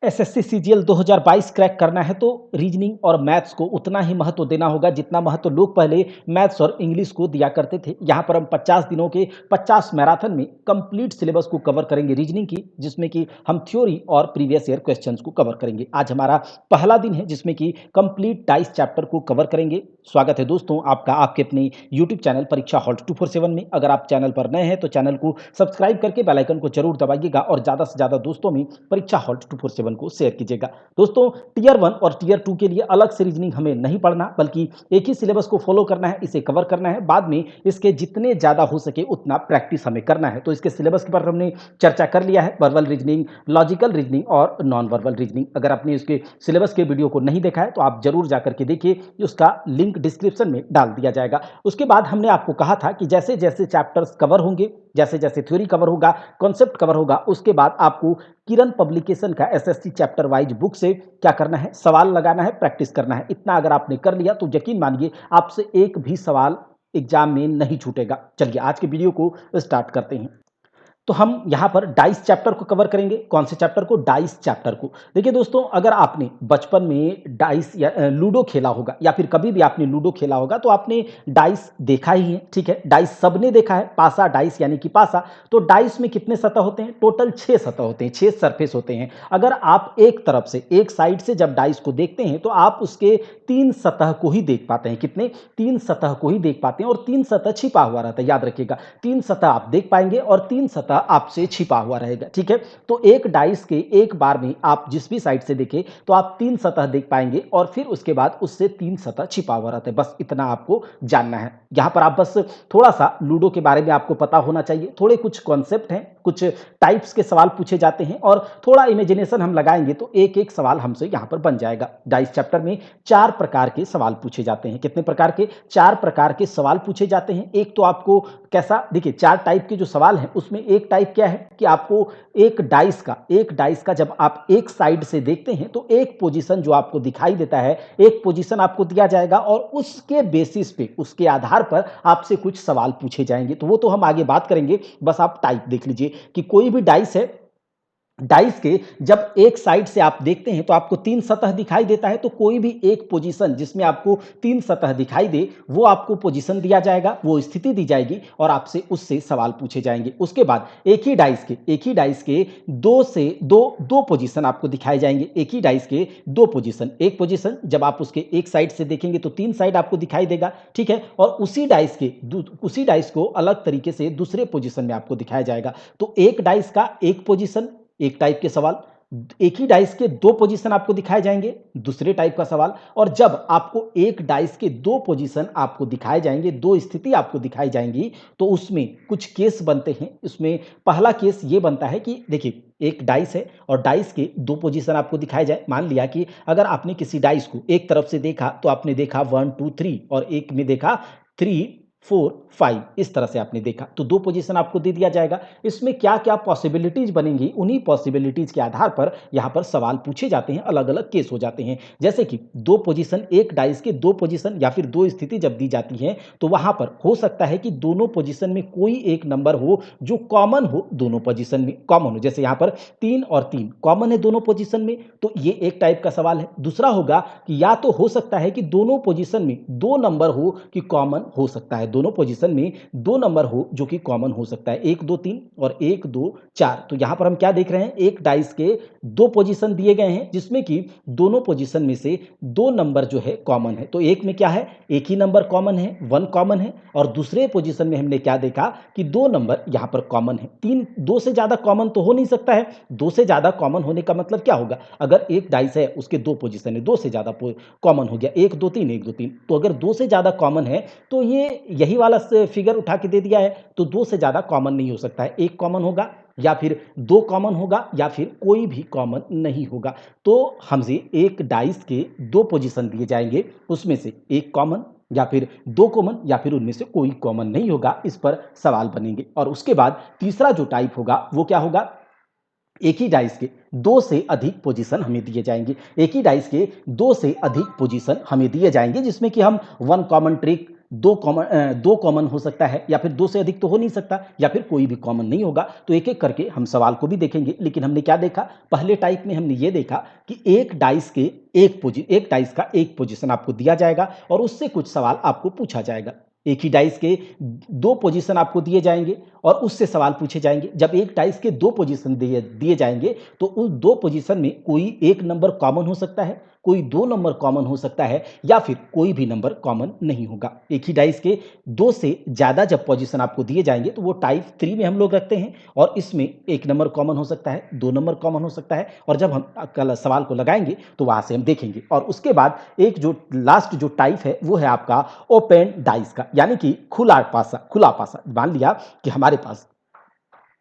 SSC CGL 2022 crack करना है तो रीजनिंग और मैथ्स को उतना ही महत्व देना होगा जितना महत्व लोग पहले मैथ्स और इंग्लिश को दिया करते थे। यहाँ पर हम 50 दिनों के 50 मैराथन में कंप्लीट सिलेबस को कवर करेंगे रीजनिंग की, जिसमें कि हम थ्योरी और प्रीवियस ईयर क्वेश्चंस को कवर करेंगे। आज हमारा पहला दिन है जिसमें कि कंप्लीट 22 चैप्टर को कवर करेंगे। स्वागत है दोस्तों आपका आपके अपने यूट्यूब चैनल परीक्षा हॉल्ट 247 में। अगर आप चैनल पर नए हैं तो चैनल को सब्सक्राइब करके बेल आइकन को जरूर दबाइएगा और ज़्यादा से ज़्यादा दोस्तों में परीक्षा हॉल्ट 247 को शेयर कीजिएगा। दोस्तों टियर 1 और टियर 2 के लिए अलग से रीजनिंग हमें नहीं पढ़ना, बल्कि एक ही सिलेबस को फॉलो करना है, इसे कवर करना है। बाद में इसके जितने ज़्यादा हो सके उतना प्रैक्टिस हमें करना है। तो इसके सिलेबस के पर हमने चर्चा कर लिया है, वर्बल रीजनिंग, लॉजिकल रीजनिंग और नॉन वर्बल रीजनिंग। अगर आपने इसके सिलेबस के वीडियो को नहीं देखा है तो आप जरूर जाकर के देखिए, उसका लिंक डिस्क्रिप्शन में डाल दिया जाएगा। उसके बाद हमने आपको कहा था कि जैसे जैसे चैप्टर्स कवर होंगे, जैसे जैसे थ्योरी कवर होगा, कॉन्सेप्ट कवर होगा, उसके बाद आपको किरण पब्लिकेशन का एसएससी चैप्टर वाइज बुक से क्या करना है, सवाल लगाना है, प्रैक्टिस करना है। इतना अगर आपने कर लिया तो यकीन मानिए आपसे एक भी सवाल एग्जाम में नहीं छूटेगा। चलिए आज के वीडियो को स्टार्ट करते हैं। तो हम यहाँ पर डाइस चैप्टर को कवर करेंगे। कौन से चैप्टर को? डाइस चैप्टर को। देखिए दोस्तों, अगर आपने बचपन में डाइस या लूडो खेला होगा या फिर कभी भी आपने लूडो खेला होगा तो आपने डाइस देखा ही है, ठीक है। डाइस सबने देखा है, पासा डाइस यानी कि पासा। तो डाइस में कितने सतह होते हैं? टोटल 6 सतह होते हैं, 6 सरफेस होते हैं। अगर आप एक तरफ से, एक साइड से जब डाइस को देखते हैं तो आप उसके 3 सतह को ही देख पाते हैं। कितने? 3 सतह को ही देख पाते हैं और 3 सतह छिपा हुआ रहता है। याद रखिएगा, 3 सतह आप देख पाएंगे और 3 सतह आपसे छिपा हुआ रहेगा, ठीक है। तो एक डाइस के एक बार में आप जिस भी साइड से देखें तो आप 3 सतह देख पाएंगे और फिर उसके बाद उससे 3 सतह छिपा हुआ रहता है। बस इतना आपको जानना है। यहां पर आप बस थोड़ा सा लूडो के बारे में आपको पता होना चाहिए। थोड़े कुछ कॉन्सेप्ट हैं, कुछ टाइप्स के सवाल पूछे जाते हैं और थोड़ा इमेजिनेशन हम लगाएंगे तो एक एक सवाल हमसे यहां पर बन जाएगा। डाइस चैप्टर में 4 प्रकार के सवाल पूछे जाते हैं। कितने प्रकार के? 4 प्रकार के सवाल पूछे जाते हैं। एक तो आपको कैसा, देखिए 4 टाइप के जो सवाल हैं उसमें एक टाइप क्या है कि आपको एक डाइस का जब आप एक साइड से देखते हैं तो एक पोजीशन जो आपको दिखाई देता है, एक पोजीशन आपको दिया जाएगा और उसके बेसिस पे, उसके आधार पर आपसे कुछ सवाल पूछे जाएंगे। तो वो तो हम आगे बात करेंगे, बस आप टाइप देख लीजिए कि कोई भी डाइस है, डाइस के जब एक साइड से आप देखते हैं तो आपको 3 सतह दिखाई देता है। तो कोई भी एक पोजीशन जिसमें आपको 3 सतह दिखाई दे वो आपको पोजीशन दिया जाएगा, वो स्थिति दी जाएगी और आपसे उससे सवाल पूछे जाएंगे। उसके बाद एक ही डाइस के दो पोजीशन आपको दिखाए जाएंगे। एक ही डाइस के 2 पोजीशन, एक पोजीशन जब आप उसके एक साइड से देखेंगे तो 3 साइड आपको दिखाई देगा, ठीक है। और उसी डाइस को अलग तरीके से दूसरे पोजीशन में आपको दिखाया जाएगा। तो एक डाइस का एक पोजीशन, एक टाइप के सवाल, एक ही डाइस के 2 पोजीशन आपको दिखाए जाएंगे, दूसरे टाइप का सवाल। और जब आपको एक डाइस के 2 पोजीशन आपको दिखाए जाएंगे, 2 स्थिति आपको दिखाई जाएंगी, तो उसमें कुछ केस बनते हैं। उसमें पहला केस ये बनता है कि देखिए एक डाइस है और डाइस के 2 पोजीशन आपको दिखाए जाए। मान लिया कि अगर आपने किसी डाइस को एक तरफ से देखा तो आपने देखा 1 2 3 और एक में देखा 3 4 5, इस तरह से आपने देखा तो 2 पोजीशन आपको दे दिया जाएगा। इसमें क्या क्या पॉसिबिलिटीज बनेंगी, उन्हीं पॉसिबिलिटीज के आधार पर यहां पर सवाल पूछे जाते हैं, अलग अलग केस हो जाते हैं। जैसे कि 2 पोजीशन, एक डाइस के 2 पोजीशन या फिर 2 स्थिति जब दी जाती है तो वहां पर हो सकता है कि दोनों पोजीशन में कोई एक नंबर हो जो कॉमन हो, दोनों पोजीशन में कॉमन हो। जैसे यहां पर 3 और 3 कॉमन है दोनों पोजीशन में, तो ये एक टाइप का सवाल है। दूसरा होगा कि या तो हो सकता है कि दोनों पोजीशन में 2 नंबर हो कि कॉमन हो सकता है, दोनों पोजीशन में 2 नंबर हो जो कि कॉमन हो सकता है, 1 2 3 और 1 2 4। तो यहां पर हम क्या देख रहे हैं, एक डाइस के 2 पोजीशन दिए गए हैं जिसमें कि दोनों पोजीशन में से 2 नंबर जो है कॉमन है। तो एक में क्या है, एक ही नंबर कॉमन है, 1 कॉमन है, और दूसरे पोजीशन में हमने क्या देखा कि 2 नंबर यहां पर कॉमन है। 2 से ज्यादा कॉमन तो हो नहीं सकता है। 2 से ज्यादा कॉमन होने का मतलब क्या होगा, अगर एक डाइस है उसके 2 पोजीशन है, 2 से ज्यादा कॉमन हो गया, 1 2 3 1 2 3। तो अगर 2 से ज्यादा कॉमन है तो ये यही वाला फिगर उठा के दे दिया है। तो 2 से ज्यादा कॉमन नहीं हो सकता है, एक कॉमन होगा या फिर 2 कॉमन होगा या फिर कोई भी कॉमन नहीं होगा। तो हमसे एक डाइस के 2 पोजीशन दिए जाएंगे, उसमें से एक कॉमन या फिर 2 कॉमन या फिर उनमें से कोई कॉमन नहीं होगा, इस पर सवाल बनेंगे। और उसके बाद तीसरा जो टाइप होगा वो क्या होगा, एक ही डाइस के 2 से अधिक पोजीशन हमें दिए जाएंगे। एक ही डाइस के 2 से अधिक पोजीशन हमें दिए जाएंगे जिसमें कि हम 1 कॉमन ट्रिक दो कॉमन हो सकता है, या फिर दो से अधिक तो हो नहीं सकता, या फिर कोई भी कॉमन नहीं होगा। तो एक एक करके हम सवाल को भी देखेंगे। लेकिन हमने क्या देखा, पहले टाइप में हमने ये देखा कि एक डाइस का एक पोजीशन आपको दिया जाएगा और उससे कुछ सवाल आपको पूछा जाएगा। एक ही डाइस के दो पोजीशन आपको दिए जाएंगे और उससे सवाल पूछे जाएंगे। जब एक डाइस के दो पोजीशन दिए जाएंगे तो उस दो पोजीशन में कोई एक नंबर कॉमन हो सकता है, कोई दो नंबर कॉमन हो सकता है, या फिर कोई भी नंबर कॉमन नहीं होगा। एक ही डाइस के दो से ज़्यादा जब पोजीशन आपको दिए जाएंगे तो वो टाइप 3 में हम लोग रखते हैं, और इसमें एक नंबर कॉमन हो सकता है, दो नंबर कॉमन हो सकता है, और जब हम कल सवाल को लगाएंगे तो वहाँ से हम देखेंगे। और उसके बाद एक जो लास्ट जो टाइप है वो है आपका ओपन डाइस का, यानी कि खुला पासा। मान लिया कि हमारे पास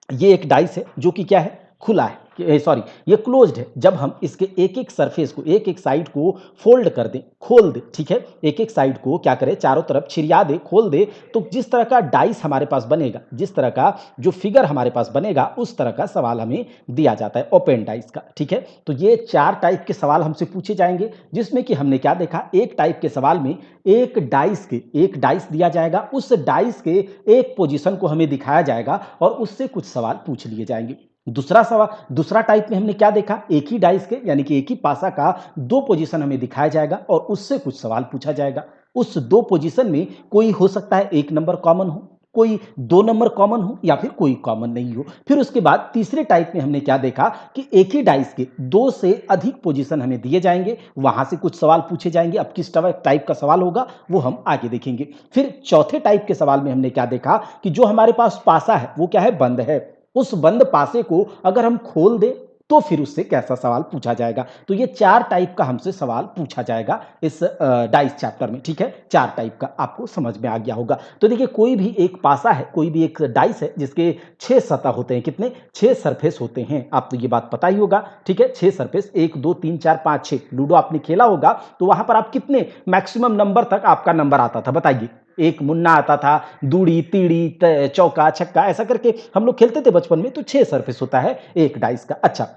ये एक डाइस है जो कि क्या है, खुला है, सॉरी ये क्लोज्ड है। जब हम इसके एक एक सरफेस को, एक एक साइड को फोल्ड कर दें, खोल दें, ठीक है, एक एक साइड को क्या करें, चारों तरफ छिरिया दे, खोल दे, तो जिस तरह का डाइस हमारे पास बनेगा, जिस तरह का जो फिगर हमारे पास बनेगा, उस तरह का सवाल हमें दिया जाता है ओपन डाइस का। ठीक है, तो ये 4 टाइप के सवाल हमसे पूछे जाएंगे, जिसमें कि हमने क्या देखा, एक टाइप के सवाल में एक डाइस दिया जाएगा, उस डाइस के एक पोजीशन को हमें दिखाया जाएगा और उससे कुछ सवाल पूछ लिए जाएंगे। दूसरा टाइप में हमने क्या देखा, एक ही डाइस के यानी कि एक ही पासा का दो पोजीशन हमें दिखाया जाएगा और उससे कुछ सवाल पूछा जाएगा। उस दो पोजीशन में कोई हो सकता है एक नंबर कॉमन हो, कोई दो नंबर कॉमन हो, या फिर कोई कॉमन नहीं हो। फिर उसके बाद तीसरे टाइप में हमने क्या देखा कि एक ही डाइस के दो से अधिक पोजीशन हमें दिए जाएंगे, वहां से कुछ सवाल पूछे जाएंगे। अब किस टाइप का सवाल होगा वो हम आगे देखेंगे। फिर चौथे टाइप के सवाल में हमने क्या देखा कि जो हमारे पास पासा है वो क्या है, बंद है। उस बंद पासे को अगर हम खोल दें तो फिर उससे कैसा सवाल पूछा जाएगा। तो ये 4 टाइप का हमसे सवाल पूछा जाएगा इस डाइस चैप्टर में। ठीक है, 4 टाइप का आपको समझ में आ गया होगा। तो देखिए, कोई भी एक पासा है, कोई भी एक डाइस है जिसके 6 सतह होते हैं। कितने? 6 सरफेस होते हैं। आपको ये बात पता ही होगा। ठीक है, 6 सरफेस, 1 2 3 4 5 6। लूडो आपने खेला होगा तो वहां पर आप कितने मैक्सिमम नंबर तक आपका नंबर आता था, बताइए। एक मुन्ना आता था, दूड़ी तीड़ी चौका छक्का, ऐसा करके हम लोग खेलते थे बचपन में। तो 6 सरफेस होता है एक डाइस का। अच्छा,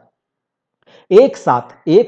एक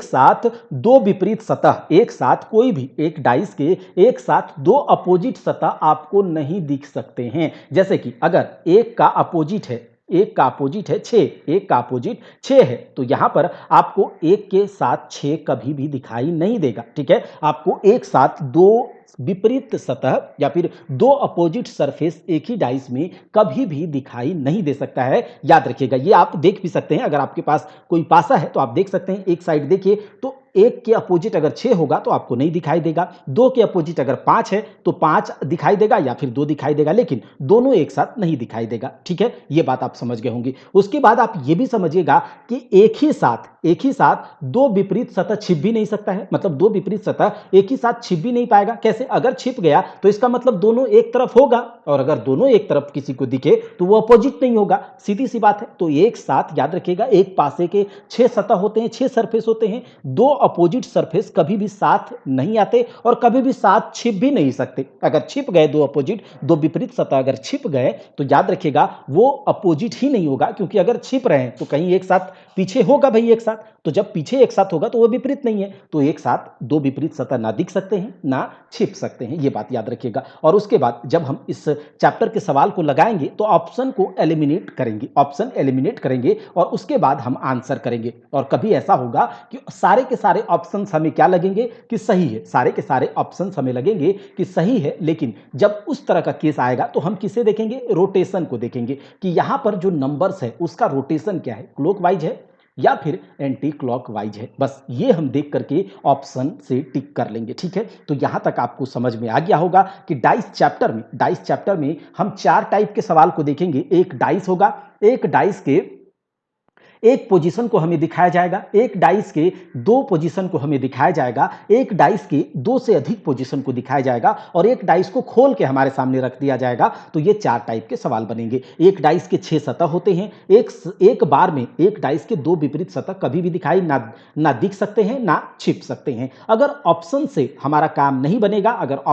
साथ दो विपरीत सतह, एक साथ कोई भी एक डाइस के एक साथ दो अपोजिट सतह आपको नहीं दिख सकते हैं। जैसे कि अगर एक का अपोजिट है, एक का अपोजिट है 6, एक का अपोजिट 6 है, तो यहां पर आपको एक के साथ 6 कभी भी दिखाई नहीं देगा। ठीक है, आपको एक साथ दो विपरीत सतह या फिर दो अपोजिट सरफेस एक ही डाइस में कभी भी दिखाई नहीं दे सकता है। याद रखिएगा, ये आप देख भी सकते हैं। अगर आपके पास कोई पासा है तो आप देख सकते हैं, एक साइड देखिए तो एक के अपोजिट अगर 6 होगा तो आपको नहीं दिखाई देगा, दो के अपोजिट अगर 5 है तो 5 दिखाई देगा या फिर 2 दिखाई देगा, लेकिन दोनों एक साथ नहीं दिखाई देगा। ठीक है, ये बात आप समझ गए होंगे। उसके बाद आप ये भी समझिएगा कि एक ही साथ दो विपरीत सतह छिप भी नहीं सकता है। मतलब दो विपरीत सतह एक ही साथ छिप भी नहीं पाएगा। कैसे? अगर छिप गया तो इसका मतलब दोनों एक तरफ होगा, और अगर दोनों एक तरफ किसी को दिखे तो वो अपोजिट नहीं होगा। सीधी सी बात है। तो एक साथ याद रखिएगा, एक पासे के 6 सतह होते हैं, 6 सरफेस होते हैं। दो अपोजिट सरफेस कभी भी साथ नहीं आते और कभी भी साथ छिप भी नहीं सकते। अगर छिप गए दो अपोजिट, दो विपरीत सतह अगर छिप गए तो याद रखिएगा वो अपोजिट ही नहीं होगा, क्योंकि अगर छिप रहे हैं तो कहीं एक साथ पीछे होगा भाई एक साथ, तो जब पीछे एक साथ होगा तो वो विपरीत नहीं है। तो एक साथ दो विपरीत सतह ना दिख सकते हैं ना छिप सकते हैं, ये बात याद रखिएगा। और उसके बाद जब हम इस चैप्टर के सवाल को लगाएंगे तो ऑप्शन को एलिमिनेट करेंगे, ऑप्शन एलिमिनेट करेंगे और उसके बाद हम आंसर करेंगे। और कभी ऐसा होगा कि सारे के सारे ऑप्शंस हमें क्या लगेंगे कि सही है, सारे के सारे ऑप्शंस हमें लगेंगे कि सही है, लेकिन जब उस तरह का केस आएगा तो हम किसे देखेंगे? रोटेशन को देखेंगे कि यहां पर जो नंबर्स है उसका रोटेशन क्या है, क्लॉकवाइज है या फिर एंटी क्लॉकवाइज है। बस ये हम देख करके ऑप्शन से टिक कर लेंगे। ठीक है, तो यहां तक आपको समझ में आ गया होगा कि डाइस चैप्टर में हम 4 टाइप के सवाल को देखेंगे। एक डाइस होगा, एक डाइस के एक पोजीशन को हमें दिखाया जाएगा, एक डाइस के दो पोजीशन को हमें दिखाया जाएगा, एक डाइस के दो से अधिक पोजीशन को दिखाया जाएगा, और एक डाइस को खोल के हमारे सामने रख दिया जाएगा। तो ये 4 टाइप के सवाल बनेंगे। एक डाइस के 6 सतह होते हैं। एक बार में एक डाइस के दो विपरीत सतह कभी भी दिखाई ना दिख सकते हैं ना छिप सकते हैं। अगर ऑप्शन से हमारा काम नहीं बनेगा, अगर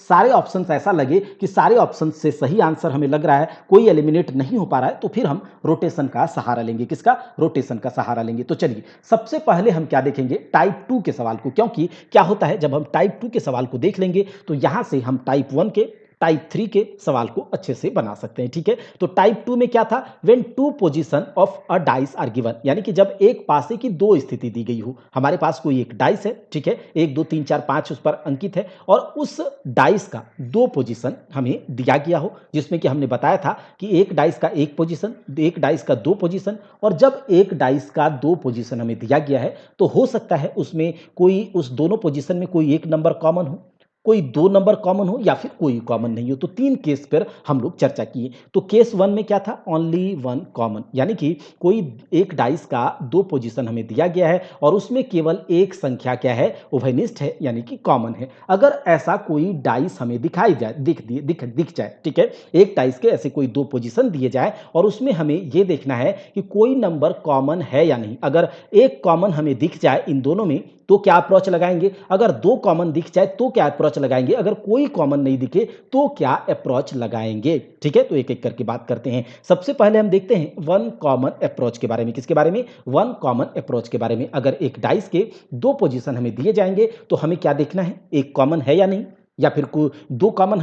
सारे ऑप्शन ऐसा लगे कि सारे ऑप्शन से सही आंसर हमें लग रहा है, कोई एलिमिनेट नहीं हो पा रहा है, तो फिर हम रोटेशन का सहारा लेंगे। किसका? किसका, रोटेशन का सहारा लेंगे। तो चलिए सबसे पहले हम क्या देखेंगे, टाइप 2 के सवाल को, क्योंकि क्या होता है जब हम टाइप 2 के सवाल को देख लेंगे तो यहां से हम टाइप 1 के, टाइप 3 के सवाल को अच्छे से बना सकते हैं। ठीक है, तो टाइप 2 में क्या था, when two position of a dice are given, यानी कि जब एक पासे की दो स्थिति दी गई हो। हमारे पास कोई एक डाइस है, ठीक है, 1 2 3 4 5 उस पर अंकित है, और उस डाइस का दो पोजीशन हमें दिया गया हो, जिसमें कि हमने बताया था कि एक डाइस का एक पोजीशन, एक डाइस का दो पोजीशन, और जब एक डाइस का दो पोजीशन हमें दिया गया है तो हो सकता है उसमें कोई, उस दोनों पोजीशन में कोई एक नंबर कॉमन हो, कोई दो नंबर कॉमन हो, या फिर कोई कॉमन नहीं हो। तो तीन केस पर हम लोग चर्चा किए। तो केस वन में क्या था, ओनली वन कॉमन, यानी कि कोई एक डाइस का दो पोजीशन हमें दिया गया है और उसमें केवल एक संख्या क्या है, उभयनिष्ठ है, यानी कि कॉमन है। अगर ऐसा कोई डाइस हमें दिखाई जाए, दिख जाए, ठीक है, एक डाइस के ऐसे कोई दो पोजीशन दिए जाए और उसमें हमें यह देखना है कि कोई नंबर कॉमन है या नहीं। अगर एक कॉमन हमें दिख जाए इन दोनों में तो क्या अप्रोच लगाएंगे, अगर दो कॉमन दिख जाए तो क्या अप्रोच लगाएंगे, अगर कोई कॉमन नहीं दिखे तो क्या अप्रोच लगाएंगे। ठीक है, तो एक एक करके बात करते हैं। सबसे पहले हम देखते हैं वन कॉमन अप्रोच के बारे में। किसके बारे में, वन कॉमन अप्रोच के बारे में। अगर एक डाइस के दो पोजीशन हमें दिए जाएंगे तो हमें क्या देखना है, एक कॉमन है या नहीं, या फिर कोई दो कॉमन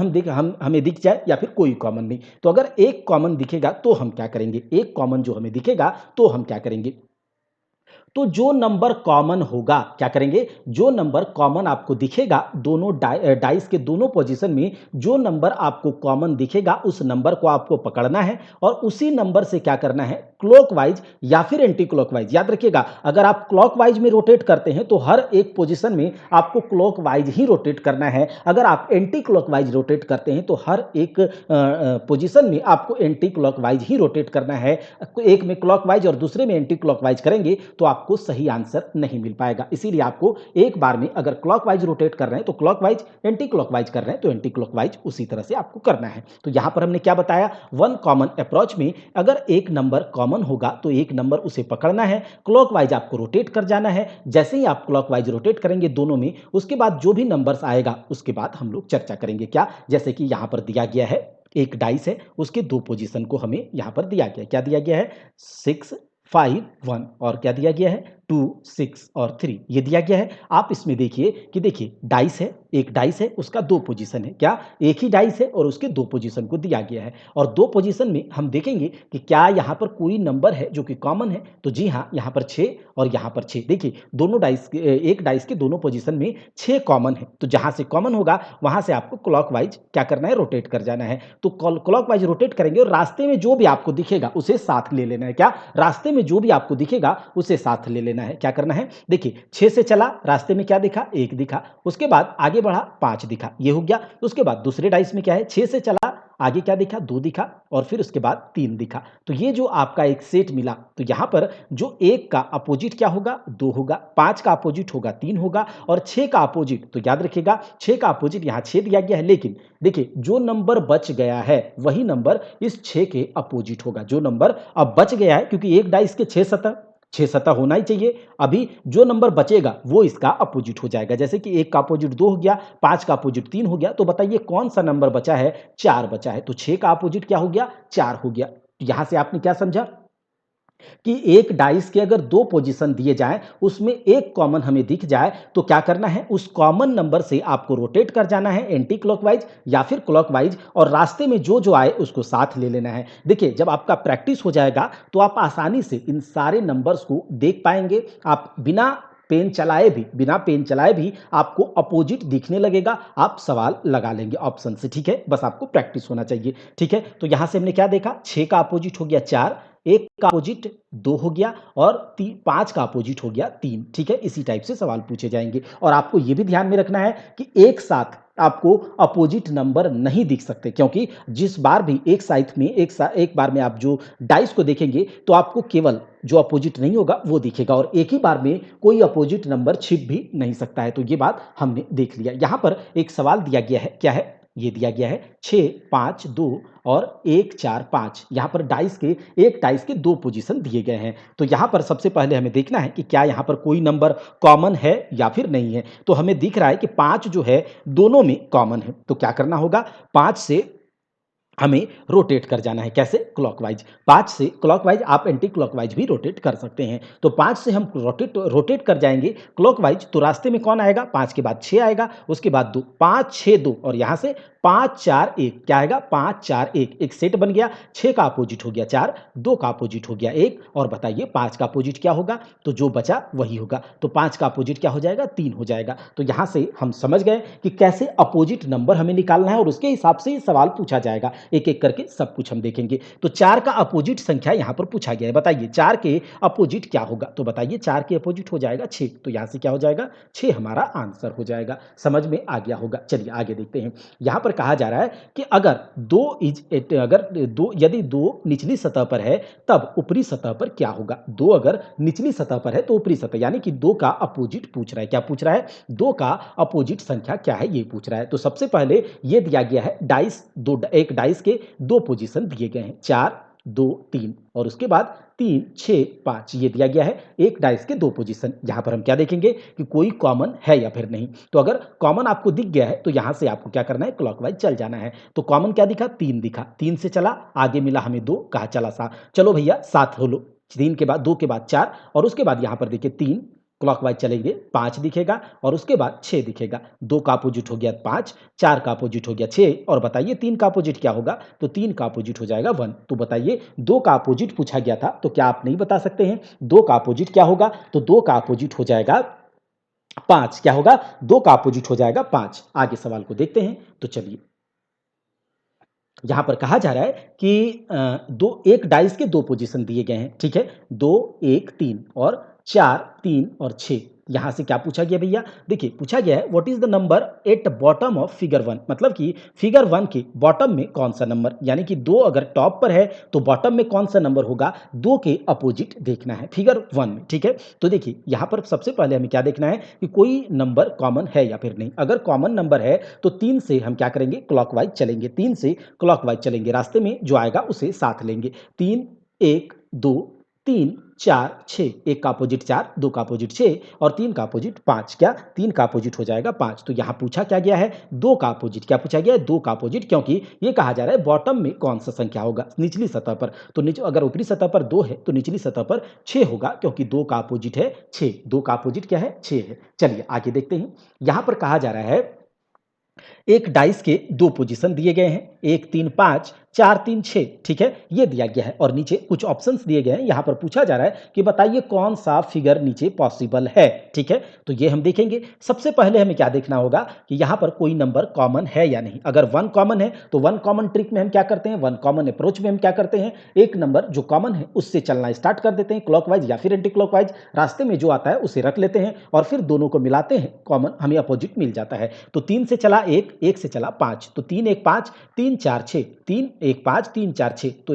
हमें दिख जाए, या फिर कोई कॉमन नहीं। तो अगर एक कॉमन दिखेगा तो हम क्या करेंगे, एक कॉमन जो हमें दिखेगा तो हम क्या करेंगे, तो जो नंबर कॉमन होगा, क्या करेंगे, जो नंबर कॉमन आपको दिखेगा दोनों डाइस के दोनों पोजीशन में, जो नंबर आपको कॉमन दिखेगा उस नंबर को आपको पकड़ना है और उसी नंबर से क्या करना है, क्लॉकवाइज या फिर एंटी क्लॉकवाइज। याद रखिएगा, अगर आप क्लॉकवाइज में रोटेट करते हैं तो हर एक पोजीशन में आपको क्लॉकवाइज ही रोटेट करना है। अगर आप एंटी क्लॉकवाइज रोटेट करते हैं तो हर एक पोजीशन में आपको एंटी क्लॉकवाइज ही रोटेट करना है। एक में क्लॉकवाइज और दूसरे में एंटी क्लॉकवाइज करेंगे तो आपको सही आंसर नहीं मिल पाएगा। इसीलिए आपको एक बार में अगर क्लॉकवाइज रोटेट कर रहे हैं तो क्लॉकवाइज, एंटी क्लॉकवाइज कर रहे हैं तो एंटी क्लॉकवाइज, उसी तरह से आपको करना है। तो यहां पर हमने क्या बताया, वन कॉमन अप्रोच में अगर एक नंबर कॉमन होगा तो एक नंबर उसे पकड़ना है, क्लॉकवाइज आपको रोटेट कर जाना है। जैसे ही आप क्लॉकवाइज रोटेट करेंगे दोनों में, उसके बाद जो भी नंबर्स आएगा उसके बाद हम लोग चर्चा करेंगे। क्या, जैसे कि यहां पर दिया गया है एक डाइस है, उसके दो पोजीशन को हमें यहां पर दिया गया है। क्या दिया गया है, 6 5 1, और क्या दिया गया है, 2 6 और 3, ये दिया गया है। आप इसमें देखिए कि देखिए डाइस है, एक डाइस है, उसका दो पोजीशन है। क्या, एक ही डाइस है और उसके दो पोजीशन को दिया गया है, और दो पोजीशन में हम देखेंगे कि क्या यहां पर कोई नंबर है जो कि कॉमन है। तो जी हाँ, यहां पर 6 और यहां पर 6। देखिए दोनों डाइस, एक डाइस के दोनों पोजीशन में 6 कॉमन है, तो जहां से कॉमन होगा वहां से आपको क्लॉकवाइज क्या करना है, रोटेट कर जाना है। तो क्लॉकवाइज रोटेट करेंगे और रास्ते में जो भी आपको दिखेगा उसे साथ ले लेना है। क्या, रास्ते में जो भी आपको दिखेगा उसे साथ ले लेना है। क्या करना है, देखिए 6 से चला, रास्ते में क्या दिखा, 1 दिखा, उसके बाद आगे बढ़ा 5 दिखा, ये हो गया। उसके बाद दूसरे डाइस में क्या है, 6 से चला, आगे क्या दिखा, 2 दिखा, और फिर उसके बाद 3 दिखा। तो ये जो आपका एक सेट मिला, तो यहां पर जो 1 का अपोजिट क्या होगा, 2 होगा, 5 का अपोजिट होगा 3 होगा, और 6 का अपोजिट, तो याद रखिएगा 6 का अपोजिट यहां 6 दिया गया है, लेकिन देखिए जो नंबर बच गया है वही नंबर इस 6 के अपोजिट होगा। जो नंबर अब बच गया है, क्योंकि एक डाइस के 6 सतह, 6 सतह होना ही चाहिए, अभी जो नंबर बचेगा वो इसका अपोजिट हो जाएगा। जैसे कि 1 का अपोजिट 2 हो गया, 5 का अपोजिट 3 हो गया, तो बताइए कौन सा नंबर बचा है, 4 बचा है। तो 6 का अपोजिट क्या हो गया, 4 हो गया। तो यहां से आपने क्या समझा कि एक डाइस के अगर दो पोजीशन दिए जाएं, उसमें एक कॉमन हमें दिख जाए तो क्या करना है, उस कॉमन नंबर से आपको रोटेट कर जाना है एंटी क्लॉकवाइज या फिर क्लॉकवाइज, और रास्ते में जो जो आए उसको साथ ले लेना है। देखिए जब आपका प्रैक्टिस हो जाएगा तो आप आसानी से इन सारे नंबर्स को देख पाएंगे। आप बिना पेन चलाए भी आपको अपोजिट दिखने लगेगा, आप सवाल लगा लेंगे ऑप्शन से। ठीक है, बस आपको प्रैक्टिस होना चाहिए। ठीक है, तो यहां से हमने क्या देखा, 6 का अपोजिट हो गया 4, 1 का अपोजिट 2 हो गया, और 5 का अपोजिट हो गया 3। ठीक है, इसी टाइप से सवाल पूछे जाएंगे। और आपको यह भी ध्यान में रखना है कि एक साथ आपको अपोजिट नंबर नहीं दिख सकते, क्योंकि जिस बार भी एक साइड में एक बार में आप जो डाइस को देखेंगे तो आपको केवल जो अपोजिट नहीं होगा वो दिखेगा, और एक ही बार में कोई अपोजिट नंबर छिप भी नहीं सकता है। तो ये बात हमने देख लिया। यहां पर एक सवाल दिया गया है, क्या है, ये दिया गया है 6 5 2 और 1 4 5। यहां पर एक डाइस के दो पोजीशन दिए गए हैं। तो यहां पर सबसे पहले हमें देखना है कि क्या यहां पर कोई नंबर कॉमन है या फिर नहीं है। तो हमें दिख रहा है कि 5 जो है दोनों में कॉमन है, तो क्या करना होगा, 5 से हमें रोटेट कर जाना है। कैसे? क्लॉकवाइज। 5 से क्लॉकवाइज आप एंटी क्लॉकवाइज भी रोटेट कर सकते हैं। तो 5 से हम रोटेट रोटेट कर जाएंगे क्लॉकवाइज, तो रास्ते में कौन आएगा? 5 के बाद 6 आएगा, उसके बाद 2, 5 6 2 और यहाँ से 5 4 1 क्या आएगा? 5 4 1 एक सेट बन गया। 6 का अपोजिट हो गया 4, 2 का अपोजिट हो गया 1 और बताइए 5 का अपोजिट क्या होगा? तो जो बचा वही होगा। तो 5 का अपोजिट क्या हो जाएगा? 3 हो जाएगा। तो यहाँ से हम समझ गए कि कैसे अपोजिट नंबर हमें निकालना है और उसके हिसाब से ही सवाल पूछा जाएगा। एक-एक करके सब कुछ हम देखेंगे। तो 4 का अपोजिट संख्या यहाँ पर पूछा गया है। बताइए 4 के अपोजिट क्या होगा? तो बताइए 4 के अपोजिट हो जाएगा 6। तो यहाँ से क्या हो जाएगा? 6 हमारा आंसर हो जाएगा। समझ में आ गया होगा। चलिए आगे देखते हैं। यहाँ पर कहा जा रहा है कि अगर 2 इज एट अगर 2 यदि 2 निचली सतह पर है तब ऊपरी सतह पर क्या होगा? 2 अगर निचली सतह पर है तो ऊपरी सतह यानी कि 2 का अपोजिट पूछ रहा है। क्या पूछ रहा है? 2 का अपोजिट संख्या क्या है ये पूछ रहा है। तो सबसे पहले ये दिया गया है डाइस, दो एक डाइस के 2 पोजीशन दिए गए हैं 4 2 3 और उसके बाद 3 6 5 ये दिया गया है एक डाइस के 2 पोजीशन। यहाँ पर हम क्या देखेंगे कि कोई कॉमन है या फिर नहीं। तो अगर कॉमन आपको दिख गया है तो यहाँ से आपको क्या करना है? क्लॉकवाइज चल जाना है। तो कॉमन क्या दिखा? 3 दिखा, 3 से चला, आगे मिला हमें 2, कहा चला 7। चलो भैया 7 हो लो, 3 के बाद 2 के बाद 4 और उसके बाद यहाँ पर देखिए 3 क्लॉकवाइज चलेंगे 5 दिखेगा और उसके बाद 6 दिखेगा। 2 का अपोजिट हो गया 5, 4 का अपोजिट हो गया 6 और बताइए 3 का अपोजिट क्या होगा? तो 3 का अपोजिट हो जाएगा 1। तो बताइए 2 का अपोजिट पूछा गया था, तो क्या आप नहीं बता सकते हैं? 2 का अपोजिट क्या होगा? तो 2 का अपोजिट हो जाएगा 5। क्या होगा? 2 का अपोजिट हो जाएगा 5। आगे सवाल को देखते हैं, तो चलिए। यहाँ पर कहा जा रहा है कि दो एक डाइस के 2 पोजीशन दिए गए हैं, ठीक है? 2 1 3 और 4 3 और 6 यहाँ से क्या पूछा गया भैया? देखिए पूछा गया है what is the number at bottom of figure 1 मतलब कि फिगर 1 के बॉटम में कौन-सा नंबर यानी कि 2 अगर टॉप पर है तो बॉटम में कौन-सा नंबर होगा? 2 के अपोजिट देखना है फिगर 1 में, ठीक है? तो देखिए यहाँ पर सबसे पहले हमें क्या देखना है कि कोई नंबर कॉमन है या फिर नहीं। अगर कॉमन नंबर है तो 3 से हम क्या करेंगे? क्लॉकवाइज चलेंगे। 3 से क्लॉकवाइज चलेंगे, रास्ते में जो आएगा उसे साथ लेंगे। 3 1 2 3 4 6 1 का अपोजिट 4 2 का अपोजिट 6 और 3 का अपोजिट 5 क्या 3 का अपोजिट हो जाएगा 5। तो यहाँ पूछा क्या गया है? 2 का अपोजिट। क्या पूछा गया है? 2 का अपोजिट, क्योंकि ये कहा जा रहा है बॉटम में कौन सा संख्या होगा? निचली सतह पर। तो अगर ऊपरी सतह पर 2 है तो निचली सतह पर 6 होगा, क्योंकि 2 का अपोजिट है 6। 2 का अपोजिट क्या है? 6 है। चलिए आगे देखते हैं। यहाँ पर कहा जा रहा है एक डाइस के 2 पोजीशन दिए गए हैं 1 3 5 4 3 6, ठीक है? ये दिया गया है और नीचे कुछ ऑप्शंस दिए गए हैं। यहाँ पर पूछा जा रहा है कि बताइए कौन सा फिगर नीचे पॉसिबल है, ठीक है? तो ये हम देखेंगे। सबसे पहले हमें क्या देखना होगा कि यहाँ पर कोई नंबर कॉमन है या नहीं। अगर 1 कॉमन है तो 1 कॉमन ट्रिक में हम क्या करते हैं? 1 कॉमन अप्रोच में हम क्या करते हैं? एक नंबर जो कॉमन है उससे चलना स्टार्ट कर देते हैं क्लॉकवाइज या फिर एंटी क्लॉकवाइज। रास्ते में जो आता है उसे रख लेते हैं और फिर दोनों को मिलाते हैं, कॉमन हमें अपोजिट मिल जाता है। तो 3 से चला 1, 1 से चला 5, तो 3 1 5 3 4 6, 3 1 5 3 4 6, तो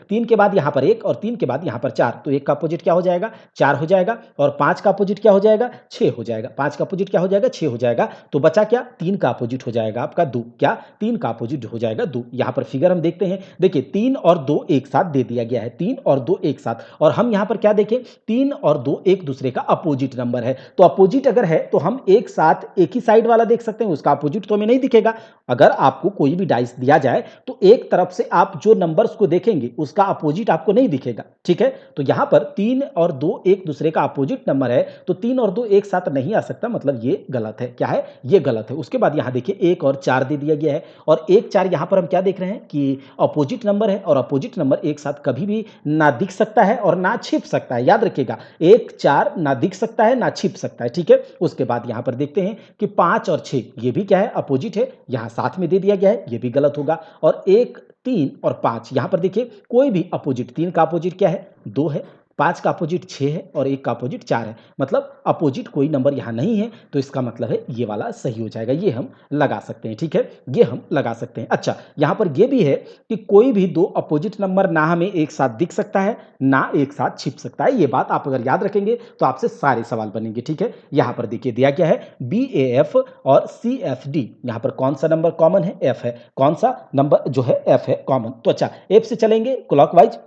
3 के बाद यहाँ पर 1 और 3 के बाद यहाँ पर 4, तो 1 का अपोजिट क्या हो जाएगा? 4 हो जाएगा और 5 का अपोजिट क्या हो जाएगा? 6 हो जाएगा। 5 का अपोजिट क्या हो जाएगा? 6 हो जाएगा। तो बचा क्या? 3 का अपोजिट हो जाएगा आपका 2। क्या? 3 का अपोजिट हो जाएगा 2। यहाँ पर फिगर हम देखते हैं। देखिए 3 और 2 एक साथ दे दिया गया है। 3 और 2 एक साथ, और हम यहाँ पर क्या देखें? 3 और 2 एक दूसरे का अपोजिट नंबर है। तो अपोजिट अगर है तो हम एक साथ एक ही साइड वाला देख सकते हैं, उसका अपोजिट तो हमें नहीं दिखेगा। अगर आपको कोई भी डाइस दिया जाए तो एक तरफ से आप जो नंबर्स को देखेंगे उसका अपोजिट आपको नहीं दिखेगा, ठीक है? तो यहाँ पर 3 और 2 एक दूसरे का अपोजिट नंबर है, तो 3 और 2 एक साथ नहीं आ सकता, मतलब ये गलत है। क्या है? ये गलत है। उसके बाद यहाँ देखिए 1 और 4 दे दिया गया है और 1 4 यहाँ पर हम क्या देख रहे हैं कि अपोजिट नंबर है और अपोजिट नंबर एक साथ कभी भी ना दिख सकता है और ना छिप सकता है। याद रखिएगा 1 4 ना दिख सकता है ना छिप सकता है, ठीक है? उसके बाद यहाँ पर देखते हैं कि 5 और 6 ये भी क्या है? अपोजिट है, यहाँ साथ में दे दिया गया है, ये भी गलत होगा। और 1 3 और 5 यहाँ पर देखिए कोई भी अपोजिट, 3 का अपोजिट क्या है? 2 है, 5 का अपोजिट 6 है और 1 का अपोजिट 4 है, मतलब अपोजिट कोई नंबर यहाँ नहीं है, तो इसका मतलब है ये वाला सही हो जाएगा। ये हम लगा सकते हैं, ठीक है? ये हम लगा सकते हैं। अच्छा, यहाँ पर ये भी है कि कोई भी 2 अपोजिट नंबर ना हमें एक साथ दिख सकता है, ना एक साथ छिप सकता है। ये बात आप अगर याद रखेंगे तो आपसे सारे सवाल बनेंगे, ठीक है? यहाँ पर देखिए दिया गया है BAF और CFD। यहाँ पर कौन सा नंबर कॉमन है? F है। कौन सा नंबर जो है? F है कॉमन। तो अच्छा, F से चलेंगे क्लॉकवाइज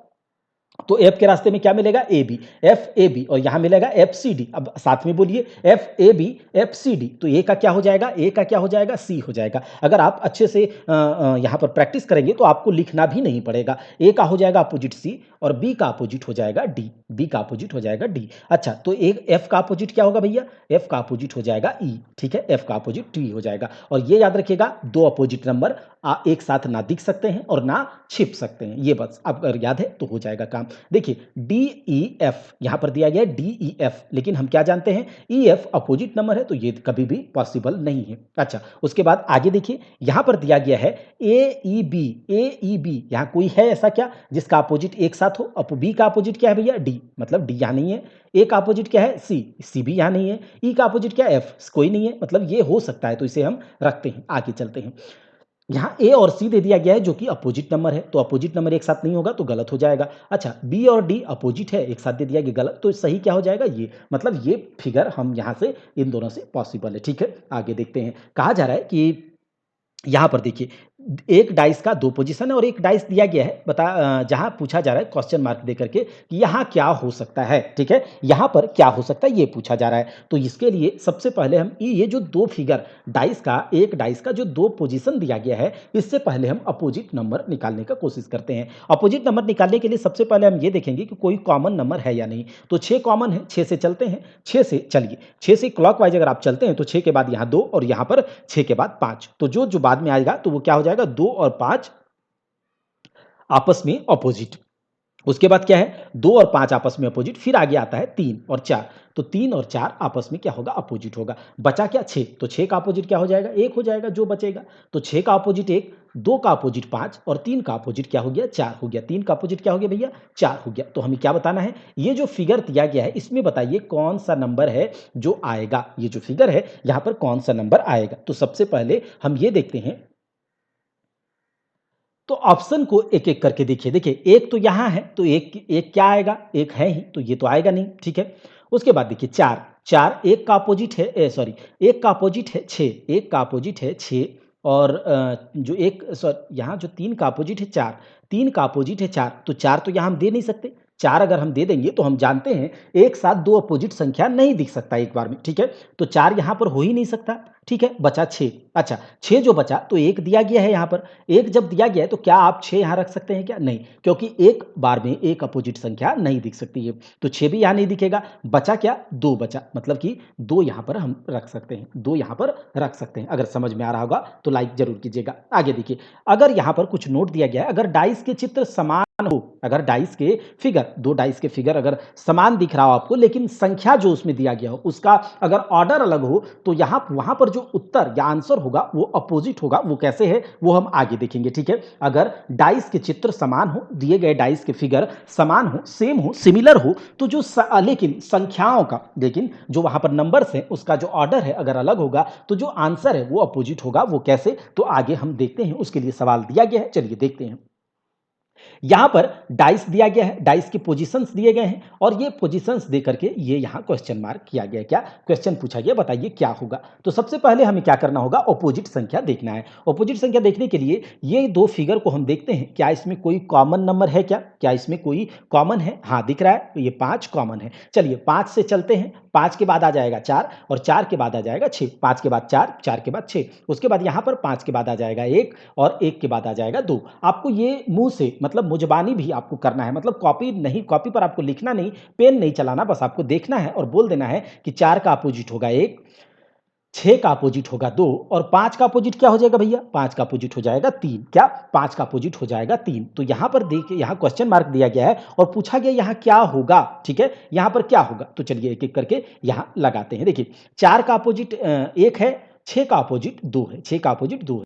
तो एफ के रास्ते में क्या मिलेगा? A B, F A B, और यहां मिलेगा एफ सी डी। अब साथ में बोलिए F A B F C D. तो ए का क्या हो जाएगा? ए का क्या हो जाएगा? सी हो जाएगा। अगर आप अच्छे से यहां पर प्रैक्टिस करेंगे तो आपको लिखना भी नहीं पड़ेगा। ए का हो जाएगा अपोजिट सी, और बी का अपोजिट हो जाएगा डी, बी का अपोजिट हो जाएगा डी। अच्छा, तो एक एफ का अपोजिट क्या होगा भैया? एफ का अपोजिट हो जाएगा ई। ठीक है, एफ का अपोजिट टी हो जाएगा। और ये याद रखिएगा, दो अपोजिट नंबर एक साथ ना दिख सकते हैं और ना छिप सकते हैं। ये बस अब अगर याद है तो हो जाएगा काम। देखिए डी ई एफ यहां पर दिया गया है, डी ई एफ, लेकिन हम क्या जानते हैं? ई एफ अपोजिट नंबर है, तो ये कभी भी पॉसिबल नहीं है। अच्छा, उसके बाद आगे देखिए, यहां पर दिया गया है ए ई बी, ए ई बी। यहां कोई है ऐसा क्या जिसका अपोजिट एक साथ हो? बी का अपोजिट क्या है भैया? डी, मतलब डी यहां नहीं है। ए का अपोजिट क्या है? सी, सी भी यहां नहीं है। ई का अपोजिट क्या है? एफ, कोई नहीं है। मतलब ये हो सकता है, तो इसे हम रखते हैं। आगे चलते हैं। यहाँ ए और सी दे दिया गया है जो कि अपोजिट नंबर है, तो अपोजिट नंबर एक साथ नहीं होगा तो गलत हो जाएगा। अच्छा, बी और डी अपोजिट है, एक साथ दे दिया गया, गलत। तो सही क्या हो जाएगा? ये, मतलब ये फिगर हम यहाँ से इन दोनों से पॉसिबल है। ठीक है, आगे देखते हैं। कहा जा रहा है कि यहाँ पर देखिए, एक डाइस का दो पोजीशन है और एक डाइस दिया गया है, जहां पूछा जा रहा है क्वेश्चन मार्क देकर के कि यहाँ क्या हो सकता है। ठीक है, यहाँ पर क्या हो सकता है ये पूछा जा रहा है। तो इसके लिए सबसे पहले हम ये जो दो फिगर डाइस का, एक डाइस का जो दो पोजीशन दिया गया है, इससे पहले हम अपोजिट नंबर निकालने का कोशिश करते हैं। अपोजिट नंबर निकालने के लिए सबसे पहले हम ये देखेंगे कि कोई कॉमन नंबर है या नहीं। तो 6 कॉमन है, 6 से चलते हैं। 6 से चलिए, 6 से क्लॉकवाइज अगर आप चलते हैं तो 6 के बाद यहाँ 2 और यहाँ पर 6 के बाद 5। तो जो जो बाद में आएगा तो वो क्या हो जाएगा? 2 और 5 आपस में अपोजिट। उसके बाद क्या है? 2 और 5 आपस में अपोजिट। फिर आगे आता है 3 और 4। तो 3 और 4 आपस में क्या होगा? अपोजिट होगा। बचा क्या? 6। तो 6 का अपोजिट क्या हो जाएगा? 1 हो जाएगा जो बचेगा। तो 6 का अपोजिट 1, 2 का अपोजिट 5 और 3 का अपोजिट क्या हो गया? 4 हो गया। 3 का अपोजिट क्या हो गया भैया? 4 हो गया। तो हमें क्या बताना है? ये जो फिगर दिया गया है इसमें बताइए कौन सा नंबर है जो आएगा। ये जो फिगर है यहाँ पर कौन सा नंबर आएगा? तो सबसे पहले हम ये देखते हैं, तो ऑप्शन को एक एक करके देखिए। देखिए एक तो यहाँ है, तो एक एक क्या आएगा? एक है ही, तो ये तो आएगा नहीं। ठीक है, उसके बाद देखिए 4, 4 एक का अपोजिट है, सॉरी, एक का अपोजिट है 6, एक का अपोजिट है 6, और जो एक सॉरी यहाँ जो 3 का अपोजिट है 4, 3 का अपोजिट है 4। तो 4 तो यहाँ हम दे नहीं सकते। 4 अगर हम दे देंगे तो हम जानते हैं एक साथ दो अपोजिट संख्या नहीं दिख सकता एक बार में। ठीक है, तो 4 यहाँ पर हो ही नहीं सकता। ठीक है, बचा 6। अच्छा, 6 जो बचा तो एक दिया गया है यहाँ पर। एक जब दिया गया है तो क्या आप 6 यहाँ रख सकते हैं क्या? नहीं, क्योंकि एक बार में एक अपोजिट संख्या नहीं दिख सकती है। तो 6 भी यहाँ नहीं दिखेगा। बचा क्या? 2 बचा, मतलब कि 2 यहाँ पर हम रख सकते हैं, 2 यहाँ पर रख सकते हैं। अगर समझ में आ रहा होगा तो लाइक जरूर कीजिएगा। आगे देखिए, अगर यहाँ पर कुछ नोट दिया गया है, अगर डाइस के चित्र समान हो, अगर डाइस के फिगर, दो डाइस के फिगर अगर समान दिख रहा हो आपको, लेकिन संख्या जो उसमें दिया गया हो उसका अगर ऑर्डर अलग हो, तो यहाँ वहां पर जो उत्तर या आंसर होगा वो अपोजिट होगा। वो कैसे है वो हम आगे देखेंगे। ठीक है, अगर डाइस के चित्र समान हो, दिए गए डाइस के फिगर समान हो, सेम हो, सिमिलर हो, तो जो लेकिन संख्याओं का, लेकिन जो वहां पर नंबर्स है उसका जो ऑर्डर है अगर अलग होगा, तो जो आंसर है वो अपोजिट होगा। वो कैसे? तो आगे हम देखते हैं, उसके लिए सवाल दिया गया है, चलिए देखते हैं। यहां पर डाइस दिया गया है, डाइस के पोजीशंस दिए गए हैं, और ये पोजीशंस दे करके ये यहां क्वेश्चन मार्क किया गया है। क्या क्वेश्चन पूछा गया? बताइए क्या होगा। तो सबसे पहले हमें क्या करना होगा? ऑपोजिट संख्या देखना है। ऑपोजिट संख्या देखने के लिए ये दो फिगर को हम देखते हैं, क्या इसमें कोई कॉमन नंबर है? क्या इसमें कोई कॉमन है? हाँ, दिख रहा है, तो ये 5 कॉमन है। चलिए 5 से चलते हैं। 5 के बाद आ जाएगा 4, और 4 के बाद आ जाएगा 6। 5 के बाद 4, 4 के बाद 6। उसके बाद यहां पर 5 के बाद आ जाएगा 1, और 1 के बाद आ जाएगा 2। आपको ये मुंह से, मतलब मुजबानी भी आपको करना है, मतलब कॉपी नहीं, कॉपी पर आपको लिखना नहीं, पेन नहीं चलाना, बस आपको देखना है और बोल देना है कि 4 का अपोजिट होगा 1, 6 का अपोजिट होगा 2, और 5 का अपोजिट क्या हो जाएगा भैया? 5 का अपोजिट हो जाएगा 3। क्या? 5 का अपोजिट हो जाएगा 3। तो यहां पर देखिए, यहां क्वेश्चन मार्क दिया गया है और पूछा गया यहां क्या होगा। ठीक है, यहां पर क्या होगा? तो चलिए एक एक करके यहां लगाते हैं। देखिए 4 का अपोजिट 1 है, 6 का अपोजिट 2 है, 6 का अपोजिट 2 है।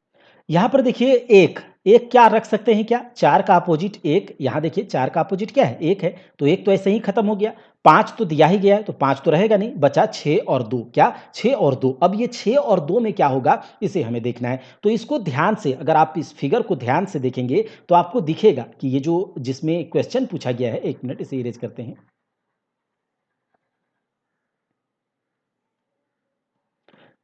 यहाँ पर देखिए एक, एक क्या रख सकते हैं? क्या 4 का अपोजिट 1, यहाँ देखिए 4 का अपोजिट क्या है? 1 है, तो 1 तो ऐसे ही खत्म हो गया। 5 तो दिया ही गया है, तो 5 तो रहेगा नहीं, बचा 6 और 2। क्या? 6 और 2। अब ये 6 और 2 में क्या होगा इसे हमें देखना है। तो इसको ध्यान से, अगर आप इस फिगर को ध्यान से देखेंगे तो आपको दिखेगा कि ये जो जिसमें क्वेश्चन पूछा गया है, 1 मिनट इसे इरेज करते हैं।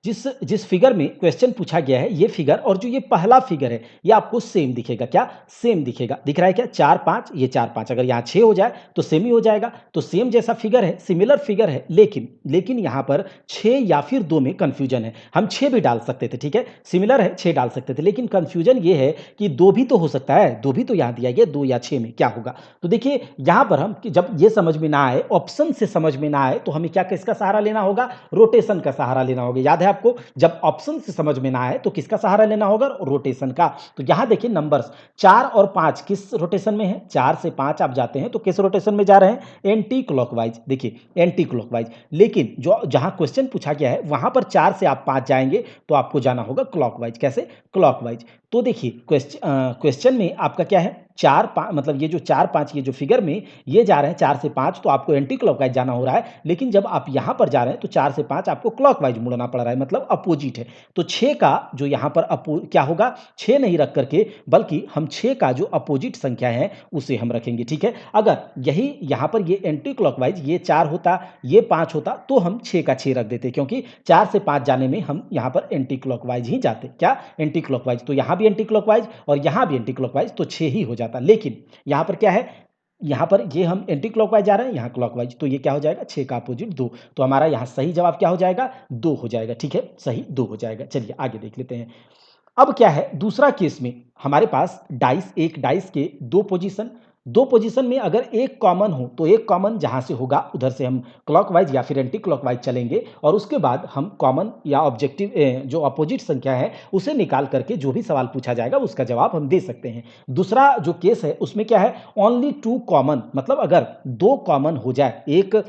जिस जिस फिगर में क्वेश्चन पूछा गया है ये फिगर और जो ये पहला फिगर है ये आपको सेम दिखेगा। क्या सेम दिखेगा? दिख रहा है क्या? 4 5 ये 4 5 अगर यहाँ 6 हो जाए तो सेम ही हो जाएगा। तो सेम जैसा फिगर है, सिमिलर फिगर है, लेकिन यहाँ पर 6 या फिर 2 में कंफ्यूजन है। हम 6 भी डाल सकते थे, ठीक है? सिमिलर है 6 डाल सकते थे, लेकिन कंफ्यूजन ये है कि 2 भी तो हो सकता है, 2 भी तो यहाँ दिया गया, 2 या 6 में क्या होगा? तो देखिए यहाँ पर हम कि जब ये समझ में ना आए, ऑप्शन से समझ में ना आए, तो हमें क्या किसका सहारा लेना होगा? रोटेशन का सहारा लेना होगा। याद है आपको? जब ऑप्शन से समझ में ना आए तो किसका सहारा लेना होगा? रोटेशन का। तो यहाँ देखिए नंबर्स 4 और 5 किस रोटेशन में है? 4 से 5 आप जाते हैं तो किस रोटेशन में जा रहे हैं? Anti clockwise. देखिए एंटी क्लॉकवाइज, लेकिन जो जहां क्वेश्चन पूछा गया है वहां पर 4 से आप 5 जाएंगे तो आपको जाना होगा क्लॉकवाइज। कैसे? क्लॉकवाइज। तो देखिए क्वेश्चन में आपका क्या है? 4 5 मतलब ये जो 4 5 ये जो फिगर में ये जा रहे हैं 4 से 5 तो आपको एंटी क्लॉकवाइज जाना हो रहा है, लेकिन जब आप यहां पर जा रहे हैं तो 4 से 5 आपको क्लॉकवाइज मुड़ना पड़ रहा है, मतलब अपोजिट है। तो 6 का जो यहां पर क्या होगा? 6 नहीं रख करके बल्कि हम 6 का जो अपोजिट संख्या है उसे हम रखेंगे, ठीक है? अगर यही यहां पर ये एंटी क्लॉकवाइज ये 4 होता, ये 5 होता तो हम 6 का 6 रख देते, क्योंकि 4 से 5 जाने में हम यहां पर एंटी क्लॉकवाइज ही जाते। क्या? Anti clockwise. तो यहां भी एंटी क्लॉकवाइज और यहां भी एंटी क्लॉकवाइज, तो 6 ही हो जाता। लेकिन यहां पर क्या है? यहां पर ये हम एंटी क्लॉकवाइज जा रहे हैं, यहां क्लॉकवाइज, तो ये क्या हो जाएगा? 6 का अपोजिट 2। तो हमारा यहां सही जवाब क्या हो जाएगा? 2 हो जाएगा, ठीक है? सही 2 हो जाएगा। चलिए आगे देख लेते हैं। अब क्या है दूसरा केस में हमारे पास एक डाइस के दो पोजीशन में अगर एक कॉमन हो तो एक कॉमन जहां से होगा उधर से हम क्लॉकवाइज या फिर एंटी क्लॉकवाइज चलेंगे और उसके बाद हम कॉमन या ऑब्जेक्टिव जो अपोजिट संख्या है उसे निकाल करके जो भी सवाल पूछा जाएगा उसका जवाब हम दे सकते हैं। दूसरा जो केस है उसमें क्या है? ओनली टू कॉमन, मतलब अगर दो कॉमन हो जाए, एक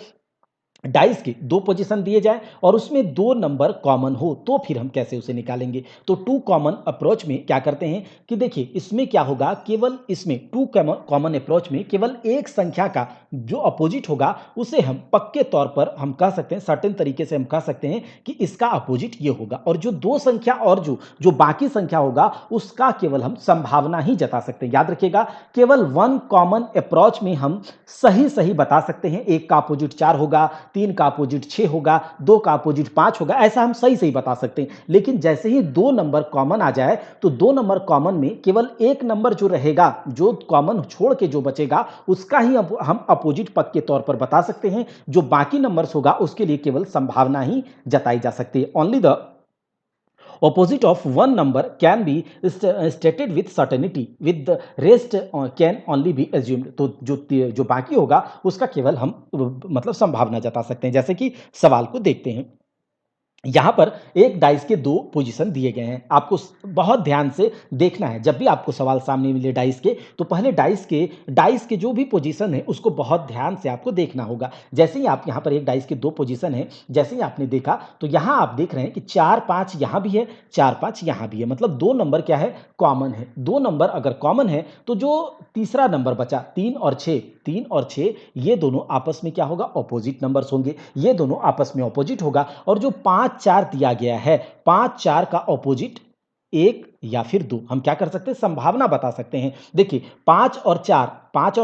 डाइस के दो पोजीशन दिए जाए और उसमें दो नंबर कॉमन हो तो फिर हम कैसे उसे निकालेंगे? तो टू कॉमन अप्रोच में क्या करते हैं कि देखिए इसमें क्या होगा, केवल इसमें टू कॉमन अप्रोच में केवल एक संख्या का जो अपोजिट होगा उसे हम पक्के तौर पर हम कह सकते हैं, सर्टेन तरीके से हम कह सकते हैं कि इसका अपोजिट ये होगा, और जो दो संख्या और जो जो बाकी संख्या होगा उसका केवल हम संभावना ही जता सकते हैं। याद रखिएगा, केवल वन कॉमन अप्रोच में हम सही सही बता सकते हैं। एक का अपोजिट 4 होगा, 3 का अपोजिट 6 होगा, 2 का अपोजिट 5 होगा, ऐसा हम सही सही बता सकते हैं। लेकिन जैसे ही दो नंबर कॉमन आ जाए तो दो नंबर कॉमन में केवल एक नंबर जो रहेगा, जो कॉमन छोड़ के जो बचेगा उसका ही हम अपोजिट पद के तौर पर बता सकते हैं। जो बाकी नंबर्स होगा उसके लिए केवल संभावना ही जताई जा सकती है। Only the opposite of one number can be stated with certainty, with the rest can only be assumed। तो जो बाकी होगा उसका केवल हम मतलब संभावना जता सकते हैं। जैसे कि सवाल को देखते हैं, यहाँ पर एक डाइस के दो पोजीशन दिए गए हैं, आपको बहुत ध्यान से देखना है। जब भी आपको सवाल सामने मिले डाइस के तो पहले डाइस के जो भी पोजीशन है उसको बहुत ध्यान से आपको देखना होगा। जैसे ही आप यहाँ पर एक डाइस के दो पोजीशन है, जैसे ही आपने देखा तो यहाँ आप देख रहे हैं कि 4 5 यहाँ भी है, 4 5 यहाँ भी है, मतलब दो नंबर क्या है? कॉमन है। दो नंबर अगर कॉमन है तो जो तीसरा नंबर बचा 3 और 6 ये दोनों आपस में क्या होगा? ऑपोजिट नंबर्स होंगे, ये दोनों आपस में ऑपोजिट होगा। और जो 5 4 दिया गया है, 5 4 का ऑपोजिट एक या फिर दो, हम क्या कर सकते हैं? संभावना बता सकते हैं। देखिए 5 और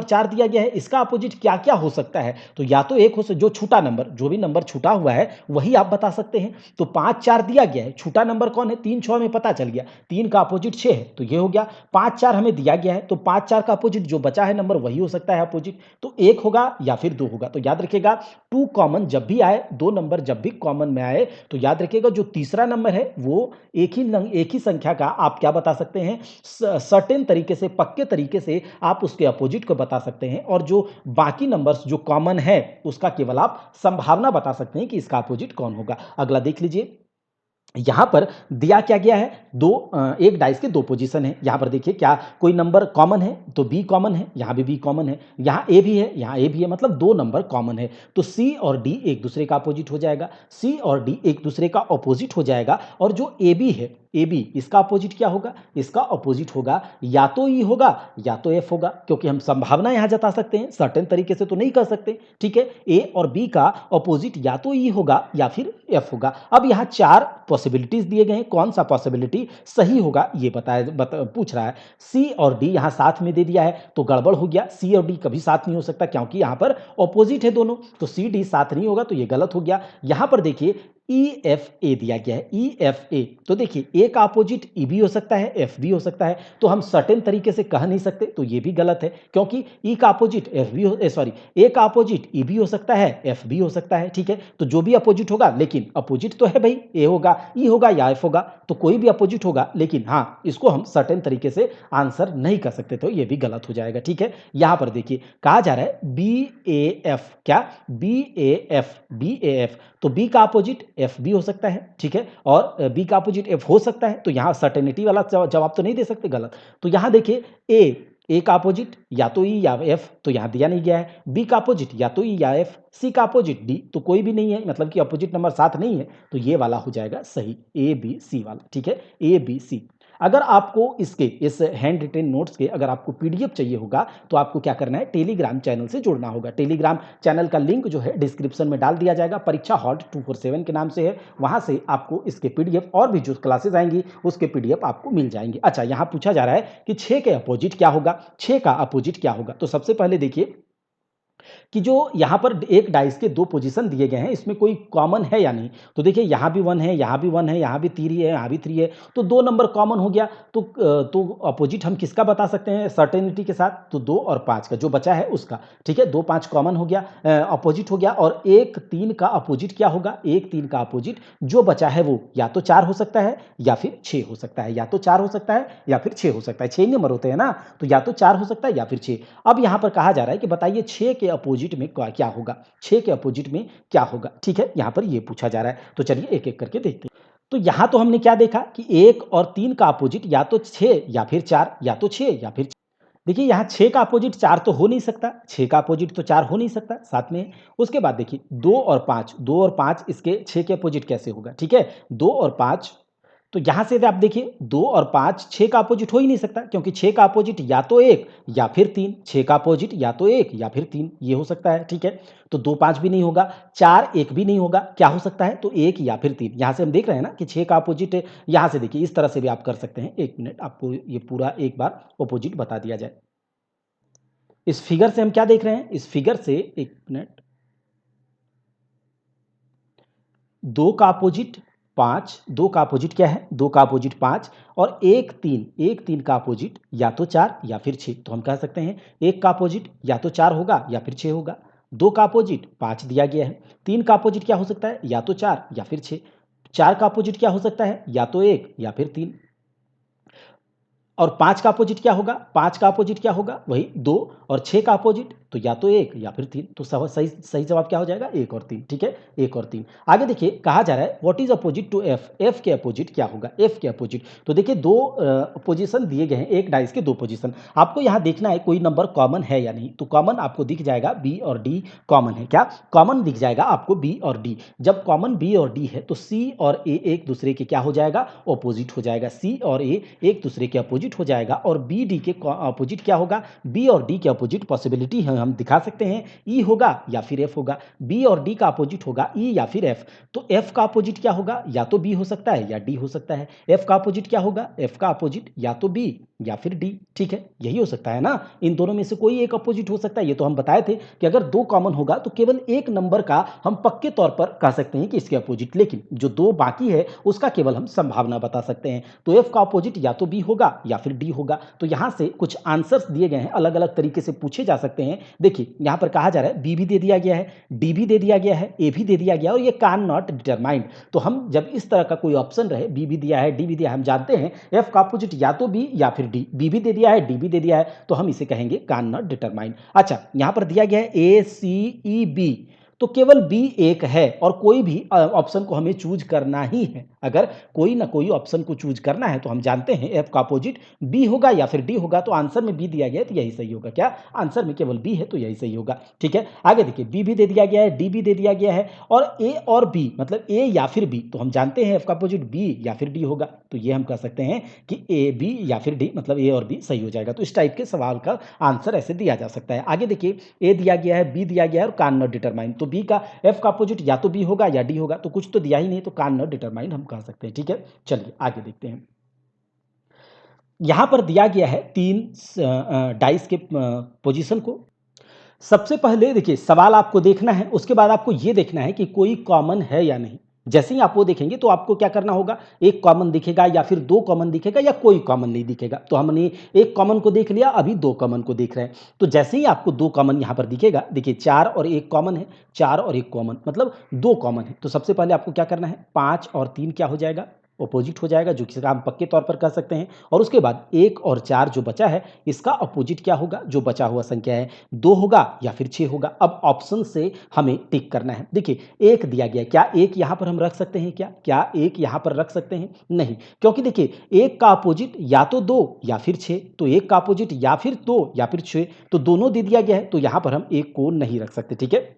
4 दिया गया है, इसका अपोजिट क्या क्या हो सकता है? तो या तो एक हो सकता, जो छूटा नंबर, जो भी नंबर छूटा हुआ है वही आप बता सकते हैं। तो 5 4 दिया गया है, छूटा नंबर कौन है? 3 6 में पता चल गया, 3 का अपोजिट 6 है तो ये हो गया। 5 4 हमें दिया गया है तो 5 4 का अपोजिट जो बचा है नंबर वही हो सकता है अपोजिट, तो एक होगा या फिर दो होगा। तो याद रखिएगा, टू कॉमन जब भी आए, दो नंबर जब भी कॉमन में आए तो याद रखिएगा जो तीसरा नंबर है वो एक ही संख्या का आप क्या बता सकते हैं? सर्टेन तरीके से, पक्के तरीके से आप उसके अपोजिट को बता सकते हैं, और जो बाकी नंबर्स जो कॉमन है उसका केवल आप संभावना बता सकते हैं कि इसका अपोजिट कौन होगा। अगला देख लीजिए, यहां पर दिया क्या गया है? एक डाइस के दो पोजीशन है। यहां पर देखिए क्या कोई नंबर कॉमन है? तो बी कॉमन है, यहां भी बी कॉमन है, यहां ए भी है, यहां ए भी है, मतलब दो नंबर कॉमन है। तो सी और डी एक दूसरे का अपोजिट हो जाएगा, सी और डी एक दूसरे का अपोजिट हो जाएगा। और जो ए बी है, ए बी इसका अपोजिट क्या होगा? इसका अपोजिट होगा या तो ई होगा या तो एफ होगा, क्योंकि हम संभावना यहां जता सकते हैं, सर्टेन तरीके से तो नहीं कर सकते। ठीक है, ए और बी का अपोजिट या तो ई होगा या फिर एफ होगा। अब यहां चार पॉसिबिलिटीज दिए गए हैं, कौन सा पॉसिबिलिटी सही होगा ये पूछ रहा है। सी और डी यहां साथ में दे दिया है तो गड़बड़ हो गया, सी और डी कभी साथ नहीं हो सकता क्योंकि यहां पर ऑपोजिट है दोनों, तो सी डी साथ नहीं होगा तो ये गलत हो गया। यहां पर देखिए ई एफ ए दिया गया है, ई एफ ए। तो देखिए ए का अपोजिट ई भी हो सकता है, एफ भी हो सकता है, तो हम सर्टेन तरीके से कह नहीं सकते, तो ये भी गलत है क्योंकि ई का अपोजिट एफ भी हो सॉरी ए का अपोजिट ई भी हो सकता है, एफ भी हो सकता है, ठीक है। तो जो भी अपोजिट होगा, लेकिन अपोजिट तो है भाई, ए होगा, ई होगा या एफ होगा, तो कोई भी अपोजिट होगा, लेकिन हाँ इसको हम सर्टेन तरीके से आंसर नहीं कर सकते, तो ये भी गलत हो जाएगा, ठीक है। यहां पर देखिए कहा जा रहा है बी ए एफ, क्या B A F, B A F, तो बी का अपोजिट एफ भी हो सकता है, ठीक है, और बी का अपोजिट एफ हो सकता है, तो यहां सर्टेनिटी वाला जवाब तो नहीं दे सकते, गलत। तो यहां देखिए ए का अपोजिट या तो ई या एफ, तो यहां दिया नहीं गया है। बी का अपोजिट या तो ई या एफ, सी का अपोजिट डी, तो कोई भी नहीं है, मतलब कि अपोजिट नंबर साथ नहीं है, तो ये वाला हो जाएगा सही, ए बी सी वाला, ठीक है, ए बी सी। अगर आपको इसके इस हैंड रिटेन नोट्स के अगर आपको पीडीएफ चाहिए होगा, तो आपको क्या करना है, टेलीग्राम चैनल से जुड़ना होगा। टेलीग्राम चैनल का लिंक जो है डिस्क्रिप्शन में डाल दिया जाएगा, परीक्षा हॉट 247 के नाम से है, वहां से आपको इसके पीडीएफ और भी जो क्लासेस आएंगी उसके पीडीएफ आपको मिल जाएंगे। अच्छा, यहां पूछा जा रहा है कि 6 के अपोजिट क्या होगा, 6 का अपोजिट क्या होगा। तो सबसे पहले देखिए कि जो यहाँ पर एक डाइस के दो पोजीशन दिए गए हैं, इसमें कोई कॉमन है या नहीं। तो देखिए यहाँ भी 1 है, यहाँ भी 1 है, यहाँ भी 3 है, यहाँ भी 3 है, तो 2 नंबर कॉमन हो गया। तो अपोजिट हम किसका बता सकते हैं सर्टेनिटी के साथ, तो 2 और 5 का जो बचा है उसका, ठीक है। 2 5 कॉमन हो गया, अपोजिट हो गया, और 1 3 का अपोजिट क्या होगा, 1 3 का अपोजिट जो बचा है वो या तो 4 हो सकता है या फिर 6 हो सकता है, या तो 4 हो सकता है या फिर 6 हो सकता है, 6 नंबर होते हैं ना, तो या तो 4 हो सकता है या फिर 6। अब यहाँ पर कहा जा रहा है कि बताइए 6 के अपोजिट में क्या होगा, 6 के अपोजिट में क्या होगा, ठीक है, यहाँ पर ये पूछा जा रहा है। तो चलिए एक एक करके देखते हैं। तो यहाँ तो हमने क्या देखा कि 1 और 3 का अपोजिट या तो 6 या फिर 4, या तो 6 या फिर देखिए यहाँ 6 का अपोजिट 4 तो हो नहीं सकता, 6 का अपोजिट तो 4 हो नहीं सकता, साथ में। उसके बाद देखिए 2 और 5, 2 और 5 इसके 6 के अपोजिट कैसे होगा, ठीक है, 2 और 5, तो यहां से आप देखिए 2 और 5 6 का अपोजिट हो ही नहीं सकता, क्योंकि 6 का अपोजिट या तो 1 या फिर 3, 6 का अपोजिट या तो 1 या फिर 3, ये हो सकता है, ठीक है। तो 2 5 भी नहीं होगा, 4 1 भी नहीं होगा, क्या हो सकता है, तो 1 या फिर 3। यहां से हम देख रहे हैं ना कि 6 का अपोजिट, यहां से देखिए इस तरह से भी आप कर सकते हैं। 1 मिनट, आपको ये पूरा एक बार अपोजिट बता दिया जाए। इस फिगर से हम क्या देख रहे हैं, इस फिगर से, 1 मिनट, 2 का अपोजिट 5, 2 का अपोजिट क्या है, 2 का अपोजिट 5, और 1 3, 1 3 का अपोजिट या तो 4 या फिर 6। तो हम कह सकते हैं 1 का अपोजिट या तो 4 होगा या फिर 6 होगा, 2 का अपोजिट 5 दिया गया है, 3 का अपोजिट क्या हो सकता है, या तो 4 या फिर 6, 4 का अपोजिट क्या हो सकता है, या तो 1 या फिर 3, और 5 का अपोजिट क्या होगा, 5 का अपोजिट क्या होगा, वही 2, और 6 का अपोजिट तो या तो 1 या फिर 3। तो सही सही जवाब क्या हो जाएगा, 1 और 3, ठीक है, 1 और 3। आगे देखिए कहा जा रहा है what is opposite to F, F के अपोजिट क्या होगा, एफ के अपोजिट। तो देखिए दो पोजीशन दिए गए हैं, एक डाइस के दो पोजीशन, आपको यहाँ देखना है कोई नंबर कॉमन है या नहीं। तो कॉमन आपको दिख जाएगा, बी और डी कॉमन है, क्या कॉमन दिख जाएगा आपको, बी और डी। जब कॉमन बी और डी है तो सी और ए एक दूसरे के क्या हो जाएगा, अपोजिट हो जाएगा, सी और ए एक दूसरे के अपोजिट हो जाएगा, और बी डी के अपोजिट क्या होगा, बी और डी के अपोजिट पॉसिबिलिटी है, हम दिखा सकते हैं ई होगा या फिर एफ होगा, बी और डी का अपोजिट होगा ई या फिर एफ। तो एफ का अपोजिट क्या होगा, या तो बी हो सकता है या डी हो सकता है। एफ का अपोजिट क्या होगा, एफ का अपोजिट या तो बी या फिर डी, ठीक है, यही हो सकता है ना, इन दोनों में से कोई एक अपोजिट हो सकता है। ये तो हम बताए थे कि अगर दो कॉमन होगा तो केवल एक नंबर का हम पक्के तौर पर कह सकते हैं कि इसके अपोजिट, लेकिन जो दो बाकी है उसका केवल हम संभावना बता सकते हैं। तो एफ का अपोजिट या तो बी होगा या फिर डी होगा। तो यहां से कुछ आंसर्स दिए गए हैं, अलग अलग तरीके से पूछे जा सकते हैं। देखिए यहां पर कहा जा रहा है बी भी दे दिया गया है, डी भी दे दिया गया है, ए भी दे दिया गया है, और ये कैन नॉट डिटरमाइंड। तो हम जब इस तरह का कोई ऑप्शन रहे, बी भी दिया है, डी भी दिया है, हम जानते हैं एफ का अपोजिट या तो बी या फिर डी, बी भी दे दिया है, डी भी दे दिया है, तो हम इसे कहेंगे कैन नॉट डिटरमाइंड। अच्छा, यहां पर दिया गया है ए सी ई बी, तो केवल बी एक है, और कोई भी ऑप्शन को हमें चूज करना ही है। अगर कोई ना कोई ऑप्शन को चूज करना है तो हम जानते हैं एफ का अपोजिट बी होगा या फिर डी होगा। तो आंसर में बी दिया गया है तो यही सही होगा, क्या आंसर में केवल बी है तो यही सही होगा, ठीक है। आगे देखिए बी भी दे दिया गया है, डी भी दे दिया गया है, और ए और बी मतलब ए या फिर बी, तो हम जानते हैं एफ का अपोजिट बी या फिर डी होगा। तो ये हम कह सकते हैं कि ए बी या फिर डी मतलब ए और बी सही हो जाएगा। तो इस टाइप के सवाल का आंसर ऐसे दिया जा सकता है। आगे देखिए ए दिया गया है, बी दिया गया है, और कैन नॉट डिटरमाइन। तो बी का एफ का अपोजिट या तो बी होगा या डी होगा, तो कुछ तो दिया ही नहीं, तो कैन नॉट डिटरमाइन हम कह सकते हैं, ठीक है। चलिए आगे देखते हैं। यहां पर दिया गया है तीन डाइस के पोजीशन को। सबसे पहले देखिए सवाल आपको देखना है, उसके बाद आपको यह देखना है कि कोई कॉमन है या नहीं। जैसे ही आप वो देखेंगे तो आपको क्या करना होगा, एक कॉमन दिखेगा या फिर दो कॉमन दिखेगा या कोई कॉमन नहीं दिखेगा। तो हमने एक कॉमन को देख लिया, अभी दो कॉमन को देख रहे हैं। तो जैसे ही आपको दो कॉमन यहाँ पर दिखेगा, देखिए 4 और 1 कॉमन है, 4 और 1 कॉमन मतलब दो कॉमन है। तो सबसे पहले आपको क्या करना है, 5 और 3 क्या हो जाएगा, अपोजिट हो जाएगा, जो कि हम पक्के तौर पर कह सकते हैं। और उसके बाद 1 और 4 जो बचा है, इसका अपोजिट क्या होगा, जो बचा हुआ संख्या है 2 होगा या फिर 6 होगा। अब ऑप्शन से हमें टिक करना है। देखिए 1 दिया गया है, क्या 1 यहाँ पर हम रख सकते हैं क्या? क्या 1 यहाँ पर रख सकते हैं? नहीं, क्योंकि देखिए 1 का अपोजिट या तो 2 या फिर 6, तो 1 का अपोजिट या फिर 2 या फिर 6, तो दोनों दे दिया गया है, तो यहाँ पर हम 1 को नहीं रख सकते, ठीक है?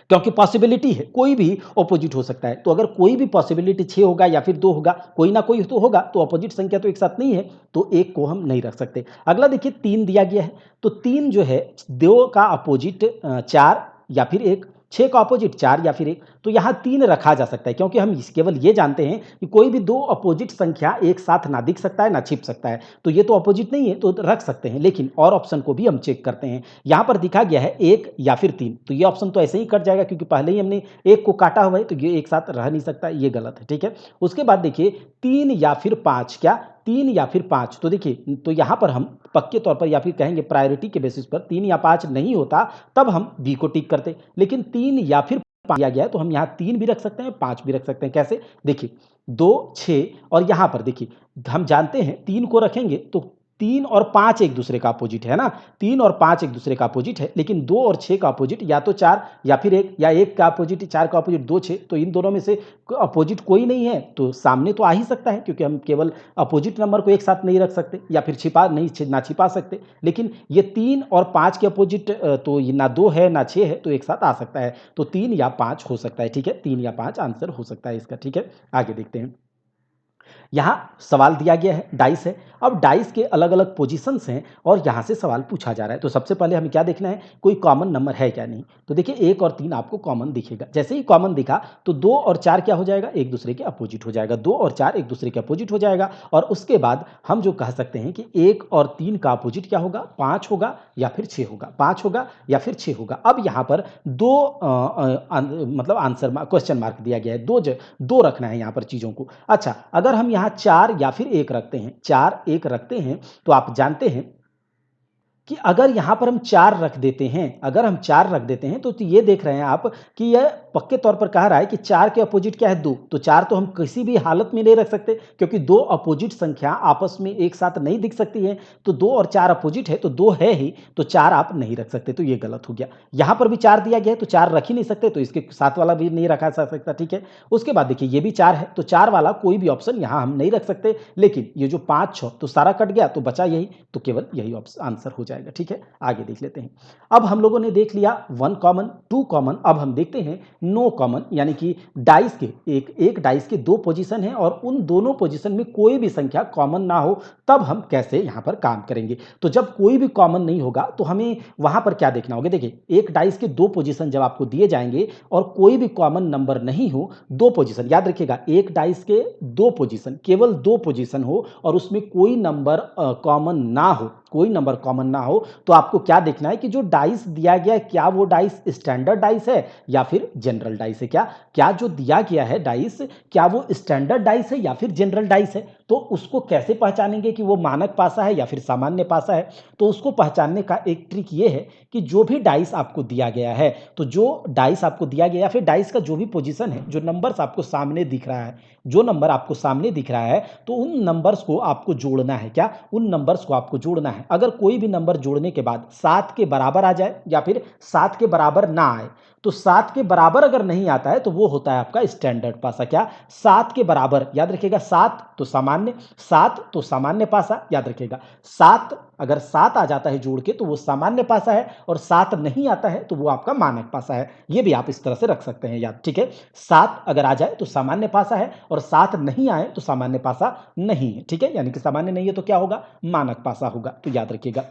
क्योंकि पॉसिबिलिटी है, कोई भी अपोजिट हो सकता है। तो अगर कोई भी पॉसिबिलिटी 6 होगा या फिर 2 होगा, कोई ना कोई तो होगा, तो अपोजिट संख्या तो एक साथ नहीं है, तो 1 को हम नहीं रख सकते। अगला देखिए 3 दिया गया है, तो 3 जो है 2 का अपोजिट 4 या फिर 1, 6 का अपोजिट 4 या फिर 1, तो यहाँ 3 रखा जा सकता है, क्योंकि हम केवल ये जानते हैं कि कोई भी दो अपोजिट संख्या एक साथ ना दिख सकता है ना छिप सकता है। तो ये तो अपोजिट नहीं है, तो रख सकते हैं, लेकिन और ऑप्शन को भी हम चेक करते हैं। यहाँ पर दिखा गया है 1 या फिर 3, तो ये ऑप्शन तो ऐसे ही कट जाएगा, क्योंकि पहले ही हमने 1 को काटा हुआ है, तो ये एक साथ रह नहीं सकता, ये गलत है, ठीक है? उसके बाद देखिए 3 या फिर 5, क्या 3 या फिर 5, तो देखिए तो यहाँ पर हम पक्के तौर पर या फिर कहेंगे प्रायोरिटी के बेसिस पर 3 या 5 नहीं होता, तब हम बी को टिक करते। लेकिन 3 या फिर 5 दिया गया है, तो हम यहाँ 3 भी रख सकते हैं, 5 भी रख सकते हैं। कैसे? देखिए 2, 6 और यहाँ पर देखिए हम जानते हैं 3 को रखेंगे तो 3 और 5 एक दूसरे का अपोजिट है ना, 3 और 5 एक दूसरे का अपोजिट है, लेकिन 2 और 6 का अपोजिट या तो 4 या फिर 1, या 1 का अपोजिट 4 का अपोजिट 2, 6, तो इन दोनों में से अपोजिट कोई नहीं है, तो सामने तो आ ही सकता है, क्योंकि हम केवल अपोजिट नंबर को एक साथ नहीं रख सकते या फिर छिपा नहीं ना छिपा सकते। लेकिन ये 3 और 5 के अपोजिट तो ये ना 2 है ना 6 है, तो एक साथ आ सकता है, तो 3 या 5 हो सकता है, ठीक है? 3 या 5 आंसर हो सकता है इसका, ठीक है? आगे देखते हैं। यहाँ सवाल दिया गया है, डाइस है। अब डाइस के अलग-अलग पोजीशंस हैं और यहाँ से सवाल पूछा जा रहा है। तो सबसे पहले हमें क्या देखना है, कोई कॉमन नंबर है क्या नहीं। तो देखिए 1 और 3 आपको कॉमन दिखेगा। जैसे ही कॉमन दिखा तो 2 और 4 क्या हो जाएगा, एक दूसरे के अपोजिट हो जाएगा। 2 और 4 एक दूसरे के अपोजिट हो जाएगा, और उसके बाद हम जो कह सकते हैं कि 1 और 3 का अपोजिट क्या होगा, 5 होगा या फिर 6 होगा, 5 होगा या फिर 6 होगा। अब यहाँ पर 2 मतलब आंसर क्वेश्चन मार्क दिया गया है, 2 रखना है यहाँ पर चीज़ों को। अच्छा, अगर हम यहाँ 4 या फिर 1 रखते हैं, 4, 1 रखते हैं, तो आप जानते हैं कि अगर यहाँ पर हम 4 रख देते हैं, अगर हम 4 रख देते हैं, तो ये देख रहे हैं आप कि यह पक्के तौर पर कह रहा है कि 4 के अपोजिट क्या है, 2, तो 4 तो हम किसी भी हालत में नहीं रख सकते, क्योंकि 2 अपोजिट संख्या आपस में एक साथ नहीं दिख सकती है। तो 2 और 4 अपोजिट है, तो 2 है ही, तो 4 आप नहीं रख सकते, तो ये गलत हो गया। यहाँ पर भी 4 दिया गया है, तो 4 रख ही नहीं सकते, तो इसके साथ वाला भी नहीं रखा जा सकता, ठीक है? उसके बाद देखिए ये भी 4 है, तो 4 वाला कोई भी ऑप्शन यहाँ हम नहीं रख सकते, लेकिन ये जो 5, 6 तो सारा कट गया, तो बचा यही, तो केवल यही आंसर हो जाएगा, ठीक है? आगे देख लेते हैं। अब हम लोगों ने देख लिया 1 कॉमन, 2 कॉमन, अब हम देखते हैं नो कॉमन, यानी कि डाइस के एक डाइस के 2 पोजीशन हैं और उन दोनों पोजीशन में कोई भी संख्या कॉमन ना हो, तब हम कैसे यहाँ पर काम करेंगे। तो जब कोई भी कॉमन नहीं होगा, तो हमें वहाँ पर क्या देखना होगा, देखिए एक डाइस के 2 पोजीशन जब आपको दिए जाएंगे और कोई भी कॉमन नंबर नहीं हो, 2 पोजीशन याद रखिएगा, एक डाइस के 2 पोजीशन, केवल 2 पोजीशन हो और उसमें कोई नंबर कॉमन ना हो, कोई नंबर कॉमन ना हो, तो आपको क्या देखना है कि जो डाइस दिया गया है, क्या वो डाइस स्टैंडर्ड डाइस है या फिर जनरल डाइस है। क्या क्या जो दिया गया है डाइस, क्या वो स्टैंडर्ड डाइस है या फिर जनरल डाइस है। तो उसको कैसे पहचानेंगे कि वो मानक पासा है या फिर सामान्य पासा है। तो उसको पहचानने का एक ट्रिक ये है कि जो भी डाइस आपको दिया गया है, तो जो डाइस आपको दिया गया या फिर डाइस का जो भी पोजीशन है, जो नंबर्स आपको सामने दिख रहा है, जो नंबर आपको सामने दिख रहा है, तो उन नंबर्स को आपको जोड़ना है। क्या उन नंबर्स को आपको जोड़ना है। अगर कोई भी नंबर जोड़ने के बाद 7 के बराबर आ जाए या फिर 7 के बराबर ना आए, तो 7 के बराबर अगर नहीं आता है, तो वो होता है आपका स्टैंडर्ड पासा। क्या 7 के बराबर, याद रखिएगा 7 तो सामान्य, 7 तो सामान्य पासा, याद रखिएगा 7, अगर 7 आ जाता है जोड़ के तो वो सामान्य पासा है, और 7 नहीं आता है तो वो आपका मानक पासा है। ये भी आप इस तरह से रख सकते हैं याद, ठीक है? 7 अगर आ जाए तो सामान्य पासा है, और 7 नहीं आए तो सामान्य पासा नहीं है, ठीक है? यानी कि सामान्य नहीं है तो क्या होगा, मानक पासा होगा, तो याद रखिएगा।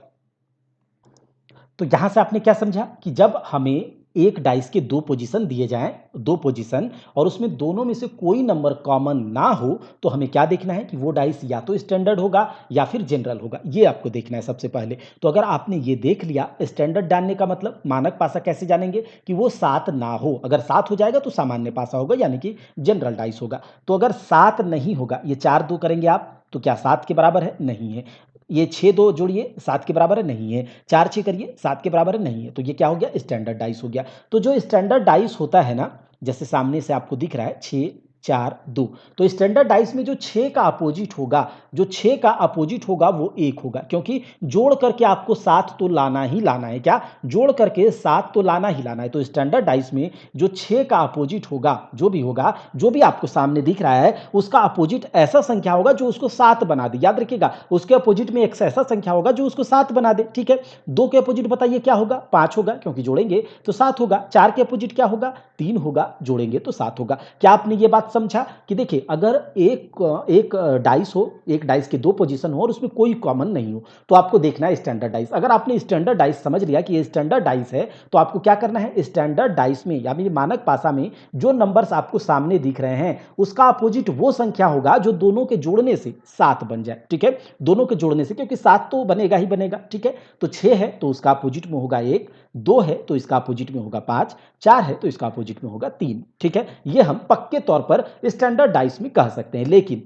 तो यहां से आपने क्या समझा कि जब हमें एक डाइस के दो पोजीशन दिए जाएं, दो पोजीशन, और उसमें दोनों में से कोई नंबर कॉमन ना हो, तो हमें क्या देखना है कि वो डाइस या तो स्टैंडर्ड होगा या फिर जनरल होगा। ये आपको देखना है सबसे पहले। तो अगर आपने ये देख लिया, स्टैंडर्ड जानने का मतलब मानक पासा कैसे जानेंगे कि वो 7 ना हो। अगर 7 हो जाएगा तो सामान्य पासा होगा, यानी कि जनरल डाइस होगा। तो अगर 7 नहीं होगा, ये 4 2 करेंगे आप तो क्या 7 के बराबर है? नहीं है। ये 6 2 जोड़िए, 7 के बराबर है? नहीं है। 4 6 करिए, 7 के बराबर है? नहीं है। तो ये क्या हो गया? स्टैंडर्ड डाइस हो गया। तो जो स्टैंडर्ड डाइस होता है ना, जैसे सामने से आपको दिख रहा है 6 4 2, तो स्टैंडर्ड डाइस में जो 6 का अपोजिट होगा, जो 6 का अपोजिट होगा वो 1 होगा, क्योंकि जोड़ करके आपको 7 तो लाना ही लाना है। क्या? जोड़ करके 7 तो लाना ही लाना है। तो स्टैंडर्ड डाइस में जो 6 का अपोजिट होगा, जो भी होगा, जो भी आपको सामने दिख रहा है, उसका अपोजिट ऐसा संख्या होगा जो उसको 7 बना दे। याद रखिएगा, उसके अपोजिट में एक ऐसा संख्या होगा जो उसको 7 बना दे। ठीक है, 2 के अपोजिट बताइए क्या होगा? 5 होगा, क्योंकि जोड़ेंगे तो 7 होगा। 4 के अपोजिट क्या होगा? 3 होगा, जोड़ेंगे तो 7 होगा। क्या आपने ये बात समझा कि देखिए, अगर एक एक डाइस हो, एक डाइस के दो पोजीशन हो और उसमें कोई कॉमन नहीं हो, तो आपको देखना है स्टैंडर्ड डाइस। अगर आपने स्टैंडर्ड डाइस समझ लिया कि ये स्टैंडर्ड डाइस है, तो आपको क्या करना है? स्टैंडर्ड डाइस में यानी मानक पासा में जो नंबर्स आपको सामने दिख रहे हैं, उसका अपोजिट वो संख्या होगा जो दोनों के जोड़ने से 7 बन जाए। ठीक है, दोनों के जोड़ने से, क्योंकि 7 तो बनेगा ही बनेगा। ठीक है, तो 6 है तो उसका अपोजिट में होगा 1, 2 है तो इसका अपोजिट में होगा 5, 4 है तो इसका अपोजिट में होगा 3। ठीक है, ये हम पक्के तौर पर स्टैंडर्ड डाइस में कह सकते हैं। लेकिन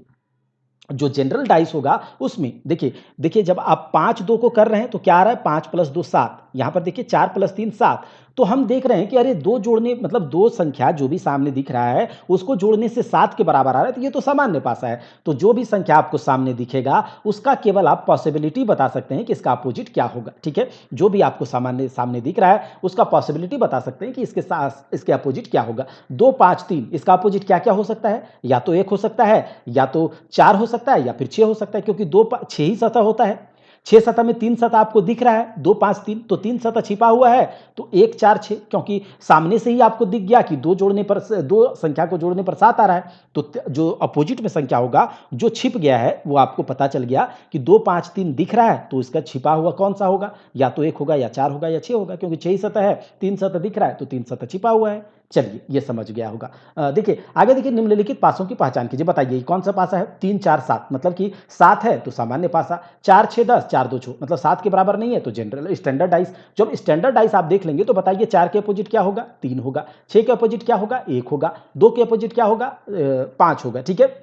जो जनरल डाइस होगा उसमें देखिए, देखिए जब आप 5 2 को कर रहे हैं तो क्या आ रहा है? 5 + 2 7। यहां पर देखिए 4 + 3 7। तो हम देख रहे हैं कि अरे दो जोड़ने मतलब दो संख्या जो भी सामने दिख रहा है उसको जोड़ने से 7 के बराबर आ रहा है, तो ये तो सामान्य पासा है। तो जो भी संख्या आपको सामने दिखेगा उसका केवल आप पॉसिबिलिटी बता सकते हैं कि इसका अपोजिट क्या होगा। ठीक है, जो भी आपको सामान्य सामने दिख रहा है उसका पॉसिबिलिटी बता सकते हैं कि इसके साथ इसके अपोजिट क्या होगा। 2 5 3, इसका अपोजिट क्या क्या हो सकता है? या तो 1 हो सकता है, या तो 4 हो सकता है, या फिर 6 हो सकता है, क्योंकि 6 ही सतह होता है। 6 सतह में 3 सतह आपको दिख रहा है, 2 5 3, तो 3 सतह छिपा हुआ है, तो 1 4 6, क्योंकि सामने से ही आपको दिख गया कि दो जोड़ने पर दो संख्या को जोड़ने पर 7 आ रहा है। तो जो अपोजिट में संख्या होगा जो छिप गया है वो आपको पता चल गया कि 2 5 3 दिख रहा है, तो इसका छिपा हुआ कौन सा होगा? या तो 1 होगा, या 4 होगा, या 6 होगा, क्योंकि 6 ही सतह है, 3 सतह दिख रहा है तो 3 सतह छिपा हुआ है। चलिए, ये समझ गया होगा। देखिए आगे, देखिए निम्नलिखित पासों की पहचान कीजिए। बताइए कौन सा पासा है? 3 4 7, मतलब कि 7 है तो सामान्य पासा, 4 6 10, 4 2 6, मतलब 7 के बराबर नहीं है तो जनरल स्टैंडर्ड डाइस। जब स्टैंडर्ड डाइस आप देख लेंगे तो बताइए 4 के अपोजिट क्या होगा? 3 होगा। 6 के अपोजिट क्या होगा? 1 होगा। 2 के अपोजिट क्या होगा? 5 होगा। ठीक है,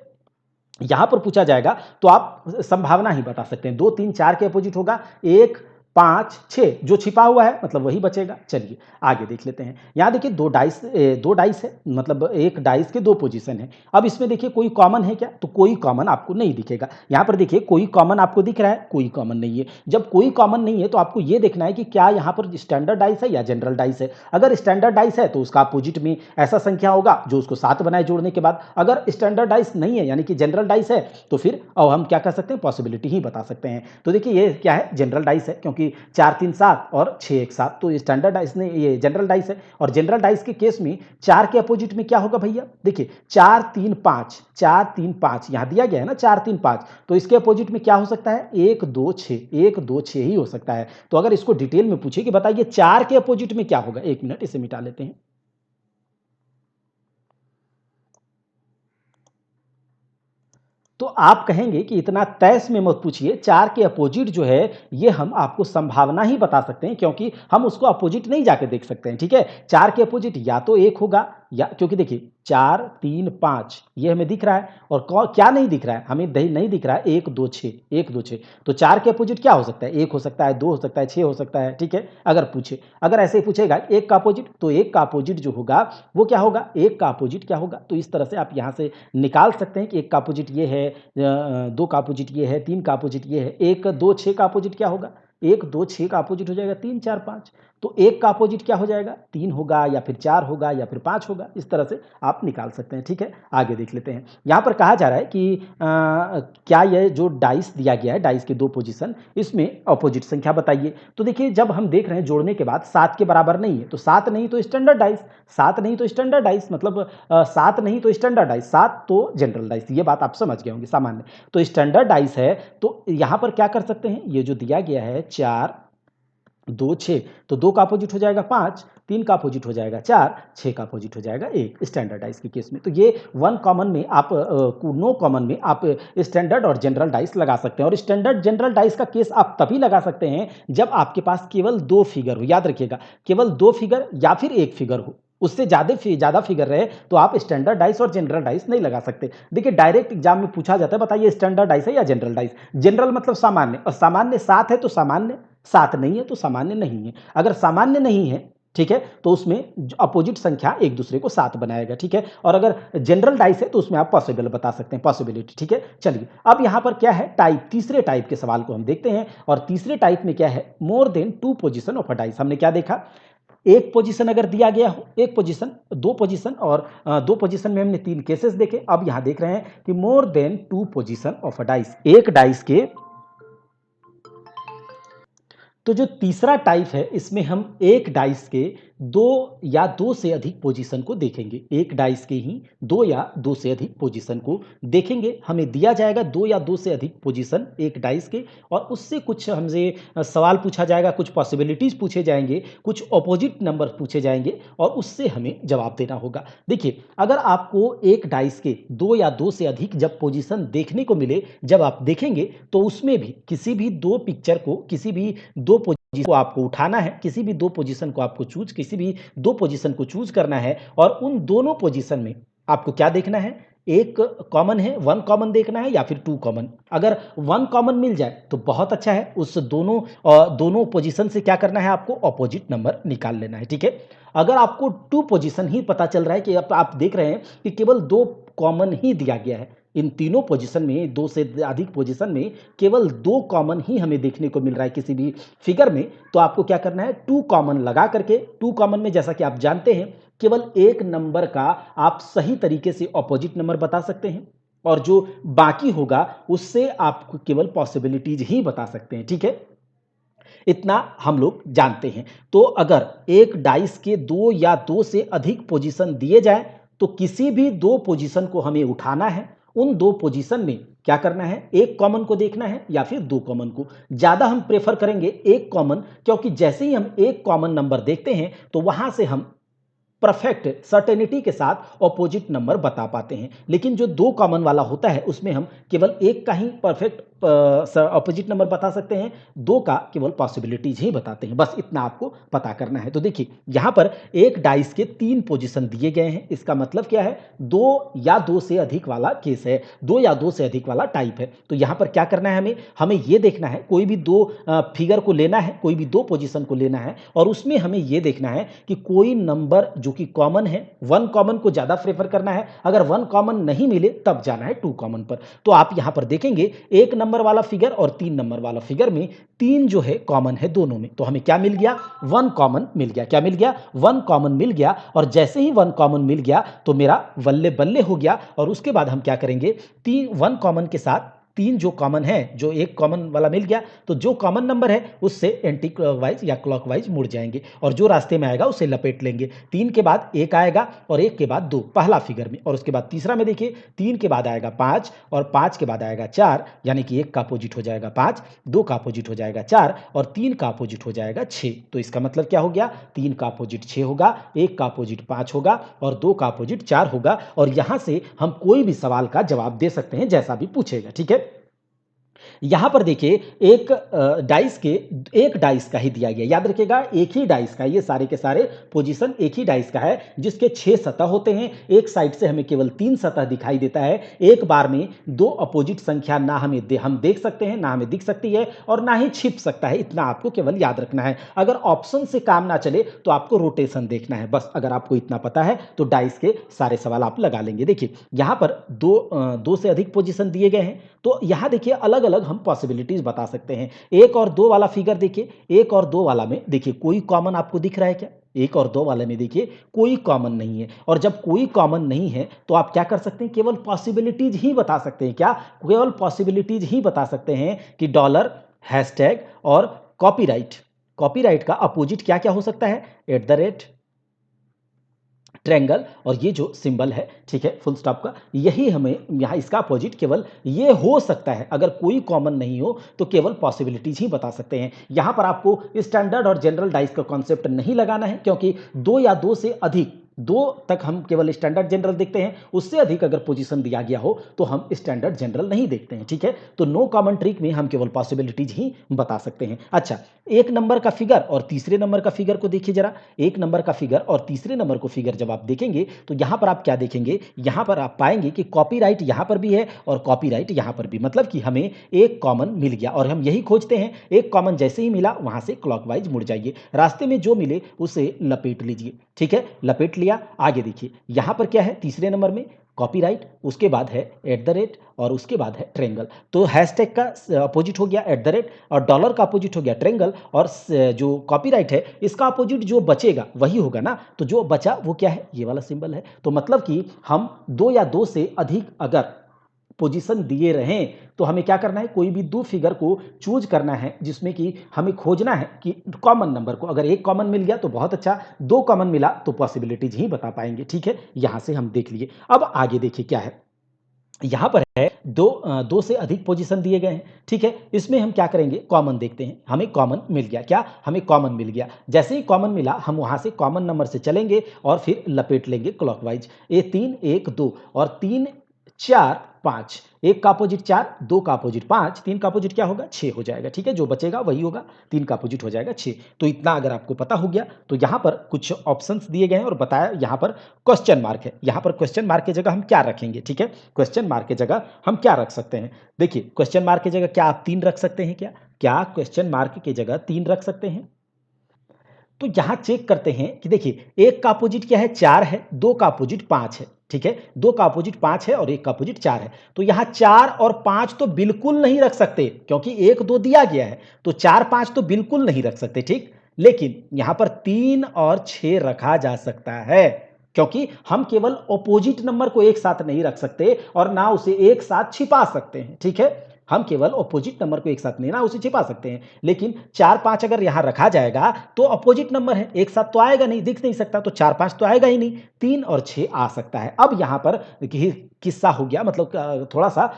यहां पर पूछा जाएगा तो आप संभावना ही बता सकते हैं। 2 3 4 के अपोजिट होगा 1 5 6, जो छिपा हुआ है मतलब वही बचेगा। चलिए आगे देख लेते हैं। यहां देखिए दो डाइस है, मतलब एक डाइस के दो पोजीशन है। अब इसमें देखिए कोई कॉमन है क्या? तो कोई कॉमन आपको नहीं दिखेगा। यहां पर देखिए कोई कॉमन आपको दिख रहा है? कोई कॉमन नहीं है। जब कोई कॉमन नहीं है तो आपको यह देखना है कि क्या यहां पर स्टैंडर्ड डाइस है या जनरल डाइस है। अगर स्टैंडर्ड डाइस है तो उसका अपोजिट में ऐसा संख्या होगा जो उसको 7 बनाए जोड़ने के बाद। अगर स्टैंडर्ड डाइस नहीं है यानी कि जनरल डाइस है, तो फिर अब हम क्या कर सकते हैं? पॉसिबिलिटी ही बता सकते हैं। तो देखिए ये क्या है? जनरल डाइस है, क्योंकि 4 3 7 और 6 1 7, तो स्टैंडर्ड डाइस ने ये जनरल डाइस है। और जनरल डाइस के केस में 4 के अपोजिट में क्या होगा भैया? देखिए 4 3 5, 4 3 5 यहां दिया गया है ना, 4 3 5, तो इसके अपोजिट में क्या हो सकता है? 1 2 6, 1 2 6 ही हो सकता है। तो अगर इसको डिटेल में पूछे कि बताइए 4 के अपोजिट में क्या होगा, एक मिनट इसे मिटा लेते हैं। तो आप कहेंगे कि इतना तैस में मत पूछिए, 4 के अपोजिट जो है ये हम आपको संभावना ही बता सकते हैं, क्योंकि हम उसको अपोजिट नहीं जाके देख सकते हैं। ठीक है, 4 के अपोजिट या तो 1 होगा, या क्योंकि देखिए 4 3 5 ये हमें दिख रहा है, और क्या नहीं दिख रहा है? हमें नहीं दिख रहा है 1 2 6, 1 2 6। तो 4 के अपोजिट क्या हो सकता है? 1 हो सकता है, 2 हो सकता है, 6 हो सकता है। ठीक है, अगर पूछे, अगर ऐसे ही पूछेगा 1 का अपोजिट, तो 1 का अपोजिट जो होगा वो क्या होगा? 1 का अपोजिट क्या होगा? तो इस तरह से आप यहाँ से निकाल सकते हैं कि 1 का अपोजिट ये है, 2 का अपोजिट ये है, 3 का अपोजिट ये है। 1 2 6 का अपोजिट क्या होगा? 1 2 6 का अपोजिट हो जाएगा 3 4 5। तो 1 का अपोजिट क्या हो जाएगा? 3 होगा, या फिर 4 होगा, या फिर 5 होगा। इस तरह से आप निकाल सकते हैं। ठीक है, आगे देख लेते हैं। यहाँ पर कहा जा रहा है कि क्या ये जो डाइस दिया गया है, डाइस के दो पोजीशन, इसमें अपोजिट संख्या बताइए। तो देखिए जब हम देख रहे हैं जोड़ने के बाद 7 के बराबर नहीं है, तो 7 नहीं तो स्टैंडर्ड डाइस, 7 नहीं तो स्टैंडर्ड डाइस, मतलब 7 नहीं तो स्टैंडर्ड डाइस, 7 तो जनरल डाइस। ये बात आप समझ गए होंगे सामान्य। तो स्टैंडर्ड डाइस है तो यहाँ पर क्या कर सकते हैं? ये जो दिया गया है 4 2 6 तो 2 का अपोजिट हो जाएगा 5, 3 का अपोजिट हो जाएगा 4, 6 का अपोजिट हो जाएगा 1 स्टैंडर्ड डाइस के केस में। तो ये वन कॉमन में आप नो कॉमन में आप स्टैंडर्ड और जनरल डाइस लगा सकते हैं, और स्टैंडर्ड जनरल डाइस का केस आप तभी लगा सकते हैं जब आपके पास केवल 2 फिगर हो। याद रखिएगा, केवल 2 फिगर या फिर 1 फिगर हो। उससे ज़्यादा फिगर रहे तो आप स्टैंडर्ड डाइस और जनरल डाइस नहीं लगा सकते। देखिए डायरेक्ट एग्जाम में पूछा जाता है, बताइए स्टैंडर्ड डाइस है या जनरल डाइस। जनरल मतलब सामान्य, और सामान्य 7 है तो सामान्य, 7 नहीं है तो सामान्य नहीं है। अगर सामान्य नहीं है, ठीक है, तो उसमें अपोजिट संख्या एक दूसरे को 7 बनाएगा, ठीक है। और अगर जनरल डाइस है तो उसमें आप पॉसिबल बता सकते हैं, पॉसिबिलिटी, ठीक है। चलिए अब यहां पर क्या है, टाइप, तीसरे टाइप के सवाल को हम देखते हैं। और तीसरे टाइप में क्या है, more than 2 position of a dice. हमने क्या देखा, एक पोजीशन अगर दिया गया हो, एक पोजीशन, दो पोजीशन, और दो पोजीशन में हमने 3 केसेस देखे। अब यहां देख रहे हैं कि more than 2 position of a dice, एक डाइस के। तो जो तीसरा टाइप है, इसमें हम एक डाइस के दो या दो से अधिक पोजीशन को देखेंगे। एक डाइस के ही दो या दो से अधिक पोजीशन को देखेंगे। हमें दिया जाएगा दो या दो से अधिक पोजीशन एक डाइस के, और उससे कुछ हमसे सवाल पूछा जाएगा, कुछ पॉसिबिलिटीज पूछे जाएंगे, कुछ ऑपोजिट नंबर पूछे जाएंगे, और उससे हमें जवाब देना होगा। देखिए अगर आपको एक डाइस के दो या दो से अधिक जब पोजीशन देखने को मिले, जब आप देखेंगे, तो उसमें भी किसी भी दो पिक्चर को, किसी भी दो पोजीशन को आपको उठाना है, किसी भी दो पोजीशन को आपको किसी भी दो पोजीशन को चूज करना है, और उन दोनों पोजीशन में आपको क्या देखना है, एक कॉमन है, वन कॉमन देखना है या फिर टू कॉमन। अगर वन कॉमन मिल जाए तो बहुत अच्छा है, उस दोनों पोजीशन से क्या करना है, आपको ऑपोजिट नंबर निकाल लेना है, ठीक है। अगर आपको टू पोजीशन ही पता चल रहा है कि आप देख रहे हैं कि केवल दो कॉमन ही दिया गया है, इन तीनों पोजीशन में, दो से अधिक पोजीशन में केवल दो कॉमन ही हमें देखने को मिल रहा है किसी भी फिगर में, तो आपको क्या करना है, टू कॉमन लगा करके, टू कॉमन में जैसा कि आप जानते हैं केवल एक नंबर का आप सही तरीके से ऑपोजिट नंबर बता सकते हैं, और जो बाकी होगा उससे आप केवल पॉसिबिलिटीज ही बता सकते हैं, ठीक है। इतना हम लोग जानते हैं। तो अगर एक डाइस के दो या दो से अधिक पोजीशन दिए जाए, तो किसी भी दो पोजीशन को हमें उठाना है, उन दो पोजीशन में क्या करना है, एक कॉमन को देखना है या फिर दो कॉमन को। ज्यादा हम प्रेफर करेंगे एक कॉमन, क्योंकि जैसे ही हम एक कॉमन नंबर देखते हैं तो वहां से हम परफेक्ट सर्टेनिटी के साथ ऑपोजिट नंबर बता पाते हैं। लेकिन जो दो कॉमन वाला होता है उसमें हम केवल एक का ही परफेक्ट ऑपोजिट नंबर बता सकते हैं, दो का केवल पॉसिबिलिटीज ही बताते हैं। बस इतना आपको पता करना है। तो देखिए यहां पर एक डाइस के 3 पोजीशन दिए गए हैं, इसका मतलब क्या है, दो या दो से अधिक वाला केस है, दो या दो से अधिक वाला टाइप है। तो यहां पर क्या करना है, हमें यह देखना है, कोई भी दो फिगर को लेना है, कोई भी दो पोजीशन को लेना है, और उसमें हमें यह देखना है कि कोई नंबर जो कि कॉमन है, वन कॉमन को ज्यादा प्रेफर करना है। अगर वन कॉमन नहीं मिले तब जाना है टू कॉमन पर। तो आप यहां पर देखेंगे एक नंबर वाला फिगर और 3 नंबर वाला फिगर में 3 जो है कॉमन है दोनों में, तो हमें क्या मिल गया, वन कॉमन मिल गया। क्या मिल गया, वन कॉमन मिल गया। और जैसे ही वन कॉमन मिल गया तो मेरा बल्ले बल्ले हो गया। और उसके बाद हम क्या करेंगे, तीन वन कॉमन के साथ तीन जो कॉमन है, जो एक कॉमन वाला मिल गया, तो जो कॉमन नंबर है उससे एंटी क्लॉकवाइज या क्लॉकवाइज मुड़ जाएंगे, और जो रास्ते में आएगा उसे लपेट लेंगे। 3 के बाद एक आएगा और 1 के बाद 2 पहला फिगर में, और उसके बाद तीसरा में देखिए 3 के बाद आएगा 5 और 5 के बाद आएगा 4, यानी कि 1 का अपोजिट हो जाएगा 5, 2 का अपोजिट हो जाएगा 4 और 3 का अपोजिट हो जाएगा 6। तो इसका मतलब क्या हो गया, 3 का अपोजिट 6 होगा, 1 का अपोजिट 5 होगा और 2 का अपोजिट 4 होगा। और यहां से हम कोई भी सवाल का जवाब दे सकते हैं जैसा भी पूछेगा, ठीक है। यहां पर देखिए एक डाइस के, एक डाइस का ही दिया गया, याद रखिएगा एक ही डाइस का, ये सारे के सारे पोजीशन एक ही डाइस का है, जिसके 6 सतह होते हैं। एक साइड से हमें केवल 3 सतह दिखाई देता है। एक बार में दो अपोजिट संख्या ना हम देख सकते हैं, ना हमें दिख सकती है और ना ही छिप सकता है। इतना आपको केवल याद रखना है। अगर ऑप्शन से काम ना चले तो आपको रोटेशन देखना है। बस अगर आपको इतना पता है तो डाइस के सारे सवाल आप लगा लेंगे। देखिए यहां पर दो से अधिक पोजीशन दिए गए हैं, तो यहां देखिए अलग अलग हम पॉसिबिलिटीज बता सकते हैं। एक और दो वाला फिगर देखिए, एक और दो वाला में देखिए कोई कॉमन आपको दिख रहा है क्या, एक और दो वाले में देखिए कोई कॉमन नहीं है। और जब कोई कॉमन नहीं है तो आप क्या कर सकते हैं, केवल पॉसिबिलिटीज ही बता सकते हैं। क्या, केवल पॉसिबिलिटीज ही बता सकते हैं कि डॉलर, हैशटैग और कॉपीराइट। कॉपीराइट का अपोजिट क्या क्या हो सकता है, एट द रेट, ट्रायंगल और ये जो सिंबल है, ठीक है, फुल स्टॉप का, यही हमें यहाँ इसका अपोजिट केवल ये हो सकता है। अगर कोई कॉमन नहीं हो तो केवल पॉसिबिलिटीज ही बता सकते हैं। यहाँ पर आपको स्टैंडर्ड और जनरल डाइस का कॉन्सेप्ट नहीं लगाना है, क्योंकि दो या दो से अधिक, दो तक हम केवल स्टैंडर्ड जनरल देखते हैं, उससे अधिक अगर पोजीशन दिया गया हो तो हम स्टैंडर्ड जनरल नहीं देखते हैं, ठीक है। तो नो कॉमन ट्रिक में हम केवल पॉसिबिलिटीज ही बता सकते हैं। अच्छा, एक नंबर का फिगर और तीसरे नंबर का फिगर को देखिए जरा। एक नंबर का फिगर और तीसरे नंबर को फिगर जब आप देखेंगे तो यहां पर आप क्या देखेंगे, यहां पर आप पाएंगे कि कॉपीराइट यहां पर भी है और कॉपीराइट यहां पर भी, मतलब कि हमें एक कॉमन मिल गया और हम यही खोजते हैं। एक कॉमन जैसे ही मिला वहां से क्लॉकवाइज मुड़ जाइए, रास्ते में जो मिले उसे लपेट लीजिए, ठीक है। लपेट लिया, आगे देखिए यहां पर क्या है, तीसरे नंबर में कॉपीराइट, उसके बाद है एट द रेट और उसके बाद है ट्रायंगल। तो हैशटैग का अपोजिट हो गया एट द रेट और डॉलर का अपोजिट हो गया ट्रायंगल और जो कॉपीराइट है इसका अपोजिट जो बचेगा वही होगा ना। तो जो बचा वो क्या है, ये वाला सिंबल है। तो मतलब कि हम दो या दो से अधिक अगर पोजीशन दिए रहें तो हमें क्या करना है, कोई भी दो फिगर को चूज करना है जिसमें कि हमें खोजना है कि कॉमन नंबर को। अगर एक कॉमन मिल गया तो बहुत अच्छा, दो कॉमन मिला तो पॉसिबिलिटीज ही बता पाएंगे, ठीक है। यहां से हम देख लिए। अब आगे देखिए क्या है, यहां पर है दो से अधिक पोजीशन दिए गए हैं, ठीक है। इसमें हम क्या करेंगे, कॉमन देखते हैं। हमें कॉमन मिल गया, क्या, हमें कॉमन मिल गया। जैसे ही कॉमन मिला हम वहां से कॉमन नंबर से चलेंगे और फिर लपेट लेंगे क्लॉकवाइज। ए 3 1 2 और 3 4 5, एक का अपोजिट 4, दो का अपोजिट 5, तीन का अपोजिट क्या होगा, 6 हो जाएगा, ठीक है। जो बचेगा वही होगा, तीन का अपोजिट हो जाएगा 6। तो इतना अगर आपको पता हो गया तो यहां पर कुछ ऑप्शंस दिए गए हैं और बताया यहां पर क्वेश्चन मार्क है। यहां पर क्वेश्चन मार्क की जगह हम क्या रखेंगे, ठीक है। क्वेश्चन मार्क की जगह हम क्या रख सकते हैं, देखिए क्वेश्चन मार्क की जगह क्या आप 3 रख सकते हैं, क्या क्या क्वेश्चन मार्क की जगह 3 रख सकते हैं। तो यहां चेक करते हैं कि देखिए एक का अपोजिट क्या है, 4 है, दो का अपोजिट 5 है, ठीक है। दो का अपोजिट 5 है और एक का अपोजिट 4 है। तो यहां 4 और 5 तो बिल्कुल नहीं रख सकते क्योंकि एक दो दिया गया है, तो 4 5 तो बिल्कुल नहीं रख सकते, ठीक। लेकिन यहां पर 3 और 6 रखा जा सकता है, क्योंकि हम केवल अपोजिट नंबर को एक साथ नहीं रख सकते और ना उसे एक साथ छिपा सकते हैं, ठीक है। हम केवल अपोजिट नंबर को एक साथ नहीं ना उसे छिपा सकते हैं, लेकिन 4 5 अगर यहां रखा जाएगा तो अपोजिट नंबर है, एक साथ तो आएगा नहीं, दिख नहीं सकता, तो 4 5 तो आएगा ही नहीं, 3 और 6 आ सकता है। अब यहां पर किस्सा हो गया, मतलब थोड़ा सा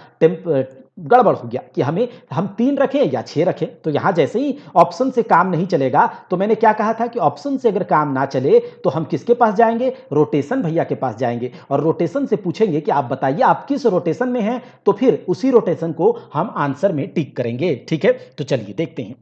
गड़बड़ हो गया कि हम 3 रखें या 6 रखें। तो यहां जैसे ही ऑप्शन से काम नहीं चलेगा, तो मैंने क्या कहा था कि ऑप्शन से अगर काम ना चले तो हम किसके पास जाएंगे, रोटेशन भैया के पास जाएंगे और रोटेशन से पूछेंगे कि आप बताइए आप किस रोटेशन में हैं, तो फिर उसी रोटेशन को हम आंसर में टिक करेंगे, ठीक है। तो चलिए देखते हैं,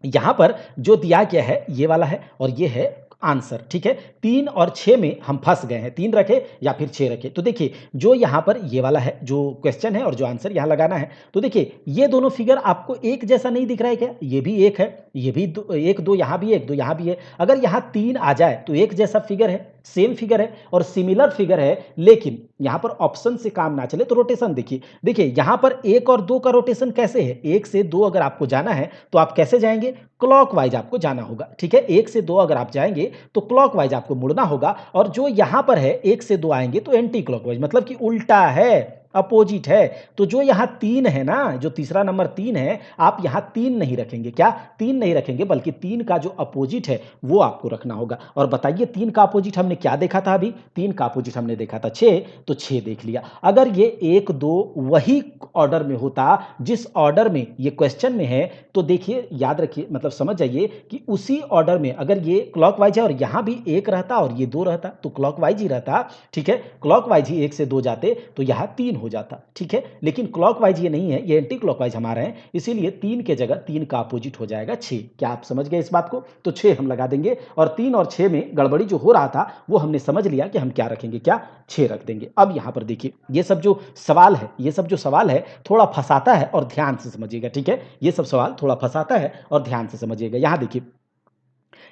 यहां पर जो दिया गया है ये वाला है और ये है आंसर, ठीक है। 3 और 6 में हम फंस गए हैं, 3 रखे या फिर 6 रखे। तो देखिए जो यहां पर ये वाला है जो क्वेश्चन है और जो आंसर यहां लगाना है, तो देखिए ये दोनों फिगर आपको एक जैसा नहीं दिख रहा है क्या, ये भी एक है, ये भी एक दो यहां भी, एक दो यहां भी है। अगर यहां 3 आ जाए तो एक जैसा फिगर है, सेम फिगर है और सिमिलर फिगर है, लेकिन यहां पर ऑप्शन से काम ना चले तो रोटेशन देखिए। देखिए यहां पर 1 और 2 का रोटेशन कैसे है, 1 से 2 अगर आपको जाना है तो आप कैसे जाएंगे, क्लॉकवाइज आपको जाना होगा, ठीक है। 1 से 2 अगर आप जाएंगे तो क्लॉकवाइज आपको मुड़ना होगा और जो यहां पर है 1 से 2 आएंगे तो एंटी क्लॉकवाइज, मतलब कि उल्टा है, अपोजिट है। तो जो यहां 3 है ना, जो तीसरा नंबर 3 है, आप यहां 3 नहीं रखेंगे, क्या 3 नहीं रखेंगे, बल्कि 3 का जो अपोजिट है वो आपको रखना होगा। और बताइए 3 का अपोजिट हमने क्या देखा था, अभी 3 का अपोजिट हमने देखा था 6, तो 6 देख लिया। अगर ये 1 2 वही ऑर्डर में होता जिस ऑर्डर में ये क्वेश्चन में है, तो देखिए याद रखिए, मतलब समझ जाइए कि उसी ऑर्डर में अगर ये क्लॉकवाइज है और यहां भी 1 रहता और ये 2 रहता तो क्लॉकवाइज ही रहता, ठीक है। क्लॉकवाइज ही 1 से 2 जाते तो यहां 3 हो जाता, ठीक है। लेकिन क्लॉकवाइज ये नहीं है, ये एंटी क्लॉकवाइज हमारा है, इसीलिए 3 के जगह 3 का अपोजिट हो जाएगा 6। क्या आप समझ गए इस बात को, तो 6 हम लगा देंगे और 3 और 6 में गड़बड़ी जो हो रहा था वो हमने समझ लिया कि हम क्या रखेंगे, क्या 6 रख देंगे। अब यहां पर देखिए ये सब जो सवाल है, ये सब जो सवाल है थोड़ा फंसाता है और ध्यान से समझिएगा, ठीक है। ये सब सवाल थोड़ा फंसाता है और ध्यान से समझिएगा। यहां देखिए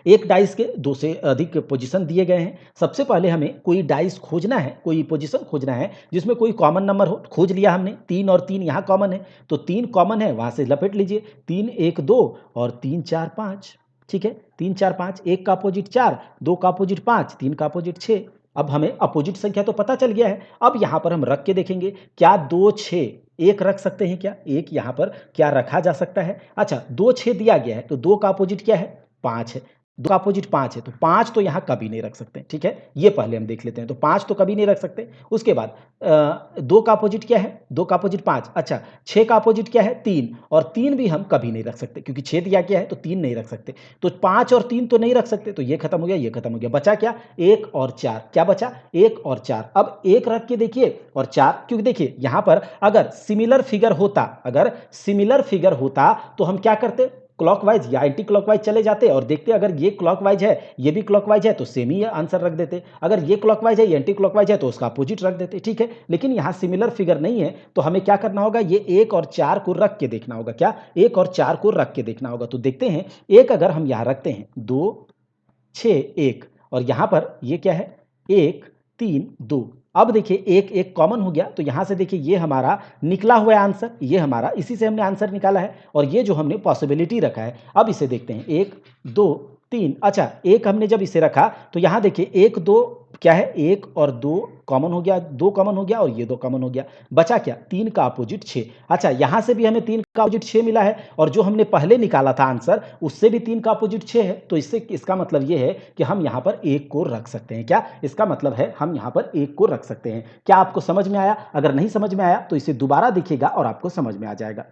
एक डाइस के दो से अधिक पोजीशन दिए गए हैं। सबसे पहले हमें कोई डाइस खोजना है, कोई पोजीशन खोजना है जिसमें कोई कॉमन नंबर हो। खोज लिया हमने, 3 और 3 यहाँ कॉमन है, तो 3 कॉमन है, वहां से लपेट लीजिए, 3 1 2 और 3 4 5, ठीक है। 3 4 5, एक का अपोजिट 4, दो का अपोजिट 5, तीन का अपोजिट 6। अब हमें अपोजिट संख्या तो पता चल गया है। अब यहां पर हम रख के देखेंगे, क्या 2 6 एक रख सकते हैं, क्या एक यहां पर क्या रखा जा सकता है। अच्छा 2 6 दिया गया है तो 2 का अपोजिट क्या है, 5 है। 2 का अपोजिट 5 है, तो 5 तो यहाँ कभी नहीं रख सकते, ठीक है? ये पहले हम देख लेते हैं, तो 5 तो कभी नहीं रख सकते। उसके बाद 2 का अपोजिट क्या है? 2 का अपोजिट 5, अच्छा 6 का अपोजिट क्या है? 3, और 3 भी हम कभी नहीं रख सकते क्योंकि 6 दिया गया है, तो 3 नहीं रख सकते। तो 5 और 3 तो नहीं रख सकते, तो ये खत्म हो गया, ये खत्म हो गया। बचा क्या? 1 और 4, क्या बचा? 1 और 4। अब 1 रख के देखिए और 4, क्योंकि देखिए यहाँ पर अगर सिमिलर फिगर होता तो हम क्या करते? क्लॉकवाइज या एंटी क्लॉकवाइज चले जाते और देखते अगर ये क्लॉकवाइज है, ये भी क्लॉकवाइज है, तो सेम ही आंसर रख देते। अगर ये क्लॉकवाइज है, ये एंटी क्लॉकवाइज है, तो उसका अपोजिट रख देते, ठीक है? लेकिन यहाँ सिमिलर फिगर नहीं है, तो हमें क्या करना होगा? ये 1 और 4 को रख के देखना होगा। क्या? 1 और 4 को रख के देखना होगा। तो देखते हैं, 1 अगर हम यहाँ रखते हैं, 2 6 1, और यहाँ पर ये क्या है? 1 3 2। अब देखिए 1 1 कॉमन हो गया, तो यहाँ से देखिए ये हमारा निकला हुआ आंसर, ये हमारा, इसी से हमने आंसर निकाला है, और ये जो हमने पॉसिबिलिटी रखा है। अब इसे देखते हैं, 1 2 3, अच्छा 1 हमने जब इसे रखा तो यहाँ देखिए 1 2 क्या है? 1 और 2 कॉमन हो गया, 2 कॉमन हो गया, और ये 2 कॉमन हो गया। बचा क्या? 3 का अपोजिट 6। अच्छा यहाँ से भी हमें 3 का अपोजिट 6 मिला है, और जो हमने पहले निकाला था आंसर, उससे भी 3 का अपोजिट 6 है। तो इससे इसका मतलब ये है कि हम यहाँ पर 1 को रख सकते हैं। क्या? इसका मतलब है हम यहाँ पर 1 को रख सकते हैं। क्या आपको समझ में आया? अगर नहीं समझ में आया तो इसे दोबारा देखिएगा और आपको समझ में आ जाएगा।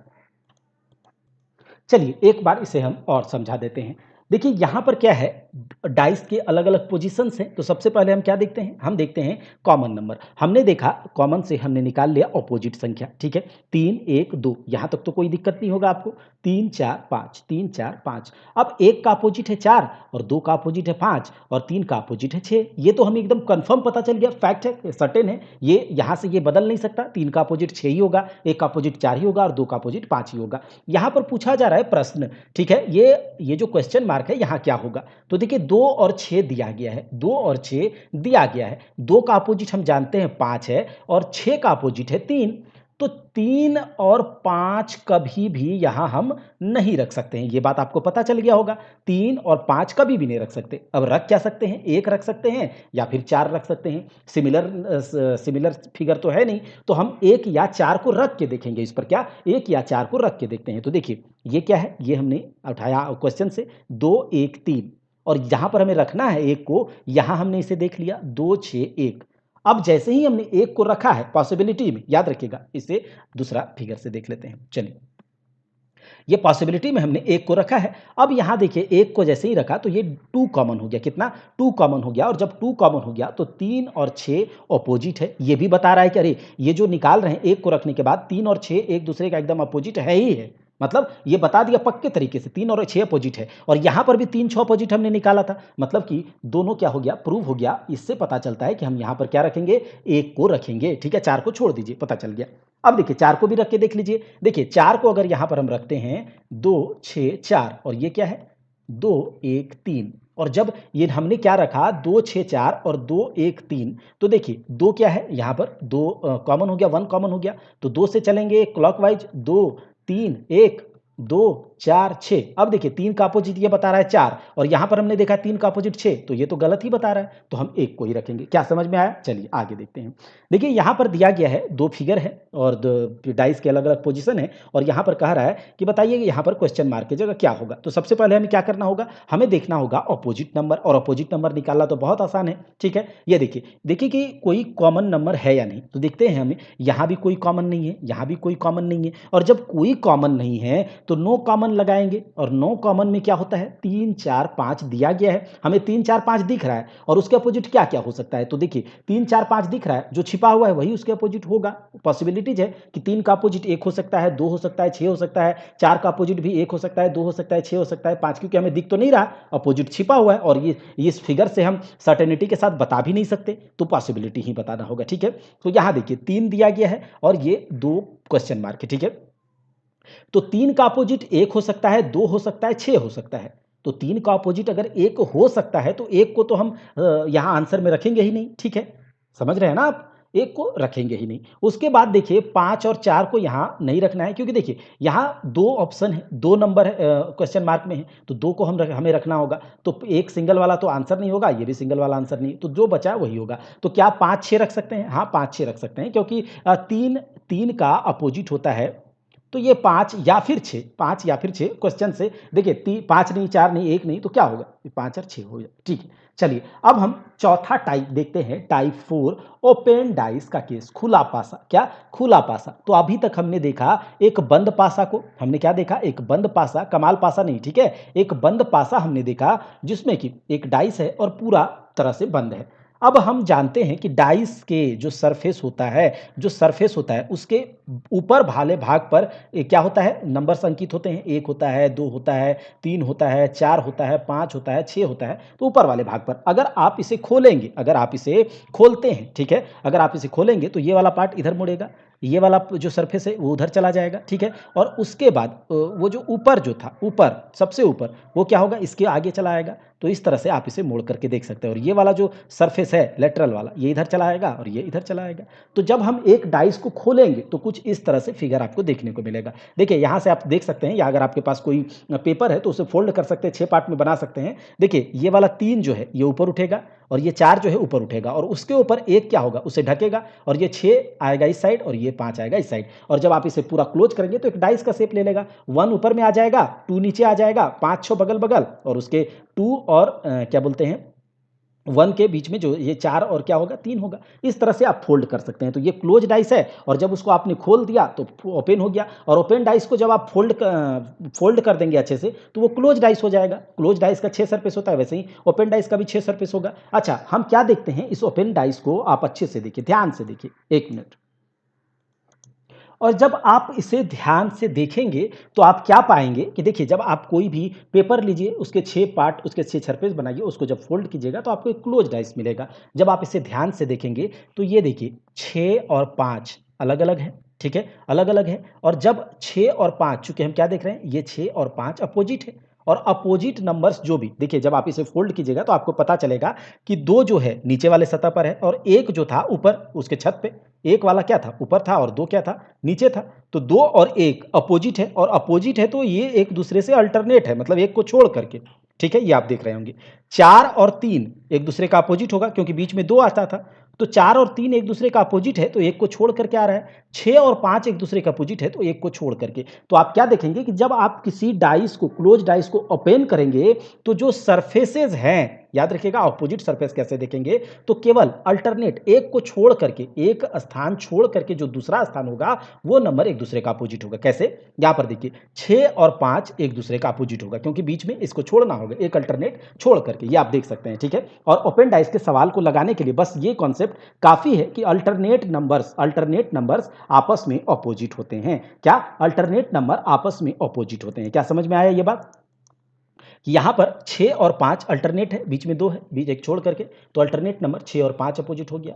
चलिए एक बार इसे हम और समझा देते हैं। देखिए यहाँ पर क्या है, डाइस के अलग-अलग पोजीशंस हैं, तो सबसे पहले हम क्या देखते हैं? हम देखते हैं कॉमन नंबर। हमने देखा कॉमन से हमने निकाल लिया अपोजिट संख्या, ठीक है? 3 1 2, यहाँ तक तो कोई दिक्कत नहीं होगा आपको। 3 4 5, 3 4 5। अब 1 का अपोजिट है 4, और 2 का अपोजिट है 5, और 3 का अपोजिट है 6। ये तो हमें एकदम कन्फर्म पता चल गया, फैक्ट है, सर्टेन है। ये यहाँ से ये बदल नहीं सकता, 3 का अपोजिट 6 ही होगा, 1 का अपोजिट 4 ही होगा, और 2 का अपोजिट 5 ही होगा। यहाँ पर पूछा जा रहा है प्रश्न, ठीक है? ये जो क्वेश्चन मार्क है, यहाँ क्या होगा? तो देखिए 2 और 6 दिया गया है, 2 और 6 दिया गया है। 2 का अपोजिट हम जानते हैं 5 है, और 6 का अपोजिट है 3। तो 3 और 5 कभी भी यहाँ हम नहीं रख सकते हैं, ये बात आपको पता चल गया होगा। 3 और 5 कभी भी नहीं रख सकते। अब रख क्या सकते हैं? 1 रख सकते हैं या फिर 4 रख सकते हैं। सिमिलर फिगर तो है नहीं, तो हम 1 या 4 को रख के देखेंगे। इस पर क्या? 1 या 4 को रख के देखते हैं। तो देखिए ये क्या है? ये हमने उठाया क्वेश्चन से, 2 1 3, और जहाँ पर हमें रखना है 1 को, यहाँ हमने इसे देख लिया 2 6 1। अब जैसे ही हमने 1 को रखा है पॉसिबिलिटी में, याद रखिएगा, इसे दूसरा फिगर से देख लेते हैं। चलिए, ये पॉसिबिलिटी में हमने 1 को रखा है। अब यहाँ देखिए 1 को जैसे ही रखा तो ये 2 कॉमन हो गया। कितना? 2 कॉमन हो गया, और जब 2 कॉमन हो गया तो 3 और 6 अपोजिट है। ये भी बता रहा है कि अरे ये जो निकाल रहे हैं 1 को रखने के बाद, 3 और 6 एक दूसरे का एकदम अपोजिट है ही है। मतलब ये बता दिया पक्के तरीके से, 3 और 6 अपोजिट है, और यहाँ पर भी 3 6 अपोजिट हमने निकाला था। मतलब कि दोनों क्या हो गया? प्रूव हो गया। इससे पता चलता है कि हम यहाँ पर क्या रखेंगे? 1 को रखेंगे, ठीक है? 4 को छोड़ दीजिए, पता चल गया। अब देखिए 4 को भी रख के देख लीजिए। देखिए 4 को अगर यहाँ पर हम रखते हैं, 2 6 4, और ये क्या है? 2 1 3, और जब ये हमने क्या रखा? 2 6 4 और 2 1 3, तो देखिए 2 क्या है? यहाँ पर 2 कॉमन हो गया, 1 कॉमन हो गया, तो 2 से चलेंगे क्लॉकवाइज, 2 3 1 2 4 6। अब देखिए 3 का अपोजिट ये बता रहा है 4, और यहाँ पर हमने देखा 3 का अपोजिट 6, तो ये तो गलत ही बता रहा है, तो हम 1 को ही रखेंगे। क्या समझ में आया? चलिए आगे देखते हैं। देखिए यहाँ पर दिया गया है 2 फिगर है, और डाइस के अलग-अलग पोजीशन है, और यहाँ पर कह रहा है कि बताइए कि यहाँ पर क्वेश्चन मार्क की जगह क्या होगा? तो सबसे पहले हमें क्या करना होगा? हमें देखना होगा अपोजिट नंबर, और अपोजिट नंबर निकालना तो बहुत आसान है, ठीक है? ये देखिए, देखिए कि कोई कॉमन नंबर है या नहीं, तो देखते हैं हमें, यहाँ भी कोई कॉमन नहीं है, यहाँ भी कोई कॉमन नहीं है, और जब कोई कॉमन नहीं है तो नो कॉमन लगाएंगे, और नो कॉमन में क्या होता है? 3 4 5 दिया गया है, हमें 3 4 5 दिख रहा है, और उसके अपोजिट क्या क्या हो सकता है? तो देखिए 3 4 5 दिख रहा है, जो छिपा हुआ है वही उसके अपोजिट होगा। पॉसिबिलिटीज है कि 3 का अपोजिट 1 हो सकता है, 2 हो सकता है, 6 हो सकता है, 4 का अपोजिट भी 1 हो सकता है, 2 हो सकता है, 6 हो सकता है, 5, क्योंकि हमें दिख तो नहीं रहा, अपोजिट छिपा हुआ है, और ये इस फिगर से हम सर्टेनिटी के साथ बता भी नहीं सकते, तो पॉसिबिलिटी ही बताना होगा, ठीक है? तो यहाँ देखिए 3 दिया गया है, और ये 2 क्वेश्चन मार्क है, ठीक है? तो 3 का अपोजिट 1 हो सकता है, 2 हो सकता है, 6 हो सकता है। तो 3 का अपोजिट अगर 1 हो सकता है, तो 1 को तो हम यहाँ आंसर में रखेंगे ही नहीं, ठीक है? समझ रहे हैं ना आप? 1 को रखेंगे ही नहीं। उसके बाद देखिए 5 और 4 को यहाँ नहीं रखना है, क्योंकि देखिए यहाँ 2 ऑप्शन है, 2 नंबर है, क्वेश्चन मार्क में है, तो 2 को हमें रखना होगा। तो एक सिंगल वाला तो आंसर नहीं होगा, ये भी सिंगल वाला आंसर नहीं, तो जो बचा है वही होगा। तो क्या 5 6 रख सकते हैं? हाँ, 5 6 रख सकते हैं, क्योंकि 3 3 का अपोजिट होता है तो ये 5 या फिर 6, 5 या फिर 6 क्वेश्चन से देखिए 5 नहीं, 4 नहीं, 1 नहीं, तो क्या होगा? 5 और 6 हो गया। ठीक है, चलिए अब हम चौथा टाइप देखते हैं, टाइप 4 ओपन डाइस का केस, खुला पासा। क्या? खुला पासा। तो अभी तक हमने देखा एक बंद पासा को, हमने क्या देखा? एक बंद पासा, कमाल पासा नहीं, ठीक है, एक बंद पासा हमने देखा जिसमें कि एक डाइस है और पूरा तरह से बंद है। अब हम जानते हैं कि डाइस के जो सरफेस होता है, उसके ऊपर भाले भाग पर क्या होता है? नंबर्स अंकित होते हैं। 1 होता है, 2 होता है, 3 होता है, 4 होता है, 5 होता है, 6 होता है। तो ऊपर वाले भाग पर अगर आप इसे खोलेंगे, अगर आप इसे खोलते हैं, ठीक है, अगर आप इसे खोलेंगे तो ये वाला पार्ट इधर मुड़ेगा, ये वाला जो सरफेस है वो उधर चला जाएगा, ठीक है। और उसके बाद वो जो ऊपर जो था, ऊपर सबसे ऊपर, वो क्या होगा? इसके आगे चला आएगा। तो इस तरह से आप इसे मोड़ करके देख सकते हैं। और ये वाला जो सरफेस है लेटरल वाला, ये इधर चला आएगा और ये इधर चला आएगा। तो जब हम एक डाइस को खोलेंगे तो कुछ इस तरह से फिगर आपको देखने को मिलेगा। देखिए यहाँ से आप देख सकते हैं, या अगर आपके पास कोई पेपर है तो उसे फोल्ड कर सकते हैं, 6 पार्ट में बना सकते हैं। देखिए ये वाला 3 जो है ये ऊपर उठेगा और ये 4 जो है ऊपर उठेगा और उसके ऊपर 1 क्या होगा? उसे ढकेगा और ये 6 आएगा इस साइड और ये 5 आएगा इस साइड। और जब आप इसे पूरा क्लोज करेंगे तो एक डाइस का शेप ले लेगा। 1 ऊपर में आ जाएगा, 2 नीचे आ जाएगा, 5 6 बगल बगल और उसके 2 और क्या बोलते हैं 1 के बीच में जो ये 4 और क्या होगा? 3 होगा। इस तरह से आप फोल्ड कर सकते हैं। तो ये क्लोज डाइस है और जब उसको आपने खोल दिया तो ओपन हो गया। और ओपन डाइस को जब आप फोल्ड कर देंगे अच्छे से तो वो क्लोज डाइस हो जाएगा। क्लोज डाइस का 6 सरफेस होता है, वैसे ही ओपन डाइस का भी 6 सरफेस होगा। अच्छा, हम क्या देखते हैं इस ओपन डाइस को? आप अच्छे से देखिए, ध्यान से देखिए, 1 मिनट। और जब आप इसे ध्यान से देखेंगे तो आप क्या पाएंगे कि देखिए, जब आप कोई भी पेपर लीजिए, उसके 6 पार्ट, उसके 6 सरफेस बनाइए, उसको जब फोल्ड कीजिएगा तो आपको एक क्लोज डाइस मिलेगा। जब आप इसे ध्यान से देखेंगे तो ये देखिए 6 और 5 अलग अलग है, ठीक है, अलग अलग है। और जब 6 और 5, चूंकि हम क्या देख रहे हैं, ये 6 और 5 अपोजिट है। और अपोजिट नंबर्स जो भी देखिए, जब आप इसे फोल्ड कीजिएगा तो आपको पता चलेगा कि 2 जो है नीचे वाले सतह पर है और 1 जो था ऊपर उसके छत पे। एक वाला क्या था? ऊपर था और 2 क्या था? नीचे था। तो 2 और 1 अपोजिट है, और अपोजिट है तो ये एक दूसरे से अल्टरनेट है, मतलब एक को छोड़ करके, ठीक है, ये आप देख रहे होंगे। 4 और 3 एक दूसरे का अपोजिट होगा क्योंकि बीच में 2 आता था। तो 4 और 3 एक दूसरे का अपोजिट है तो एक को छोड़ करके आ रहा है। 6 और 5 एक दूसरे का अपोजिट है तो एक को छोड़ करके। तो आप क्या देखेंगे कि जब आप किसी डाइस को, क्लोज डाइस को ओपन करेंगे तो जो सरफेसेस हैं, याद रखिएगा अपोजिट सरफेस कैसे देखेंगे, तो केवल अल्टरनेट, एक को छोड़ करके, एक स्थान छोड़ करके जो दूसरा स्थान होगा वो नंबर एक दूसरे का अपोजिट होगा। कैसे? यहां पर देखिए 6 और 5 एक दूसरे का अपोजिट होगा क्योंकि बीच में इसको छोड़ना होगा, एक अल्टरनेट छोड़ करके, ये आप देख सकते हैं, ठीक है। और ओपन डाइस के सवाल को लगाने के लिए बस ये कॉन्सेप्ट काफी है कि अल्टरनेट नंबर्स आपस में अपोजिट होते हैं। क्या? अल्टरनेट नंबर आपस में अपोजिट होते हैं। क्या समझ में आया ये बात? कि यहाँ पर 6 और 5 अल्टरनेट है, बीच में 2 है, बीच एक छोड़ करके, तो अल्टरनेट नंबर 6 और 5 अपोजिट हो गया।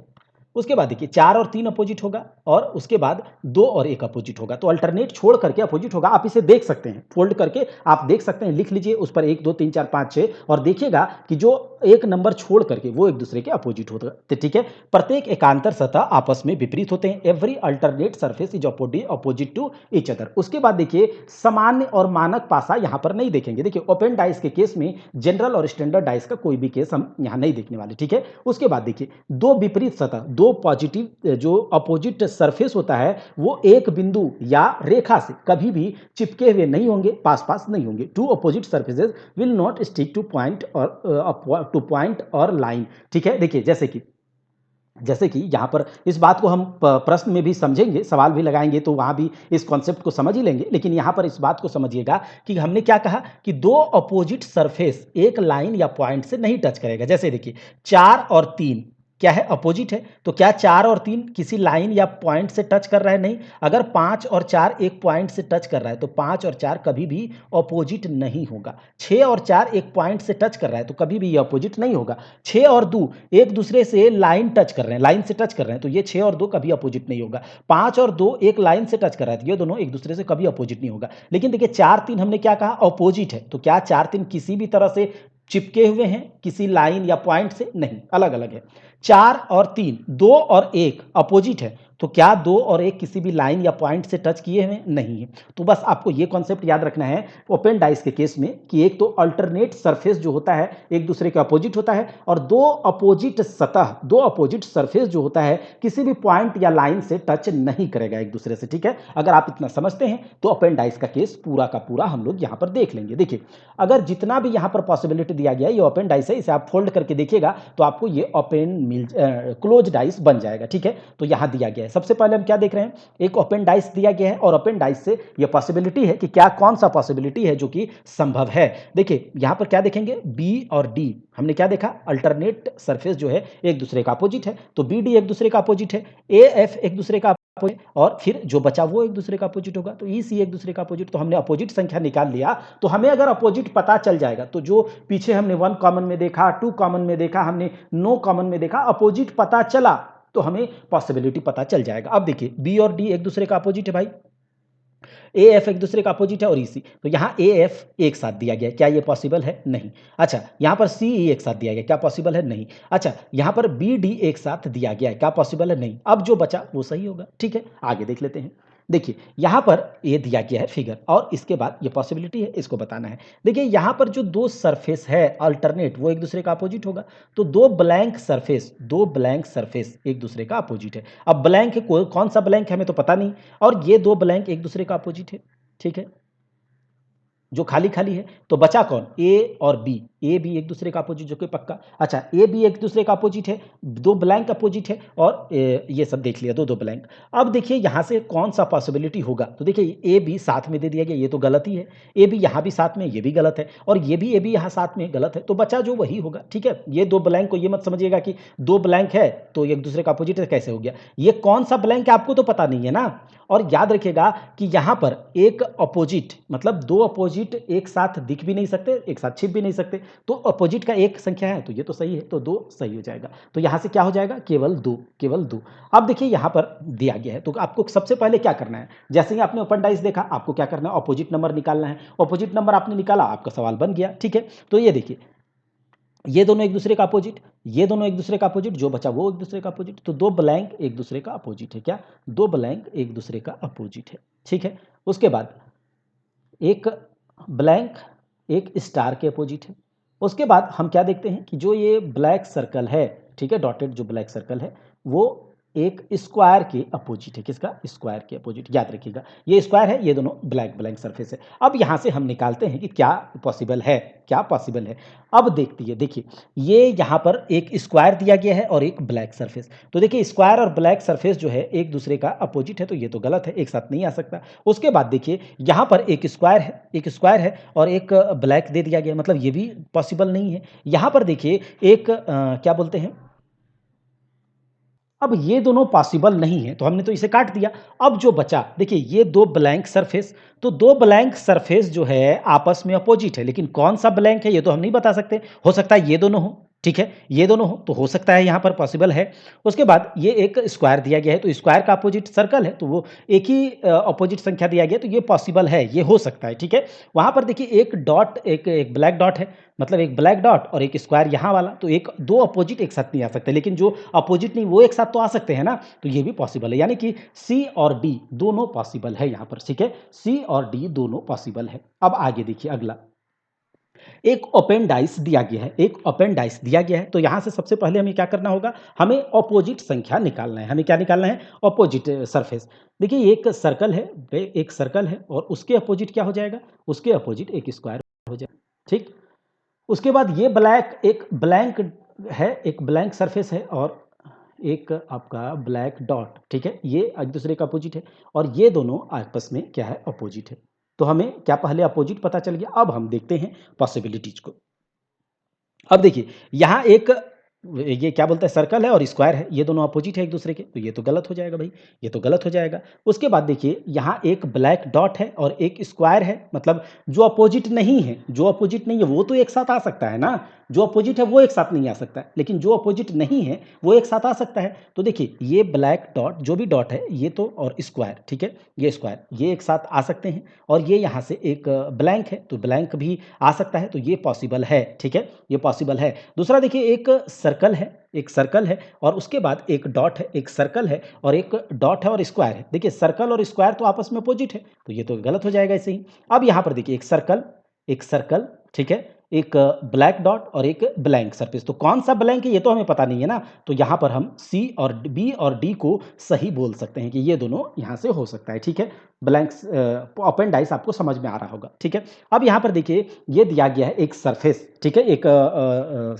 उसके बाद देखिए 4 और 3 अपोजिट होगा और उसके बाद 2 और 1 अपोजिट होगा। तो अल्टरनेट छोड़ करके अपोजिट होगा। आप इसे देख सकते हैं, फोल्ड करके आप देख सकते हैं, लिख लीजिए उस पर 1 2 3 4 5 6 और देखिएगा कि जो एक नंबर छोड़ करके वो एक दूसरे के अपोजिट होता है, ठीक है। प्रत्येक एकांतर सतह आपस में विपरीत होते हैं। Every alternate surface is opposite to each other. उसके बाद देखिए सामान्य और मानक पासा यहां पर नहीं देखेंगे। देखिए ओपन डाइस के केस में जनरल और स्टैंडर्ड डाइस का कोई भी केस हम यहां नहीं देखने वाले, ठीक है। उसके बाद देखिए दो विपरीत सतह, दो पॉजिटिव जो अपोजिट सरफेस होता है वो एक बिंदु या रेखा से कभी भी चिपके हुए नहीं होंगे, पास पास नहीं होंगे। Two opposite surfaces will not stick to point और लाइन, ठीक है। देखिए जैसे कि यहाँ पर इस बात को हम प्रश्न में भी समझेंगे, सवाल भी लगाएंगे तो वहाँ भी इस कॉन्सेप्ट को समझ ही लेंगे, लेकिन यहाँ पर इस बात को समझिएगा कि हमने क्या कहा कि दो अपोजिट सरफेस एक लाइन या पॉइंट से नहीं टच करेगा। जैसे देखिए 4 और 3 क्या है? अपोजिट है। तो क्या 4 और 3 किसी लाइन या पॉइंट से टच कर रहा है? नहीं। अगर 5 और 4 एक पॉइंट से टच कर रहा है तो 5 और 4 कभी भी अपोजिट नहीं होगा। 6 और 4 एक पॉइंट से टच कर रहा है तो कभी भी ये अपोजिट नहीं होगा। 6 और 2 एक दूसरे से लाइन टच कर रहे हैं, लाइन से टच कर रहे हैं तो ये 6 और 2 कभी अपोजिट नहीं होगा। 5 और 2 एक लाइन से टच कर रहा है तो ये दोनों एक दूसरे से कभी अपोजिट नहीं होगा। लेकिन देखिए 4 3 हमने क्या कहा? अपोजिट है। तो क्या 4 3 किसी भी तरह से चिपके हुए हैं किसी लाइन या पॉइंट से? नहीं, अलग अलग है। 4 और 3, 2 और 1 अपोजिट है, तो क्या 2 और 1 किसी भी लाइन या पॉइंट से टच किए हुए नहीं है। तो बस आपको ये कॉन्सेप्ट याद रखना है ओपन डाइस के केस में कि एक तो अल्टरनेट सरफेस जो होता है एक दूसरे के अपोजिट होता है, और दो अपोजिट सतह, दो अपोजिट सरफेस जो होता है किसी भी पॉइंट या लाइन से टच नहीं करेगा एक दूसरे से, ठीक है। अगर आप इतना समझते हैं तो ओपन डाइस का केस पूरा का पूरा हम लोग यहां पर देख लेंगे। देखिए, अगर जितना भी यहां पर पॉसिबिलिटी दिया गया है ये ओपन डाइस है, इसे आप फोल्ड करके देखिएगा तो आपको ये ओपन क्लोज डाइस बन जाएगा, ठीक है। तो यहां दिया गया है, सबसे पहले हम क्या देख रहे हैं, एक ओपन डाइस दिया गया है और ओपन डाइस से ये पॉसिबिलिटी है कि क्या कौन सा पॉसिबिलिटी है जो कि संभव है। देखिए यहां पर क्या देखेंगे, बी और डी, हमने क्या देखा, अल्टरनेट सरफेस जो है एक दूसरे का अपोजिट है, तो बी डी एक दूसरे का अपोजिट है, ए एफ एक दूसरे का और फिर जो बचा वो एक दूसरे का अपोजिट होगा, तो ई सी एक दूसरे का अपोजिट, तो हमने अपोजिट संख्या निकाल लिया। तो हमें अगर अपोजिट पता चल जाएगा तो जो पीछे हमने 1 कॉमन में देखा, 2 कॉमन में देखा, हमने नो कॉमन में देखा, अपोजिट पता चला तो हमें पॉसिबिलिटी पता चल जाएगा। अब देखिए बी और डी एक दूसरे का अपोजिट है भाई, ए एफ एक दूसरे का अपोजिट है और ईसी, तो यहां ए एफ एक साथ दिया गया, क्या ये पॉसिबल है? नहीं। अच्छा, यहां पर सी ई एक साथ दिया गया, क्या पॉसिबल है? नहीं। अच्छा, यहां पर बी डी एक साथ दिया गया है, क्या पॉसिबल है? नहीं। अब जो बचा वो सही होगा, ठीक है। आगे देख लेते हैं। देखिए यहां पर ए दिया गया है फिगर और इसके बाद ये पॉसिबिलिटी है, इसको बताना है। देखिए यहां पर जो दो सरफेस है अल्टरनेट वो एक दूसरे का अपोजिट होगा, तो दो ब्लैंक सरफेस एक दूसरे का अपोजिट है। अब ब्लैंक है, कौन सा ब्लैंक है हमें तो पता नहीं, और ये दो ब्लैंक एक दूसरे का अपोजिट है, ठीक है, जो खाली खाली है। तो बचा कौन, ए और बी, ए बी एक दूसरे का अपोजिट जो कि पक्का। अच्छा, ए बी एक दूसरे का अपोजिट है, दो ब्लैंक अपोजिट है और ये सब देख लिया, दो दो ब्लैंक। अब देखिए यहां से कौन सा पॉसिबिलिटी होगा, तो देखिए ए बी साथ में दे दिया गया, ये तो गलत ही है, ए बी यहां भी साथ में, ये भी गलत है, और ये भी ए बी यहां साथ में गलत है, तो बचा जो वही होगा, ठीक है। ये दो ब्लैंक को ये मत समझिएगा कि दो ब्लैंक है तो एक दूसरे का अपोजिट है, कैसे हो गया, ये कौन सा ब्लैंक है आपको तो पता नहीं है ना। और याद रखिएगा कि यहां पर एक अपोजिट मतलब दो अपोजिट एक साथ दिख भी नहीं सकते, एक साथ छिप भी नहीं सकते, तो अपोजिट का एक संख्या है तो ये तो सही है, तो दो सही हो जाएगा। तो यहां से क्या हो जाएगा, केवल दो, केवल दो। अब देखिए यहां पर दिया गया है, तो आपको सबसे पहले क्या करना है, जैसे ही आपने ओपन डाइस देखा आपको क्या करना है, अपोजिट नंबर निकालना है। अपोजिट नंबर आपने निकाला, आपका सवाल बन गया, ठीक है। तो ये देखिए ये दोनों एक दूसरे का अपोजिट, ये दोनों एक दूसरे का अपोजिट, जो बचा वो एक दूसरे का अपोजिट, तो दो ब्लैंक एक दूसरे का अपोजिट है, क्या, दो ब्लैंक एक दूसरे का अपोजिट है, ठीक है। उसके बाद एक ब्लैंक एक स्टार के अपोजिट है। उसके बाद हम क्या देखते हैं कि जो ये ब्लैक सर्कल है, ठीक है, डॉटेड जो ब्लैक सर्कल है वो एक स्क्वायर के अपोजिट है, किसका, स्क्वायर के अपोजिट, याद रखिएगा ये स्क्वायर है, ये दोनों ब्लैक ब्लैंक सरफेस है। अब यहां से हम निकालते हैं कि क्या पॉसिबल है, क्या पॉसिबल है। अब देखिए देखिए ये यहां पर एक स्क्वायर दिया गया है और एक ब्लैक सरफेस, तो देखिए स्क्वायर और ब्लैक सरफेस जो है एक दूसरे का अपोजिट है, तो ये तो गलत है, एक साथ नहीं आ सकता। उसके बाद देखिए यहां पर एक स्क्वायर है, एक स्क्वायर है और एक ब्लैक दे दिया गया, मतलब ये भी पॉसिबल नहीं है। यहां पर देखिए एक क्या बोलते हैं, अब ये दोनों पॉसिबल नहीं है तो हमने तो इसे काट दिया। अब जो बचा देखिए ये दो ब्लैंक सरफेस, तो दो ब्लैंक सरफेस जो है आपस में अपोजिट है, लेकिन कौन सा ब्लैंक है ये तो हम नहीं बता सकते, हो सकता है ये दोनों हो, ठीक है, ये दोनों हो तो हो सकता है, यहां पर पॉसिबल है। उसके बाद ये एक स्क्वायर दिया गया है, तो स्क्वायर का अपोजिट सर्कल है, तो वो एक ही अपोजिट संख्या दिया गया, तो ये पॉसिबल है, ये हो सकता है, ठीक है। वहां पर देखिए एक डॉट, एक ब्लैक डॉट है, मतलब एक ब्लैक डॉट और एक स्क्वायर यहाँ वाला, तो एक दो अपोजिट एक साथ नहीं आ सकते, लेकिन जो अपोजिट नहीं वो एक साथ तो आ सकते हैं ना, तो ये भी पॉसिबल है, यानी कि सी और डी दोनों पॉसिबल है यहाँ पर, ठीक है, सी और डी दोनों पॉसिबल है। अब आगे देखिए अगला, एक ओपन डाइस दिया गया है, एक ओपन डाइस दिया गया है, तो यहां से सबसे पहले हमें क्या करना होगा, हमें ऑपोजिट संख्या निकालना है, हमें क्या निकालना है, ऑपोजिट सरफेस। देखिए एक सर्कल है, एक सर्कल है और उसके अपोजिट क्या हो जाएगा, उसके अपोजिट एक स्क्वायर हो जाएगा, ठीक। उसके बाद ये ब्लैक एक ब्लैंक है, एक ब्लैंक सरफेस है और एक आपका ब्लैक डॉट, ठीक है, ये एक दूसरे का अपोजिट है और ये दोनों आपस में क्या है, अपोजिट है। तो हमें क्या पहले अपोजिट पता चल गया, अब हम देखते हैं पॉसिबिलिटीज को। अब देखिए यहाँ एक ये क्या बोलते हैं, सर्कल है और स्क्वायर है, ये दोनों अपोजिट है एक दूसरे के, तो ये तो गलत हो जाएगा भाई, ये तो गलत हो जाएगा। उसके बाद देखिए यहाँ एक ब्लैक डॉट है और एक स्क्वायर है, मतलब जो अपोजिट नहीं है, जो अपोजिट नहीं है वो तो एक साथ आ सकता है ना, जो अपोजिट है वो एक साथ नहीं आ सकता है, लेकिन जो अपोजिट नहीं है वो एक साथ आ सकता है। तो देखिए ये ब्लैक डॉट, जो भी डॉट है ये तो, और स्क्वायर, ठीक है, ये स्क्वायर ये एक साथ आ सकते हैं, और ये यहाँ से एक ब्लैंक है तो ब्लैंक भी आ सकता है, तो ये पॉसिबल है, ठीक है, ये पॉसिबल है। दूसरा देखिए एक सर्कल है, एक सर्कल है और उसके बाद एक डॉट है, एक सर्कल है और एक डॉट है और स्क्वायर है। देखिए सर्कल और स्क्वायर तो आपस में अपोजिट है, तो ये तो गलत हो जाएगा ऐसे ही। अब यहाँ पर देखिए एक सर्कल, ठीक है, एक ब्लैक डॉट और एक ब्लैंक सरफेस। तो कौन सा ब्लैंक है ये तो हमें पता नहीं है ना, तो यहाँ पर हम सी और बी और डी को सही बोल सकते हैं कि ये दोनों यहाँ से हो सकता है, ठीक है। ब्लैंक्स ओपन डाइस आपको समझ में आ रहा होगा, ठीक है। अब यहाँ पर देखिए ये दिया गया है एक सरफेस, ठीक है, एक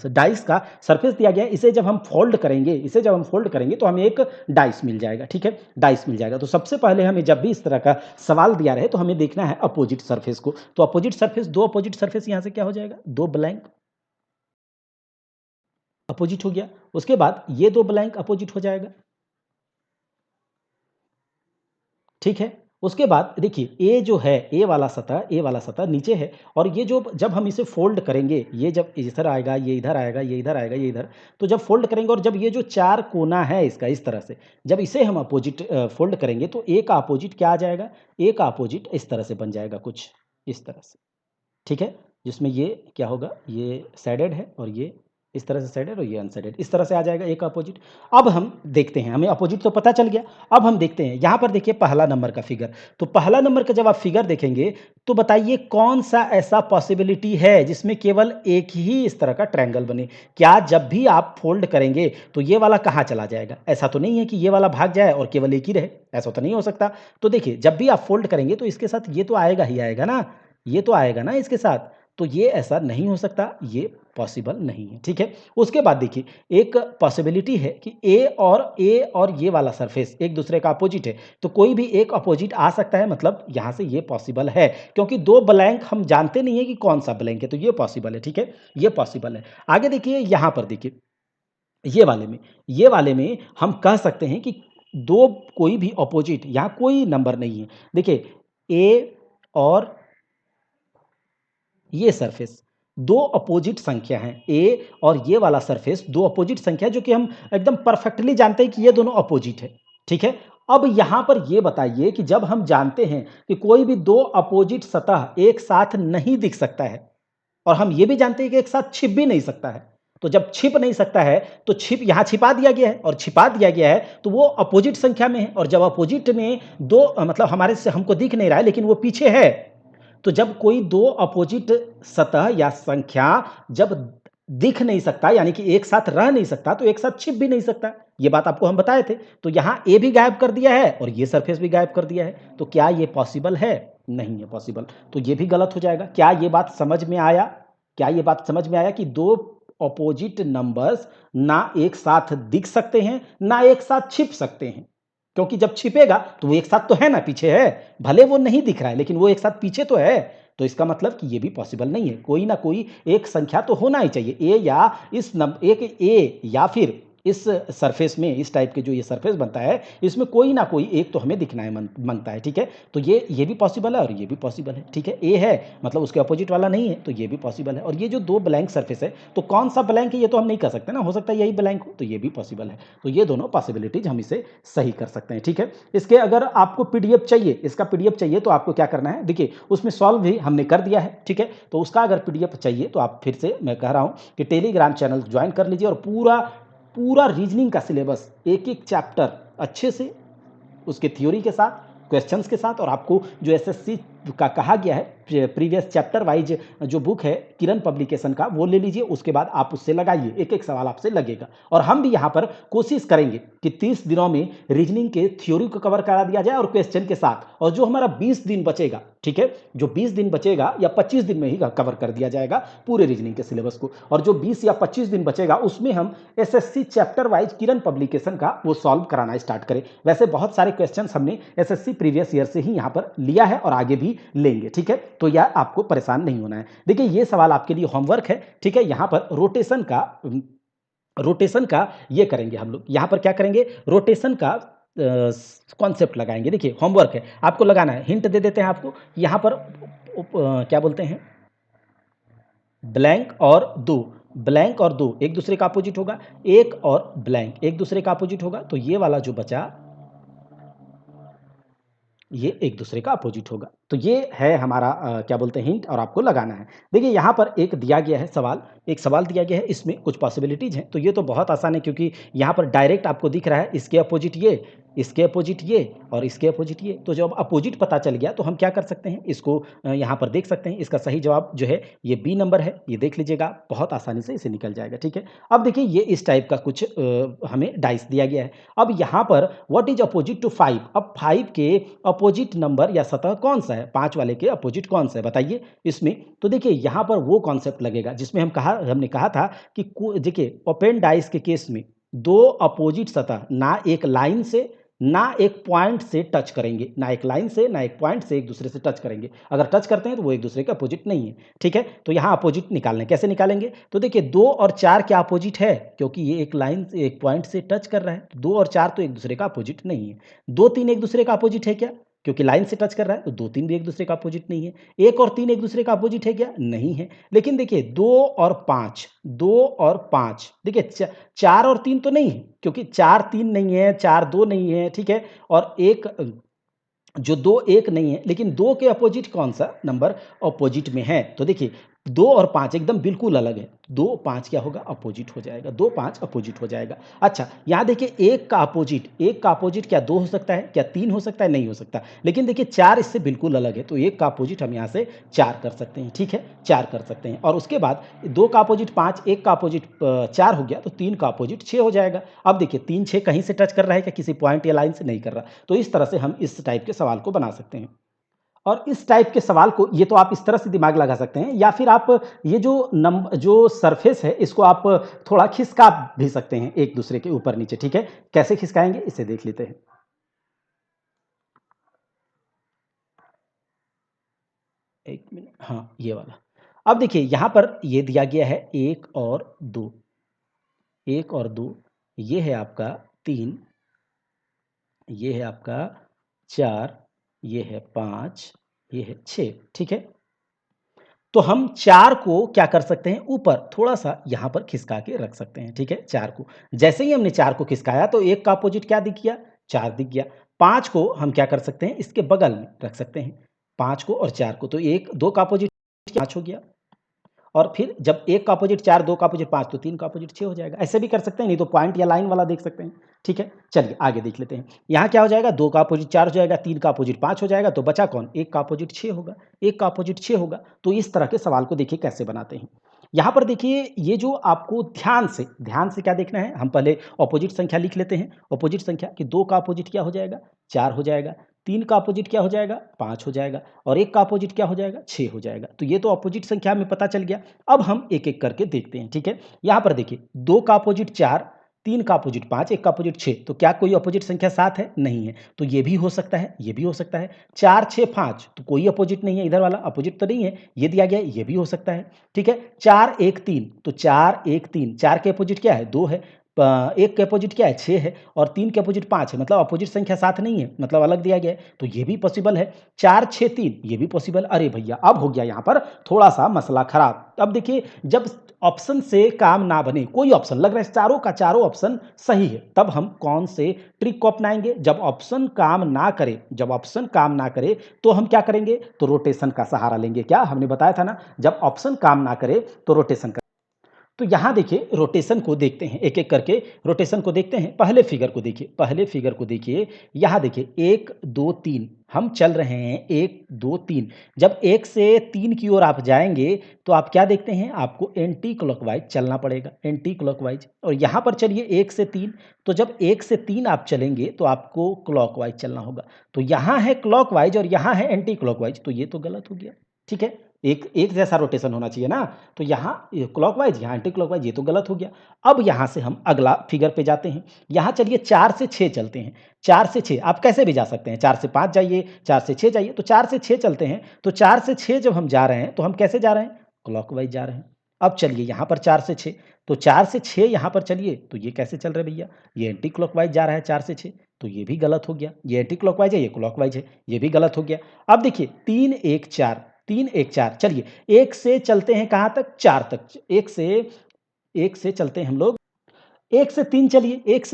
डाइस का सरफेस दिया गया है। इसे जब हम फोल्ड करेंगे, इसे जब हम फोल्ड करेंगे तो हमें एक डाइस मिल जाएगा, ठीक है, डाइस मिल जाएगा। तो सबसे पहले हमें जब भी इस तरह का सवाल दिया रहे तो हमें देखना है अपोजिट सरफेस को। तो अपोजिट सरफेस, दो अपोजिट सरफेस यहाँ से क्या हो जाएगा, दो ब्लैंक अपोजिट हो गया। उसके बाद ये दो ब्लैंक अपोजिट हो जाएगा, ठीक है। उसके बाद देखिए ए जो है, ए वाला सतह नीचे है, और ये जो जब हम इसे फोल्ड करेंगे, ये जब इधर आएगा, ये इधर आएगा, ये इधर आएगा, ये इधर, तो जब फोल्ड करेंगे और जब ये जो चार कोना है इसका इस तरह से, जब इसे हम अपोजिट फोल्ड करेंगे तो ए का अपोजिट क्या आ जाएगा, ए का अपोजिट इस तरह से बन जाएगा, कुछ इस तरह से, ठीक है, जिसमें ये क्या होगा, ये सैडेड है और ये इस तरह से सैडेड और ये अनसैडेड, इस तरह से आ जाएगा एक अपोजिट। अब हम देखते हैं, हमें अपोजिट तो पता चल गया। अब हम देखते हैं यहाँ पर देखिए पहला नंबर का फिगर। तो पहला नंबर का जब आप फिगर देखेंगे तो बताइए कौन सा ऐसा पॉसिबिलिटी है जिसमें केवल एक ही इस तरह का ट्रायंगल बने। क्या जब भी आप फोल्ड करेंगे तो ये वाला कहाँ चला जाएगा, ऐसा तो नहीं है कि ये वाला भाग जाए और केवल एक ही रहे, ऐसा तो नहीं हो सकता। तो देखिए जब भी आप फोल्ड करेंगे तो इसके साथ ये तो आएगा ही आएगा ना, ये तो आएगा ना इसके साथ, तो ये ऐसा नहीं हो सकता, ये पॉसिबल नहीं है, ठीक है। उसके बाद देखिए एक पॉसिबिलिटी है कि ए और ये वाला सरफेस एक दूसरे का अपोजिट है, तो कोई भी एक अपोजिट आ सकता है, मतलब यहां से ये पॉसिबल है, क्योंकि दो ब्लैंक हम जानते नहीं है कि कौन सा ब्लैंक है, तो ये पॉसिबल है, ठीक है, ये पॉसिबल है। आगे देखिए यहां पर देखिए ये वाले में हम कह सकते हैं कि दो कोई भी अपोजिट, यहां कोई नंबर नहीं है। देखिए ए और ये सरफेस दो अपोजिट संख्या हैं, ए और ये वाला सरफेस दो अपोजिट संख्या है, जो कि हम एकदम परफेक्टली जानते हैं कि ये दोनों अपोजिट है, ठीक है। अब यहां पर ये बताइए कि जब हम जानते हैं कि कोई भी दो अपोजिट सतह एक साथ नहीं दिख सकता है, और हम ये भी जानते हैं कि एक साथ छिप भी नहीं सकता है, तो जब छिप नहीं सकता है तो छिप यहां छिपा दिया गया है, और छिपा दिया गया है तो वो अपोजिट संख्या में है, और जब अपोजिट में दो मतलब हमारे से हमको दिख नहीं रहा है लेकिन वो पीछे है, तो जब कोई दो अपोजिट सतह या संख्या जब दिख नहीं सकता, यानी कि एक साथ रह नहीं सकता, तो एक साथ छिप भी नहीं सकता, ये बात आपको हम बताए थे। तो यहां ए भी गायब कर दिया है और ये सरफेस भी गायब कर दिया है, तो क्या ये पॉसिबल है, नहीं है पॉसिबल, तो ये भी गलत हो जाएगा। क्या ये बात समझ में आया, क्या ये बात समझ में आया कि दो अपोजिट नंबर्स ना एक साथ दिख सकते हैं ना एक साथ छिप सकते हैं, क्योंकि जब छिपेगा तो वो एक साथ तो है ना, पीछे है, भले वो नहीं दिख रहा है लेकिन वो एक साथ पीछे तो है, तो इसका मतलब कि ये भी पॉसिबल नहीं है। कोई ना कोई एक संख्या तो होना ही चाहिए, ए या इस नंबर एक ए या फिर इस सरफेस में, इस टाइप के जो ये सरफेस बनता है इसमें कोई ना कोई एक तो हमें दिखना है मांगता है, ठीक है। तो ये भी पॉसिबल है और ये भी पॉसिबल है, ठीक है। ए है मतलब उसके अपोजिट वाला नहीं है, तो ये भी पॉसिबल है। और ये जो दो ब्लैंक सरफेस है तो कौन सा ब्लैंक है ये तो हम नहीं कर सकते ना, हो सकता है यही ब्लैंक हो, तो ये भी पॉसिबल है। तो ये दोनों पॉसिबिलिटीज हम इसे सही कर सकते हैं, ठीक है। इसके अगर आपको पीडीएफ चाहिए, इसका पीडीएफ चाहिए तो आपको क्या करना है, देखिए उसमें सॉल्व भी हमने कर दिया है, ठीक है। तो उसका अगर पीडीएफ चाहिए तो आप फिर से मैं कह रहा हूं कि टेलीग्राम चैनल ज्वाइन कर लीजिए, और पूरा पूरा रीजनिंग का सिलेबस एक एक चैप्टर अच्छे से उसके थ्योरी के साथ, क्वेश्चंस के साथ, और आपको जो एसएससी का कहा गया है प्रीवियस चैप्टर वाइज जो बुक है किरण पब्लिकेशन का, वो ले लीजिए। उसके बाद आप उससे लगाइए, एक एक सवाल आपसे लगेगा, और हम भी यहाँ पर कोशिश करेंगे कि 30 दिनों में रीजनिंग के थ्योरी को कवर करा दिया जाए और क्वेश्चन के साथ। और जो हमारा 20 दिन बचेगा, ठीक है, जो 20 दिन बचेगा या 25 दिन में ही कवर कर दिया जाएगा पूरे रीजनिंग के सिलेबस को, और जो 20 या 25 दिन बचेगा उसमें हम एसएससी चैप्टर वाइज किरण पब्लिकेशन का वो सॉल्व कराना स्टार्ट करें। वैसे बहुत सारे क्वेश्चंस हमने एसएससी प्रीवियस ईयर से ही यहाँ पर लिया है और आगे भी लेंगे, ठीक है। तो यह आपको परेशान नहीं होना है। देखिए ये सवाल आपके लिए होमवर्क है, ठीक है। यहाँ पर रोटेशन का ये करेंगे हम लोग, यहाँ पर क्या करेंगे, रोटेशन का कॉन्सेप्ट लगाएंगे। देखिए होमवर्क है, आपको लगाना है, हिंट दे देते हैं आपको, यहाँ पर क्या बोलते हैं, ब्लैंक और दो, ब्लैंक और 2 एक दूसरे का अपोजिट होगा, 1 और ब्लैंक एक दूसरे का अपोजिट होगा, तो ये वाला जो बचा ये एक दूसरे का अपोजिट होगा। तो ये है हमारा क्या बोलते हैं हिंट और आपको लगाना है। देखिए यहाँ पर एक दिया गया है सवाल, एक सवाल दिया गया है, इसमें कुछ पॉसिबिलिटीज़ हैं। तो ये तो बहुत आसान है क्योंकि यहाँ पर डायरेक्ट आपको दिख रहा है इसके अपोजिट ये, इसके अपोजिट ये और इसके अपोजिट ये। तो जब अपोजिट पता चल गया तो हम क्या कर सकते हैं इसको यहाँ पर देख सकते हैं। इसका सही जवाब जो है ये बी नंबर है, ये देख लीजिएगा, बहुत आसानी से इसे निकल जाएगा, ठीक है। अब देखिए ये इस टाइप का कुछ हमें डाइस दिया गया है। अब यहाँ पर व्हाट इज अपोजिट टू 5, अब 5 के अपोजिट नंबर या सतह कौन सा है, 5 वाले के अपोजिट कौन सा है बताइए इसमें। तो देखिए यहाँ पर वो कॉन्सेप्ट लगेगा जिसमें हमने कहा था कि देखिए ओपन डाइस के केस में दो अपोजिट सतह ना एक लाइन से ना एक पॉइंट से टच करेंगे, ना एक लाइन से ना एक पॉइंट से एक दूसरे से टच करेंगे। अगर टच करते हैं तो वो एक दूसरे के अपोजिट नहीं है, ठीक है। तो यहाँ अपोजिट निकालना है, कैसे निकालेंगे? तो देखिए 2 और 4 क्या अपोजिट है, क्योंकि ये एक लाइन से एक पॉइंट से टच कर रहा है, 2 और 4 तो एक दूसरे का अपोजिट नहीं है। 2 3 एक दूसरे का अपोजिट है क्या? क्योंकि लाइन से टच कर रहा है तो 2 3 भी एक दूसरे का अपोजिट नहीं है। 1 और 3 एक दूसरे का अपोजिट है क्या? नहीं है। लेकिन देखिए 2 और 5, 2 और 5 देखिए 4 और 3 तो नहीं है, क्योंकि 4 3 नहीं है, 4 2 नहीं है, ठीक है। और एक जो 2 1 नहीं है, लेकिन 2 के अपोजिट कौन-सा नंबर अपोजिट में है? तो देखिए 2 और 5 एकदम बिल्कुल अलग है। 2 5 क्या होगा? अपोजिट हो जाएगा। 2 5 अपोजिट हो जाएगा। अच्छा, यहाँ देखिए 1 का अपोजिट क्या 2 हो सकता है? क्या 3 हो सकता है? नहीं हो सकता। लेकिन देखिए 4 इससे बिल्कुल अलग है, तो 1 का अपोजिट हम यहाँ से 4 कर सकते हैं, ठीक है? 4 कर सकते हैं और उसके बाद 2 का अपोजिट 5, 1 का अपोजिट 4 हो गया, तो 3 का अपोजिट 6 हो जाएगा। अब देखिए 3 6 कहीं से टच कर रहा है क्या? किसी पॉइंट या लाइन से? नहीं कर रहा। तो इस तरह से हम इस टाइप के सवाल को बना सकते हैं। और इस टाइप के सवाल को ये तो आप इस तरह से दिमाग लगा सकते हैं या फिर आप ये जो सरफेस है इसको आप थोड़ा खिसका भी सकते हैं एक दूसरे के ऊपर नीचे, ठीक है। कैसे खिसकाएंगे इसे देख लेते हैं। एक मिनट, हाँ ये वाला। अब देखिए यहां पर ये दिया गया है 1 और 2, 1 और 2, ये है आपका 3, ये है आपका 4, ये है 5, ये है 6, ठीक है। तो हम 4 को क्या कर सकते हैं, ऊपर थोड़ा-सा यहाँ पर खिसका के रख सकते हैं, ठीक है, 4 को। जैसे ही हमने 4 को खिसकाया तो 1 का अपोजिट क्या दिख गया, 4 दिख गया। 5 को हम क्या कर सकते हैं, इसके बगल में रख सकते हैं, 5 को और 4 को। तो 1 2 का अपोजिट 5 हो गया। और फिर जब 1 का अपोजिट 4, 2 का अपोजिट 5 तो 3 का अपोजिट 6 हो जाएगा। ऐसे भी कर सकते हैं, नहीं तो पॉइंट या लाइन वाला देख सकते हैं, ठीक है। चलिए आगे देख लेते हैं। यहाँ क्या हो जाएगा, 2 का अपोजिट 4 हो जाएगा, 3 का अपोजिट 5 हो जाएगा, तो बचा कौन? 1 का अपोजिट 6 होगा, 1 का अपोजिट 6 होगा। तो इस तरह के सवाल को देखिए कैसे बनाते हैं। यहाँ पर देखिए ये जो आपको ध्यान से क्या देखना है, हम पहले अपोजिट संख्या लिख लेते हैं। अपोजिट संख्या कि 2 का अपोजिट क्या हो जाएगा, 4 हो जाएगा, 3 का अपोजिट क्या हो जाएगा, 5 हो जाएगा और 1 का अपोजिट क्या हो जाएगा, 6 हो जाएगा। तो ये तो अपोजिट संख्या हमें पता चल गया। अब हम एक-एक करके देखते हैं, ठीक है। यहाँ पर देखिए 2 का अपोजिट 4, 3 का अपोजिट 5, 1 का अपोजिट 6, तो क्या कोई अपोजिट संख्या 7 है? नहीं है। तो ये भी हो सकता है, ये भी हो सकता है। 4 6 5 तो कोई अपोजिट नहीं है, इधर वाला अपोजिट तो नहीं है, ये दिया गया है, ये भी हो सकता है, ठीक है। 4 1 3 तो 4 1 3, 4 के अपोजिट क्या है, 2 है। 1 के अपोजिट क्या है, 6 है और 3 के अपोजिट 5 है, मतलब अपोजिट संख्या 7 नहीं है, मतलब अलग दिया गया है, तो ये भी पॉसिबल है। 4 6 3 ये भी पॉसिबल। अरे भैया अब हो गया यहाँ पर थोड़ा-सा मसला खराब। अब देखिए जब ऑप्शन से काम ना बने, कोई ऑप्शन लग रहा है चारों का चारों ऑप्शन सही है, तब हम कौन से ट्रिक को अपनाएँगे? जब ऑप्शन काम ना करे तो हम क्या करेंगे? तो रोटेशन का सहारा लेंगे। क्या हमने बताया था ना, जब ऑप्शन काम ना करे तो रोटेशन का। तो यहाँ देखिए रोटेशन को देखते हैं, एक-एक करके रोटेशन को देखते हैं। पहले फिगर को देखिए, यहाँ देखिए 1 2 3 हम चल रहे हैं 1 2 3। जब 1 से 3 की ओर आप जाएँगे, तो आप क्या देखते हैं? आपको एंटी क्लॉकवाइज़ चलना पड़ेगा, एंटी क्लॉकवाइज़। और यहाँ पर चलिए 1 से 3, तो जब 1 से 3 आप चलेंगे, तो आपको क्लॉकवाइज़ चलना होगा। तो यहाँ है क्लॉकवाइज़ और यहाँ है एंटी क्लॉकवाइज़, तो ये तो गलत हो गया, ठीक है? एक एक जैसा रोटेशन होना चाहिए ना, तो यहाँ क्लॉकवाइज यहाँ एंटी क्लॉकवाइज, ये तो गलत हो गया। अब यहाँ से हम अगला फिगर पे जाते हैं। यहाँ चलिए 4 से 6 चलते हैं। 4 से 6 आप कैसे भी जा सकते हैं, 4 से 5 जाइए, 4 से 6 जाइए, तो 4 से 6 चलते हैं। तो 4 से 6 जब हम जा रहे हैं तो हम कैसे जा रहे हैं, क्लॉकवाइज जा रहे हैं। अब चलिए यहाँ पर 4 से 6, तो 4 से 6 यहाँ पर चलिए, तो ये कैसे चल रहे हैं भैया, ये एंटी क्लॉकवाइज जा रहा है 4 से 6, तो ये भी गलत हो गया। ये एंटी क्लॉकवाइज है, ये क्लॉकवाइज है, ये भी गलत हो गया। अब देखिए 3 1 4, 3 1 4 चलिए 1 से चलते हैं कहाँ तक, 4 तक। 1 से 1 से चलते हैं हम लोग 1 से 3 चलिए, 1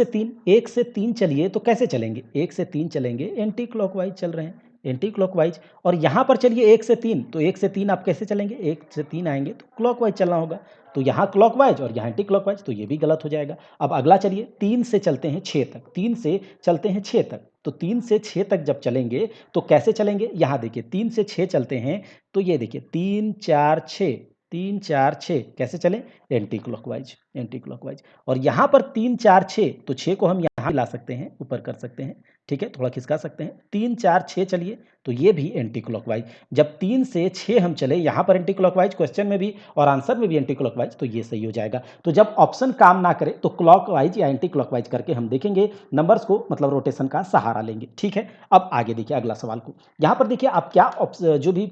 से 3 चलिए तो कैसे चलेंगे? 1 से 3 चलेंगे एंटी क्लॉकवाइज़ चल रहे हैं, एंटी क्लॉकवाइज़ और यहाँ पर चलिए 1 से 3 तो 1 से 3 आप कैसे चलेंगे? 1 से 3 आएँगे तो क्लॉकवाइज़ चलना होगा। तो यहाँ क्लॉकवाइज़ और यहाँ एंटी क्लॉकवाइज़ तो ये भी गलत हो जाएगा। अब अगला चलिए 3 से चलते हैं 6 तक, 3 से चलते हैं 6 तक। तो 3 से 6 तक जब चलेंगे तो कैसे चलेंगे? यहाँ देखिए 3 से 6 चलते हैं तो ये देखिए 3, 4, 6 3, 4, 6 कैसे चलें? एंटी क्लॉकवाइज़, एंटी क्लॉकवाइज़ और यहाँ पर 3, 4, 6 तो 6 को हम यहाँ ला सकते हैं, ऊपर कर सकते हैं, ठीक है? थोड़ा खिसका सकते हैं। 3, 4, 6 चलिए तो ये भी एंटी क्लॉकवाइज़। जब 3 से 6 हम चले यहाँ पर एंटी क्लॉकवाइज़ क्वेश्चन में भी और आंसर में भी एंटी क्लॉकवाइज़ तो ये सही हो जाएगा। तो जब ऑप्शन काम ना करे तो क्लॉकवाइज़ या एंटी क्लॉकवाइज़ करके हम देखेंगे नंबर्स को मतलब रोटेशन का सहारा लेंगे, ठीक है? अब आगे देखिए अगला सवाल को। यहाँ पर देखिए आप क्या जो भी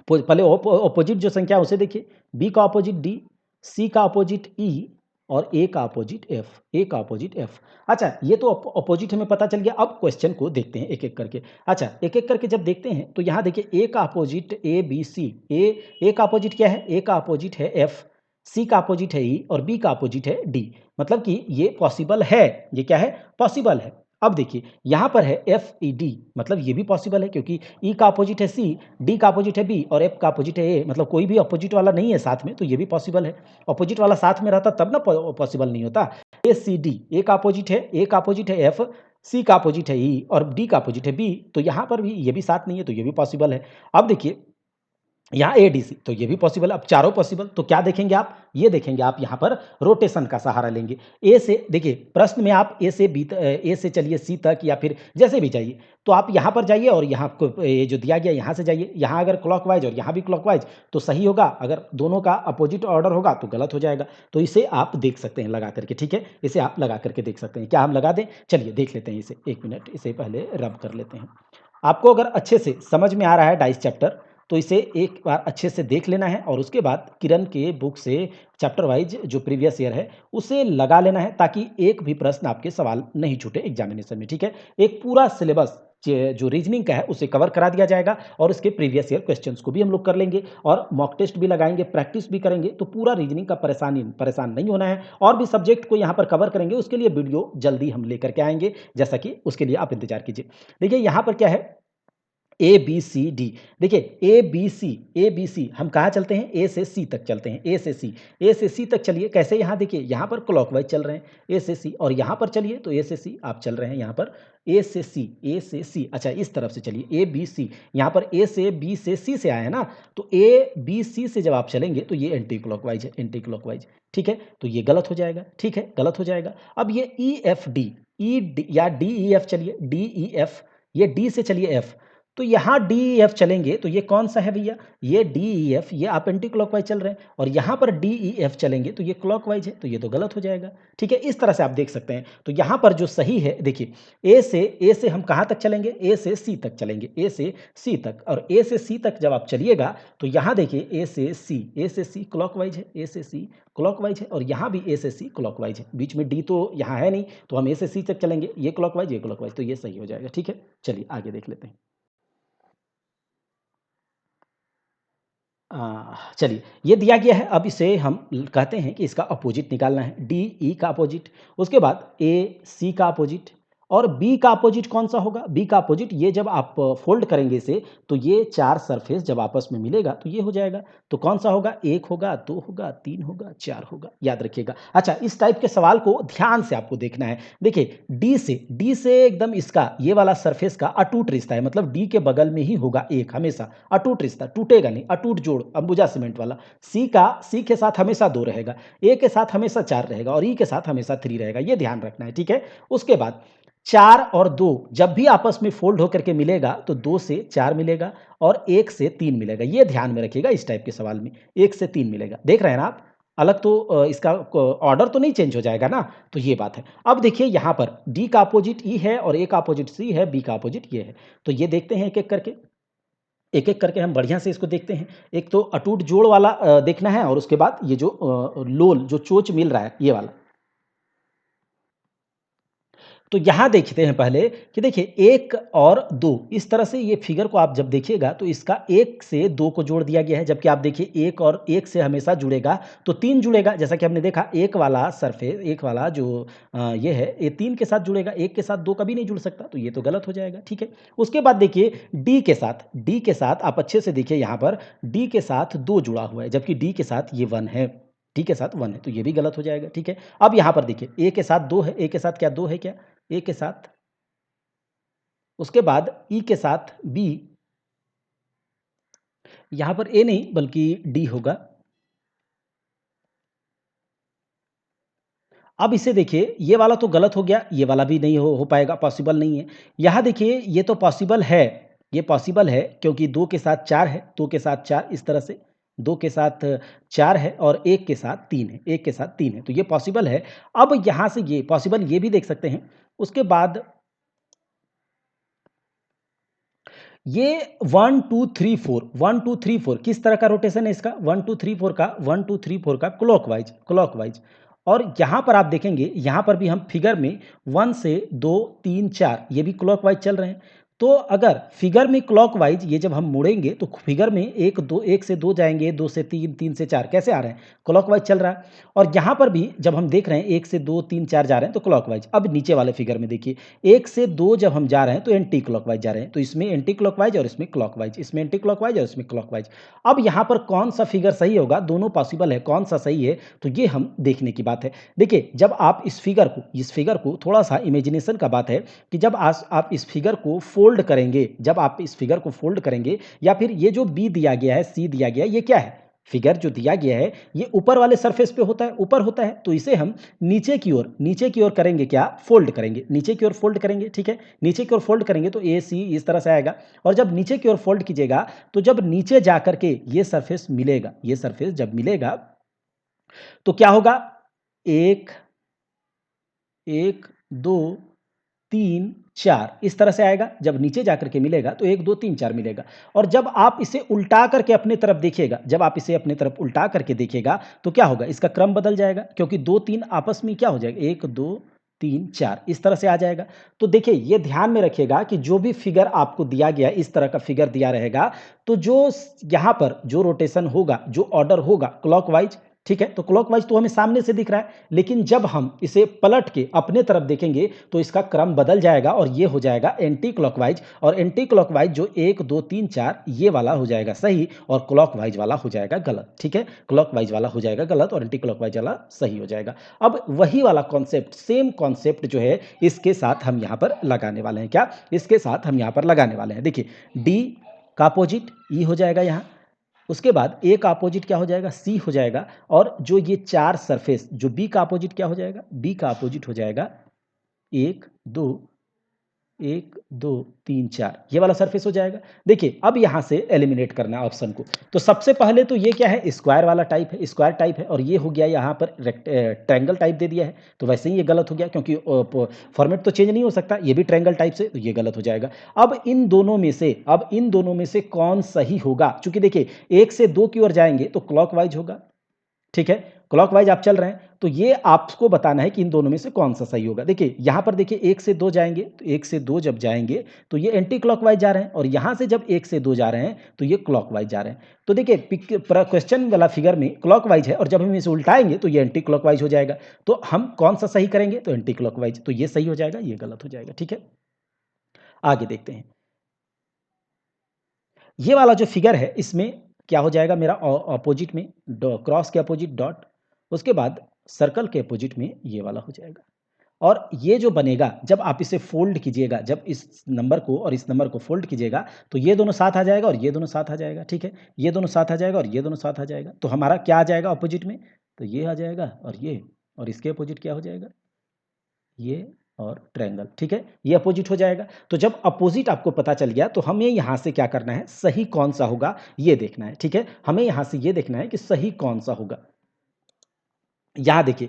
पहले ऑपोजिट जो संख्या है उसे देखिए, बी का ऑपोजिट डी, सी का ऑपोजिट ई और ए का ऑपोजिट एफ, ए का ऑपोजिट एफ। अच्छा ये तो ऑपोजिट हमें पता चल गया। अब क्वेश्चन को देखते हैं एक एक करके। अच्छा एक एक करके जब देखते हैं तो यहाँ देखिए ए का ऑपोजिट ए बी सी, ए का ऑपोजिट क्या है? ए का ऑपोजिट है एफ, सी का ऑपोजिट है ई और बी का ऑपोजिट है डी। मतलब कि ये पॉसिबल है। ये क्या है? पॉसिबल है। अब देखिए यहाँ पर है एफ ई डी, मतलब ये भी पॉसिबल है क्योंकि ई का अपोजिट है सी, डी का अपोजिट है बी और एफ का अपोजिट है ए, मतलब कोई भी अपोजिट वाला नहीं है साथ में, तो ये भी पॉसिबल है। अपोजिट वाला साथ में रहता तब ना पॉसिबल नहीं होता। ए सी डी, ए का अपोजिट है, ए का अपोजिट है एफ, सी का अपोजिट है ई और डी का अपोजिट है बी, तो यहाँ पर भी ये भी साथ नहीं है, तो ये भी पॉसिबल है। अब देखिए यहाँ एडीसी तो ये भी पॉसिबल। अब चारों पॉसिबल तो क्या देखेंगे आप? ये देखेंगे आप यहाँ पर रोटेशन का सहारा लेंगे। ए से देखिए प्रश्न में आप ए से बी ए से चलिए सी तक या फिर जैसे भी जाइए, तो आप यहाँ पर जाइए और यहाँ को ये जो दिया गया यहाँ से जाइए। यहाँ अगर क्लॉकवाइज और यहाँ भी क्लॉकवाइज तो सही होगा, अगर दोनों का अपोजिट ऑर्डर होगा तो गलत हो जाएगा। तो इसे आप देख सकते हैं लगा करके, ठीक है? इसे आप लगा करके देख सकते हैं। क्या हम लगा दें? चलिए देख लेते हैं इसे, 1 मिनट इसे पहले रब कर लेते हैं। आपको अगर अच्छे से समझ में आ रहा है डाइस चैप्टर तो इसे एक बार अच्छे से देख लेना है और उसके बाद किरण के बुक से चैप्टर वाइज जो प्रीवियस ईयर है उसे लगा लेना है, ताकि एक भी प्रश्न आपके सवाल नहीं छूटे एग्जामिनेशन में, ठीक है? एक पूरा सिलेबस जो रीजनिंग का है उसे कवर करा दिया जाएगा और उसके प्रीवियस ईयर क्वेश्चंस को भी हम लोग कर लेंगे और मॉक टेस्ट भी लगाएंगे, प्रैक्टिस भी करेंगे। तो पूरा रीजनिंग का परेशान नहीं होना है और भी सब्जेक्ट को यहाँ पर कवर करेंगे, उसके लिए वीडियो जल्दी हम लेकर के आएंगे, जैसा कि उसके लिए आप इंतजार कीजिए। देखिए यहाँ पर क्या है, ए बी सी डी। देखिए ए बी सी हम कहाँ चलते हैं? ए से सी तक चलते हैं, ए से सी तक चलिए। कैसे? यहाँ देखिए यहाँ पर क्लॉकवाइज चल रहे हैं ए से सी और यहाँ पर चलिए तो ए से सी आप चल रहे हैं यहाँ पर ए से सी। अच्छा इस तरफ से चलिए ए बी सी, यहाँ पर ए से बी से सी से आए हैं ना, तो ए बी सी से जब आप चलेंगे तो ये एंटी क्लॉकवाइज है, एंटी क्लॉकवाइज, ठीक है? तो ये गलत हो जाएगा, ठीक है? गलत हो जाएगा। अब ये E F D, E D या डी ई एफ चलिए, डी ई एफ, ये डी से चलिए एफ, तो यहाँ डी ई एफ चलेंगे तो ये कौन सा है भैया? ये डी ई एफ, ये आप एंटी क्लॉकवाइज चल रहे हैं और यहाँ पर डी ई एफ चलेंगे तो ये क्लॉकवाइज है, तो ये तो गलत हो जाएगा, ठीक है? इस तरह से आप देख सकते हैं। तो यहाँ पर जो सही है देखिए, ए से हम कहाँ तक चलेंगे? ए से सी तक चलेंगे, ए से सी तक, और ए से सी तक जब आप चलिएगा तो यहाँ देखिए ए से सी क्लॉकवाइज है, ए से सी क्लॉकवाइज है और यहाँ भी ए से सी क्लॉकवाइज है, बीच में डी तो यहाँ है नहीं, तो हम ए से सी तक चलेंगे, ये क्लॉकवाइज, तो ये सही हो जाएगा, ठीक है? चलिए आगे देख लेते हैं। चलिए ये दिया गया है, अब इसे हम कहते हैं कि इसका अपोजिट निकालना है, डी ई का अपोजिट, उसके बाद ए सी का अपोजिट और बी का अपोजिट कौन सा होगा? बी का अपोजिट, ये जब आप फोल्ड करेंगे इसे तो ये चार सरफेस जब आपस में मिलेगा तो ये हो जाएगा। तो कौन सा होगा? 1 होगा, 2 होगा, 3 होगा, 4 होगा, याद रखिएगा। अच्छा इस टाइप के सवाल को ध्यान से आपको देखना है। देखिए डी से एकदम इसका ये वाला सरफेस का अटूट रिश्ता है, मतलब डी के बगल में ही होगा एक, हमेशा अटूट रिश्ता, टूटेगा नहीं, अटूट जोड़, अंबुजा सीमेंट वाला। सी के साथ हमेशा 2 रहेगा, ए के साथ हमेशा 4 रहेगा और ई के साथ हमेशा 3 रहेगा, ये ध्यान रखना है, ठीक है? उसके बाद 4 और 2 जब भी आपस में फोल्ड होकर के मिलेगा तो 2 से 4 मिलेगा और 1 से 3 मिलेगा, ये ध्यान में रखिएगा। इस टाइप के सवाल में 1 से 3 मिलेगा, देख रहे हैं ना आप? अलग तो इसका ऑर्डर तो नहीं चेंज हो जाएगा ना, तो ये बात है। अब देखिए यहाँ पर डी का अपोजिट ई है और ए का अपोजिट सी है, बी का अपोजिट ये है, तो ये देखते हैं एक एक करके हम बढ़िया से इसको देखते हैं। एक तो अटूट जोड़ वाला देखना है और उसके बाद ये जो लोल जो चोच मिल रहा है ये वाला। तो यहाँ देखते हैं पहले कि देखिए 1 और 2 इस तरह से ये फिगर को आप जब देखिएगा तो इसका 1 से 2 को जोड़ दिया गया है, जबकि आप देखिए 1 और 1 से हमेशा जुड़ेगा तो 3 जुड़ेगा। जैसा कि हमने देखा 1 वाला सरफेस 1 वाला जो ये है ये 3 के साथ जुड़ेगा, 1 के साथ 2 कभी नहीं जुड़ सकता, तो ये तो गलत हो जाएगा, ठीक है। उसके बाद देखिए डी के साथ आप अच्छे से देखिए यहाँ पर डी के साथ 2 जुड़ा हुआ है, जबकि डी के साथ ये 1 है, डी के साथ 1 है, तो ये भी गलत हो जाएगा, ठीक है। अब यहाँ पर देखिए ए के साथ 2 है, ए के साथ क्या 2 है क्या? ए के साथ, उसके बाद ई के साथ बी, यहां पर ए नहीं बल्कि डी होगा। अब इसे देखिए ये वाला तो गलत हो गया, ये वाला भी नहीं हो पाएगा, पॉसिबल नहीं है। यहां देखिए ये तो पॉसिबल है, ये पॉसिबल है क्योंकि 2 के साथ 4 है, 2 के साथ 4 इस तरह से 2 के साथ 4 है और 1 के साथ 3 है, 1 के साथ 3 है, तो ये पॉसिबल है। अब यहां से ये पॉसिबल ये भी देख सकते हैं। उसके बाद ये 1 2 3 4 1 2 3 4 किस तरह का रोटेशन है इसका? 1 2 3 4 का 1 2 3 4 का क्लॉकवाइज। और यहाँ पर आप देखेंगे, यहाँ पर भी हम फिगर में 1 से 2 3 4 ये भी क्लॉकवाइज चल रहे हैं। तो अगर फिगर में क्लॉकवाइज ये जब हम मुड़ेंगे तो फिगर में 1 से 2 जाएंगे, 2 से 3 3 से 4 कैसे आ रहे हैं? क्लॉकवाइज चल रहा है। और यहाँ पर भी जब हम देख रहे हैं 1 से 2 3 4 जा रहे हैं तो क्लॉकवाइज। अब नीचे वाले फिगर में देखिए 1 से 2 जब हम जा रहे हैं तो एंटी क्लॉकवाइज जा रहे हैं, तो इसमें एंटी क्लॉकवाइज और इसमें क्लॉकवाइज, इसमें एंटी क्लॉकवाइज और इसमें क्लॉकवाइज। अब यहाँ पर कौन सा फिगर सही होगा? दोनों पॉसिबल है, कौन सा सही है तो ये हम देखने की बात है। देखिए जब आप इस फिगर को थोड़ा सा इमेजिनेशन का बात है कि जब आप इस फिगर को फोल्ड करेंगे, जब आप इस फिगर को फोल्ड करेंगे या फिर ये जो बी दिया गया है, सी दिया गया है, ये क्या है? फिगर जो दिया गया है ये ऊपर वाले सरफेस पे होता है, ऊपर होता है, तो इसे हम नीचे की ओर करेंगे, क्या? फोल्ड करेंगे, नीचे की ओर फोल्ड करेंगे, ठीक है। नीचे की ओर फोल्ड करेंगे तो ए सी इस तरह से आएगा। और जब नीचे की ओर फोल्ड कीजिएगा तो जब नीचे जा करके ये सरफेस मिलेगा, ये सरफेस जब मिलेगा तो क्या होगा? एक एक दो तीन चार इस तरह से आएगा। जब नीचे जाकर के मिलेगा तो 1 2 3 4 मिलेगा। और जब आप इसे उल्टा करके अपने तरफ देखिएगा, जब आप इसे अपने तरफ उल्टा करके देखिएगा तो क्या होगा? इसका क्रम बदल जाएगा, क्योंकि 2 3 आपस में क्या हो जाएगा? 1 2 3 4 इस तरह से आ जाएगा। तो देखिए ये ध्यान में रखिएगा कि जो भी फिगर आपको दिया गया, इस तरह का फिगर दिया रहेगा, तो जो यहाँ पर जो रोटेशन होगा, जो ऑर्डर होगा क्लॉकवाइज, ठीक है। तो क्लॉकवाइज तो हमें सामने से दिख रहा है, लेकिन जब हम इसे पलट के अपने तरफ देखेंगे तो इसका क्रम बदल जाएगा और ये हो जाएगा एंटी क्लॉकवाइज। और एंटी क्लॉकवाइज जो 1 2 3 4 ये वाला हो जाएगा सही और क्लॉकवाइज वाला हो जाएगा गलत, ठीक है। क्लॉकवाइज वाला हो जाएगा गलत और एंटी क्लॉकवाइज वाला सही हो जाएगा। अब वही वाला कॉन्सेप्ट, सेम कॉन्सेप्ट जो है इसके साथ हम यहाँ पर लगाने वाले हैं। क्या? इसके साथ हम यहाँ पर लगाने वाले हैं। देखिए डी का अपोजिट ई हो जाएगा यहाँ, उसके बाद ए का अपोजिट क्या हो जाएगा? सी हो जाएगा। और जो ये 4 सरफेस, जो बी का अपोजिट क्या हो जाएगा? बी का अपोजिट हो जाएगा 1 2 1 2 3 4 ये वाला सरफेस हो जाएगा। देखिए अब यहाँ से एलिमिनेट करना है ऑप्शन को। तो सबसे पहले तो ये क्या है? स्क्वायर वाला टाइप है, स्क्वायर टाइप है, और ये हो गया यहाँ पर ट्रायंगल टाइप दे दिया है, तो वैसे ही ये गलत हो गया क्योंकि फॉर्मेट तो चेंज नहीं हो सकता, ये भी ट्रायंगल टाइप से, तो ये गलत हो जाएगा। अब इन दोनों में से कौन सही होगा? चूंकि देखिए 1 से 2 की ओर जाएंगे तो क्लॉकवाइज होगा, ठीक है। क्लॉकवाइज आप चल रहे हैं तो ये आपको बताना है कि इन दोनों में से कौन सा सही होगा। देखिए यहां पर देखिए 1 से 2 जाएंगे, तो 1 से 2 जब जाएंगे तो ये एंटी क्लॉकवाइज जा रहे हैं, और यहां से जब 1 से 2 जा रहे हैं तो ये क्लॉकवाइज जा रहे हैं। तो देखिए क्वेश्चन वाला फिगर में क्लॉकवाइज है और जब हम इसे उल्टाएंगे तो ये एंटी क्लॉकवाइज हो जाएगा। तो हम कौन सा सही करेंगे? तो एंटी क्लॉकवाइज, तो ये सही हो जाएगा, ये गलत हो जाएगा, ठीक है। आगे देखते हैं। ये वाला जो फिगर है इसमें क्या हो जाएगा? मेरा अपोजिट में क्रॉस के अपोजिट डॉट, उसके बाद सर्कल के अपोजिट में ये वाला हो जाएगा। और ये जो बनेगा जब आप इसे फोल्ड कीजिएगा, जब इस नंबर को और इस नंबर को फोल्ड कीजिएगा तो ये दोनों साथ आ जाएगा और ये दोनों साथ आ जाएगा, ठीक है। ये दोनों साथ आ जाएगा और ये दोनों साथ आ जाएगा, तो हमारा क्या आ जाएगा अपोजिट में? तो ये आ जाएगा और ये, और इसके अपोजिट क्या हो जाएगा? ये और ट्रायंगल, ठीक है। ये अपोजिट हो जाएगा। तो जब अपोजिट आपको पता चल गया तो हमें यहां से क्या करना है? सही कौन सा होगा ये देखना है, ठीक है। हमें यहां से ये देखना है कि सही कौन सा होगा। यहां देखिए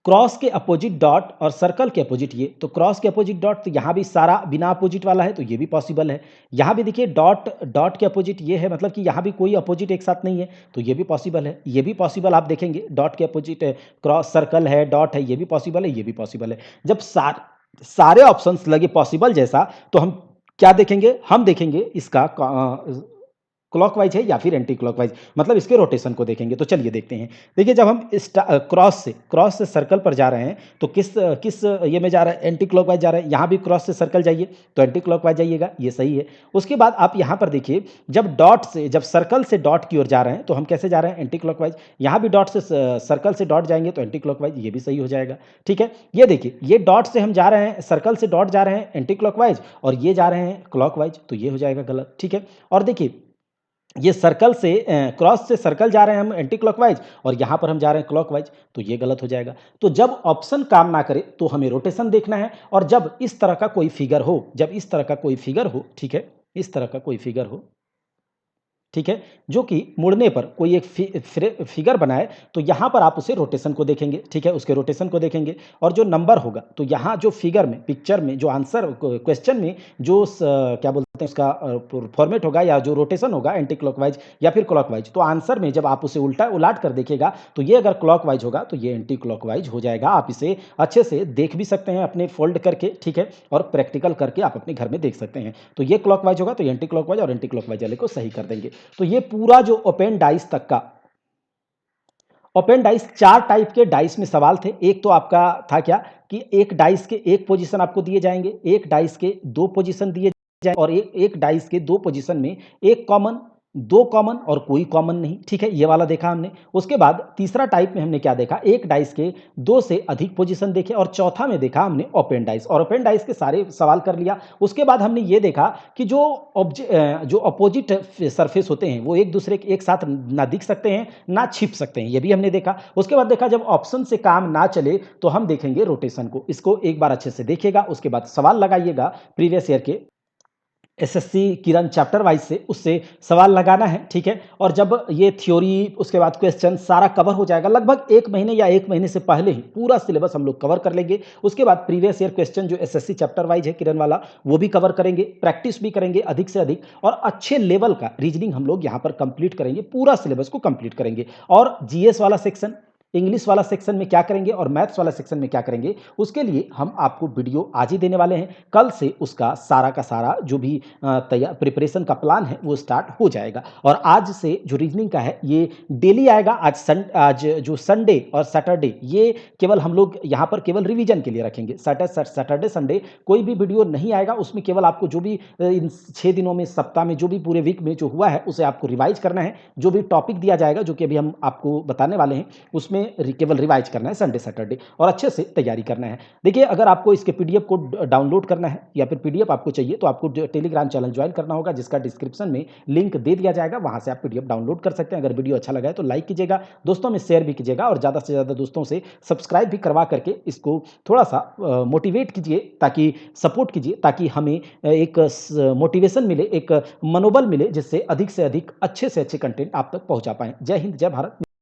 क्रॉस के अपोजिट डॉट और सर्कल के अपोजिट, ये तो क्रॉस के अपोजिट डॉट, तो यहां भी सारा बिना अपोजिट वाला है तो ये भी पॉसिबल है। यहां भी देखिए डॉट डॉट के अपोजिट ये है, मतलब कि यहां भी कोई अपोजिट एक साथ नहीं है, तो ये भी पॉसिबल है। ये भी पॉसिबल आप देखेंगे, डॉट के अपोजिट क्रॉस सर्कल है, डॉट है, ये भी पॉसिबल है, ये भी पॉसिबल है। जब सार सारे ऑप्शंस लगे पॉसिबल जैसा, तो हम क्या देखेंगे? हम देखेंगे इसका क्लॉकवाइज़ है या फिर एंटी क्लॉकवाइज़, मतलब इसके रोटेशन को देखेंगे। तो चलिए देखते हैं। देखिए जब हम क्रॉस से सर्कल पर जा रहे हैं, तो किस ये में जा रहा है? एंटी क्लॉकवाइज़ जा रहा है। यहाँ भी क्रॉस से सर्कल जाइए, तो एंटी क्लॉकवाइज़ जाइएगा, ये सही है। उसके बाद आप यहाँ पर देखिए, जब सर्कल से डॉट की ओर जा रहे हैं, तो हम कैसे जा रहे हैं? Anti clockwise. यहाँ भी सर्कल से डॉट जाएँगे, तो एंटी क्लॉकवाइज़, ये भी सही हो जाएगा। ठीक है? ये देखिए, ये डॉट से हम जा रहे हैं, सर्कल से डॉट जा रहे हैं एंटी क्लॉकवाइज़, और ये जा रहे हैं क्लॉकवाइज़, तो ये हो जाएगा गलत। ठीक है? और देखिए, ये क्रॉस से सर्कल जा रहे हैं हम एंटी क्लॉकवाइज, और यहाँ पर हम जा रहे हैं क्लॉकवाइज, तो ये गलत हो जाएगा। तो जब ऑप्शन काम ना करे तो हमें रोटेशन देखना है, और जब इस तरह का कोई फिगर हो, ठीक है, इस तरह का कोई फिगर हो, ठीक है, जो कि मुड़ने पर कोई एक फिगर बनाए, तो यहाँ पर आप उसे रोटेशन को देखेंगे। ठीक है, उसके रोटेशन को देखेंगे, और जो नंबर होगा, तो यहाँ जो फिगर में, पिक्चर में, जो आंसर क्वेश्चन में जो क्या बोलते हैं उसका फॉर्मेट होगा, या जो रोटेशन होगा एंटी क्लॉकवाइज या फिर क्लॉकवाइज, तो आंसर में जब आप उसे उल्टा उलाट कर देखिएगा, तो ये अगर क्लॉकवाइज होगा तो ये एंटी क्लॉकवाइज हो जाएगा। आप इसे अच्छे से देख भी सकते हैं अपने फोल्ड करके, ठीक है, और प्रैक्टिकल करके आप अपने घर में देख सकते हैं। तो ये क्लॉकवाइज होगा, तो ये एंटी क्लॉकवाइज, और एंटी क्लॉकवाइज वाले को सही कर देंगे। तो ये पूरा जो ओपन डाइस 4 टाइप के डाइस में सवाल थे। एक तो आपका था क्या, कि एक डाइस के एक पोजीशन आपको दिए जाएंगे, एक डाइस के दो पोजीशन दिए जाए, और एक एक डाइस के दो पोजीशन में एक कॉमन, दो कॉमन और कोई कॉमन नहीं। ठीक है, ये वाला देखा हमने। उसके बाद तीसरा टाइप में हमने क्या देखा, एक डाइस के दो से अधिक पोजीशन देखे, और चौथा में देखा हमने ओपन डाइस, और ओपन डाइस के सारे सवाल कर लिया। उसके बाद हमने ये देखा कि जो अपोजिट सरफेस होते हैं, वो एक दूसरे के एक साथ ना दिख सकते हैं ना छिप सकते हैं, ये भी हमने देखा। उसके बाद देखा, जब ऑप्शन से काम ना चले तो हम देखेंगे रोटेशन को। इसको एक बार अच्छे से देखिएगा, उसके बाद सवाल लगाइएगा प्रीवियस ईयर के एसएससी किरण चैप्टर वाइज से, उससे सवाल लगाना है। ठीक है, और जब ये थ्योरी, उसके बाद क्वेश्चन सारा कवर हो जाएगा, लगभग 1 महीने या 1 महीने से पहले ही पूरा सिलेबस हम लोग कवर कर लेंगे। उसके बाद प्रीवियस ईयर क्वेश्चन जो एसएससी चैप्टर वाइज है किरण वाला, वो भी कवर करेंगे, प्रैक्टिस भी करेंगे अधिक से अधिक, और अच्छे लेवल का रीजनिंग हम लोग यहाँ पर कंप्लीट करेंगे, पूरा सिलेबस को कंप्लीट करेंगे। और जीएस वाला सेक्शन, इंग्लिश वाला सेक्शन में क्या करेंगे, और मैथ्स वाला सेक्शन में क्या करेंगे, उसके लिए हम आपको वीडियो आज ही देने वाले हैं। कल से उसका सारा का सारा जो भी तैयार प्रिपरेशन का प्लान है वो स्टार्ट हो जाएगा। और आज से जो रीजनिंग का है ये डेली आएगा। आज जो संडे और सैटरडे, ये केवल हम लोग यहाँ पर केवल रिवीजन के लिए रखेंगे। सैटरडे संडे कोई भी वीडियो नहीं आएगा, उसमें केवल आपको जो भी इन 6 दिनों में, सप्ताह में, जो भी पूरे वीक में जो हुआ है उसे आपको रिवाइज करना है। जो भी टॉपिक दिया जाएगा, जो कि अभी हम आपको बताने वाले हैं, उसमें केवल रिवाइज करना है संडे सैटरडे, और अच्छे से तैयारी करना है। देखिए, अगर आपको इसके पीडीएफ को डाउनलोड करना है, या फिर पीडीएफ आपको चाहिए, तो आपको टेलीग्राम चैनल ज्वाइन करना होगा, जिसका डिस्क्रिप्शन में लिंक दे दिया जाएगा, वहां से आप पीडीएफ डाउनलोड कर सकते हैं। अगर वीडियो अच्छा लगा है तो लाइक कीजिएगा, दोस्तों में शेयर भी कीजिएगा, और ज़्यादा से ज़्यादा दोस्तों से सब्सक्राइब भी करवा करके इसको थोड़ा सा मोटिवेट कीजिए, ताकि सपोर्ट कीजिए, ताकि हमें एक मोटिवेशन मिले, एक मनोबल मिले, जिससे अधिक से अधिक अच्छे से अच्छे कंटेंट आप तक पहुंचा पाएं। जय हिंद, जय भारत।